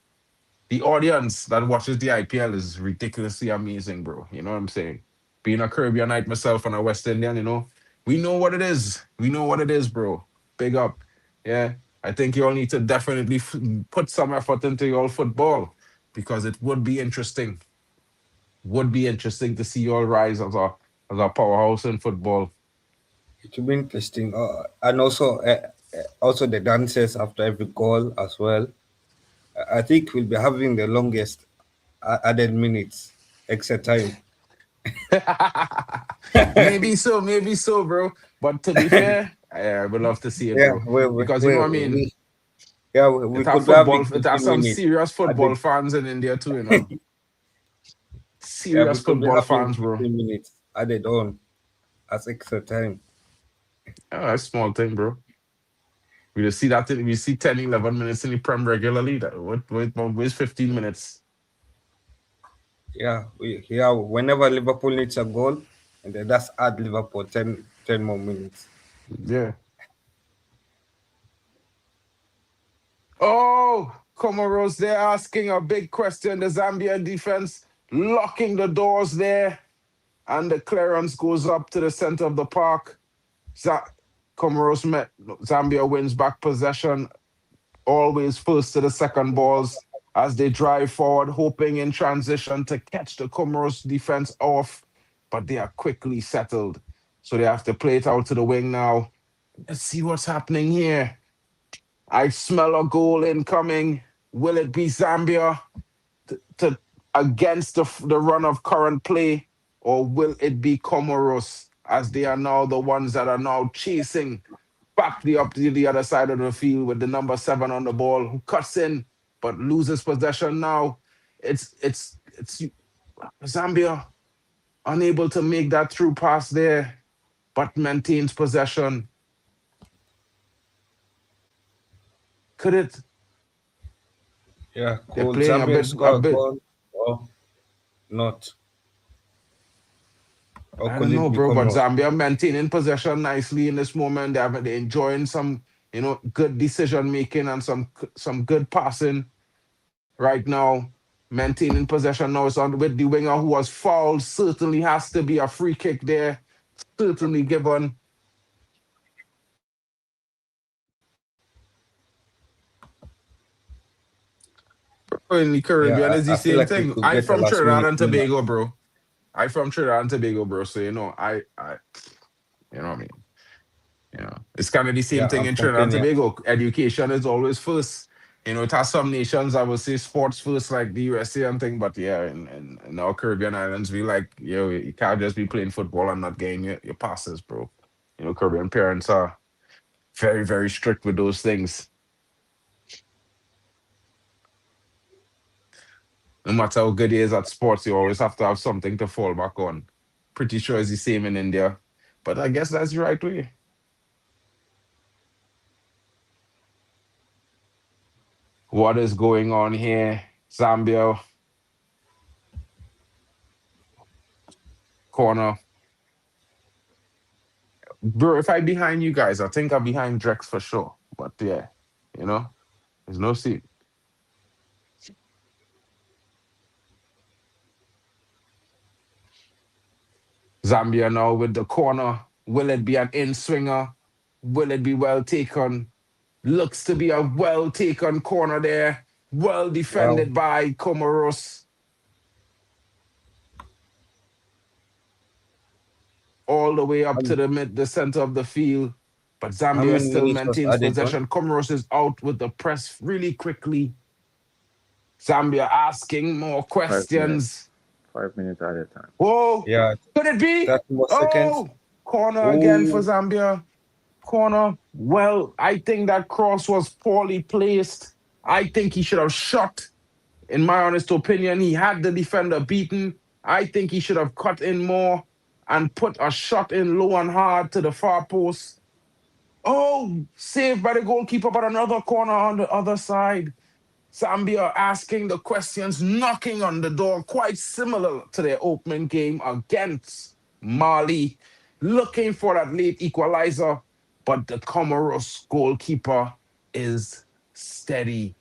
the audience that watches the IPL is ridiculously amazing, bro. You know what I'm saying? Being a Caribbeanite myself and a West Indian, you know, we know what it is. We know what it is, bro. Big up. Yeah. I think you all need to definitely put some effort into your football because it would be interesting. Would be interesting to see you all rise as a powerhouse in football. It will be interesting. And also the dances after every goal as well. I think we'll be having the longest added minutes, extra time. Maybe so, bro. But to be fair, I would love to see it, Yeah, bro. Because you know what I mean? we It have could be having football, it has 15 some minutes serious football added. fans in India too, you know. Yeah, we Serious could be football having fans, bro. 15 minutes added on as extra time. Oh, that's a small thing, bro. We just see that we see 10, 11 minutes in the Prem regularly. Where's 15 minutes? Whenever Liverpool needs a goal, and then just add Liverpool 10 more minutes. Yeah. Oh, Comoros, they're asking a big question. The Zambian defense locking the doors there. And the clearance goes up to the center of the park. Comoros met. Zambia wins back possession. Always first to the second balls as they drive forward, hoping in transition to catch the Comoros defense off. But they are quickly settled. So they have to play it out to the wing now. Let's see what's happening here. I smell a goal incoming. Will it be Zambia to against the run of current play, or will it be Comoros as they are now the ones that are now chasing back up to the other side of the field with the number 7 on the ball, who cuts in but loses possession now? It's Zambia unable to make that through pass there, but maintains possession. Could it? Yeah, They're could playing Zambia a score a bit. goal or not? Or I could don't know, it be bro, but Comoros? Zambia maintaining possession nicely in this moment. They're enjoying some, good decision making and some good passing right now. Maintaining possession now is on with the winger who was fouled. Certainly has to be a free kick there. Certainly given. In the Caribbean Yeah, is the I feel same like we thing. could I get a from last Trinidad minute and winner. Tobago, bro. I from Trinidad and Tobago, bro. So I you know what I mean. It's kind of the same Yeah, thing I'm in from Trinidad and Kenya. Tobago. Education is always first. It has some nations, I would say, sports first, like the USA and thing. But yeah, in our Caribbean islands, we like, you can't just be playing football and not getting your passes, bro. Caribbean parents are very, very strict with those things. No matter how good he is at sports, you always have to have something to fall back on. Pretty sure it's the same in India. But I guess that's the right way. What is going on here? Zambia corner. Bro, if I behind you guys, I think I'm behind Drex for sure. But yeah, there's no seat. Zambia now with the corner. Will it be an in swinger? Will it be well taken? Looks to be a well taken corner there. Well Wow. defended by Comoros. All the way up to the center of the field. But How Zambia many still minutes was maintains added on? possession. Comoros is out with the press really quickly. Zambia asking more 5 minutes. questions. 5 minutes at a time. Whoa, Yeah, could it be? 30 more seconds. Oh, corner again for Oh, Zambia. Corner. Well, I think that cross was poorly placed. I think he should have shot. In my honest opinion, he had the defender beaten. I think he should have cut in more and put a shot in low and hard to the far post. Oh, saved by the goalkeeper, but another corner on the other side. Zambia asking the questions, knocking on the door, quite similar to their opening game against Mali, looking for that late equalizer, but the Comoros goalkeeper is steady.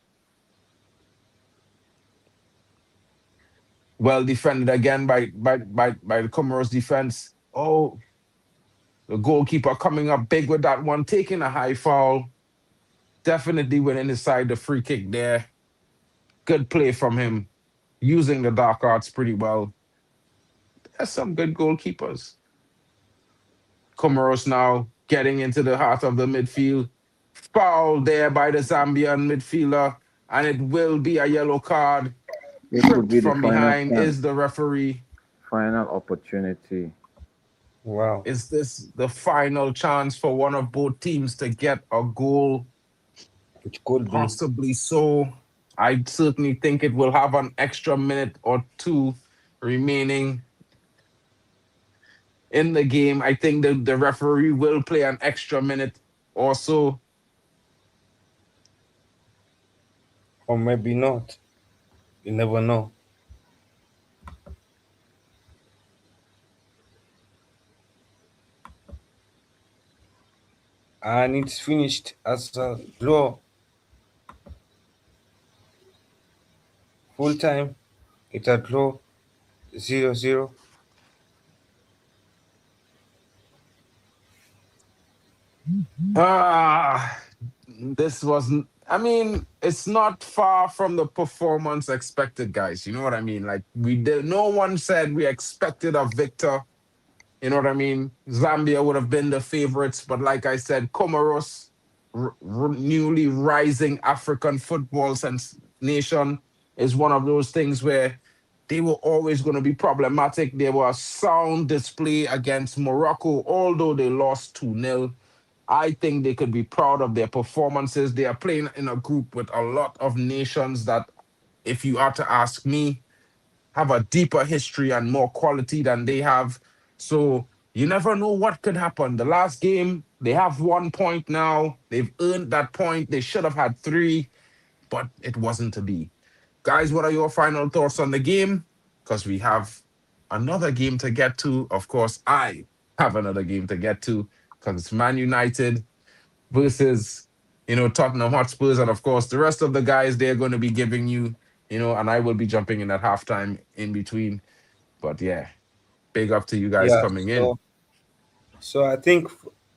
Well defended again by the Comoros defense. Oh, the goalkeeper coming up big with that one, taking a high foul. Definitely winning his side the free kick there. Good play from him, using the dark arts pretty well. There's some good goalkeepers. Comoros now getting into the heart of the midfield. Foul there by the Zambian midfielder, and it will be a yellow card. It could Tripped be the from final behind chance, is the referee. final opportunity. wow. Is this the final chance for one of both teams to get a goal? It could be. Possibly so. I certainly think it will have an extra minute or two remaining in the game. I think the referee will play an extra minute or so. Or maybe not. You never know. And it's finished as a draw. Full time, it's a draw 0-0. This wasn't. I mean, it's not far from the performance expected, guys. You know what I mean? Like we did. No one said we expected a victor. You know what I mean? Zambia would have been the favorites, but like I said, Comoros, newly rising African football nation, is one of those things where they were always going to be problematic. They were a sound display against Morocco, although they lost 2-0. I think they could be proud of their performances. They are playing in a group with a lot of nations that, if you are to ask me, have a deeper history and more quality than they have. So you never know what could happen. The last game, they have 1 point now. They've earned that point. They should have had 3, but it wasn't to be. Guys, what are your final thoughts on the game? Because we have another game to get to. Of course, I have another game to get to because it's Man United versus, Tottenham Hotspurs. And of course, the rest of the guys, they're going to be giving you, and I will be jumping in at halftime in between. But yeah, big up to you guys Yeah, coming in. so I think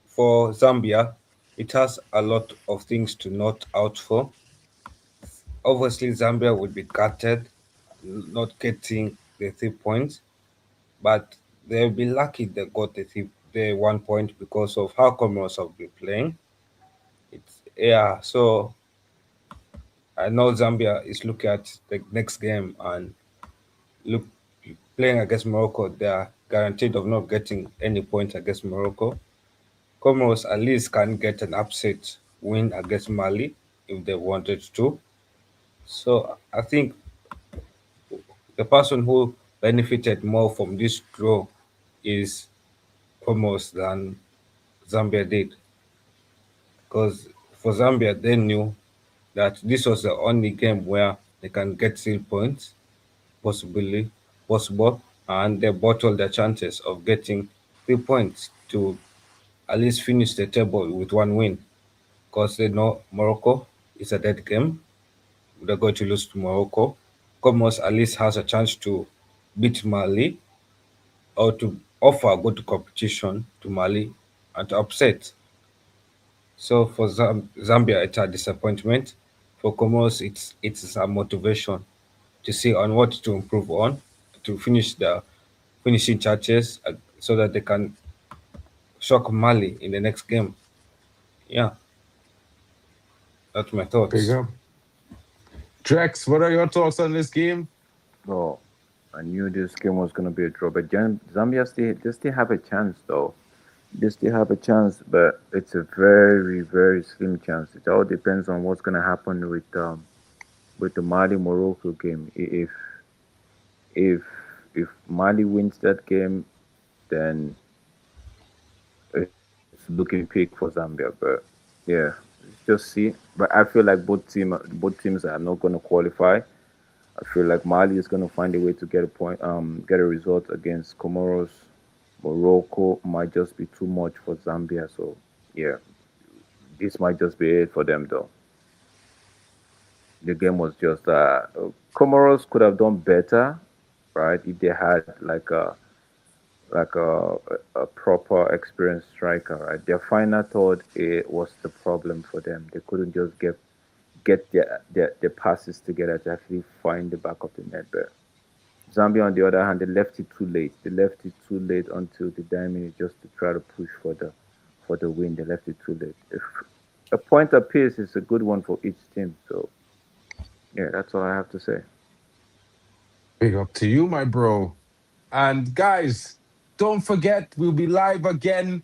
for Zambia, it has a lot of things to note out for. Obviously, Zambia would be gutted not getting the 3 points, but they'll be lucky they got the 1 point because of how Comoros have been playing. So I know Zambia is looking at the next game and look playing against Morocco. They are guaranteed of not getting any points against Morocco. Comoros at least can get an upset win against Mali if they wanted to. So I think the person who benefited more from this draw is Comoros than Zambia did. Because for Zambia, they knew that this was the only game where they can get 3 points, possibly possible, and they bottled their chances of getting 3 points to at least finish the table with one win. Because they know Morocco is a dead game. They're going to lose to Morocco. Comoros at least has a chance to beat Mali or to offer a good competition to Mali and to upset. So for Zambia, it's a disappointment. For Comoros, it's a motivation to see on what to improve on to finish the finishing touches so that they can shock Mali in the next game. Yeah, that's my Big thoughts. up. Drex, what are your thoughts on this game? Oh, I knew this game was going to be a draw, but Zambia they still have a chance, though. They still have a chance, but it's a very, very slim chance. It all depends on what's going to happen with the Mali Morocco game. If if Mali wins that game, then it's looking peak for Zambia. But yeah, just see. But I feel like both teams are not going to qualify. I feel like Mali is going to find a way to get a point, get a result against Comoros. Morocco might just be too much for Zambia. So yeah, this might just be it for them, though. The game was just Comoros could have done better, right? If they had like a proper experienced striker, right? Their final third it was the problem for them. They couldn't just get their passes together to actually find the back of the net. But Zambia, on the other hand, they left it too late. They left it too late until the dying minute just to try to push for the win. They left it too late. If a point apiece is a good one for each team. So yeah, that's all I have to say. Big up to you, my bro. And guys, don't forget, we'll be live again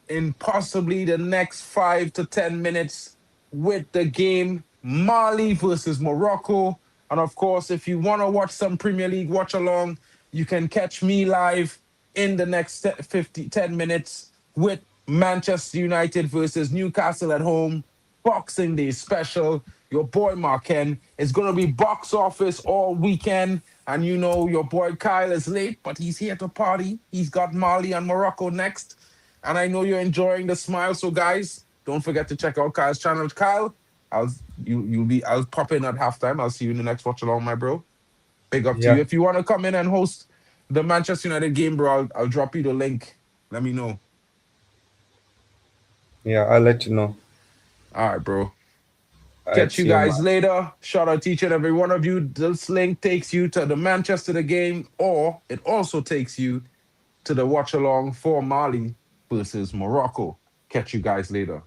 in possibly the next 5 to 10 minutes with the game Mali versus Morocco. And of course, if you want to watch some Premier League watch along, you can catch me live in the next 10 minutes with Manchester United versus Newcastle at home. Boxing Day special. Your boy Marken is going to be box office all weekend. And your boy Kyle is late, but he's here to party. He's got Mali and Morocco next. And I know you're enjoying the smile. So guys, don't forget to check out Kyle's channel. Kyle, I'll pop in at halftime. I'll see you in the next watch along, my bro. Big up to Yeah. you. If you want to come in and host the Manchester United game, bro, I'll drop you the link. Let me know. Yeah, I'll let you know. All right, bro. All right, Catch you see you, man. guys later. Shout out to each and every one of you. This link takes you to the Manchester game, or it also takes you to the watch along for Mali versus Morocco. Catch you guys later.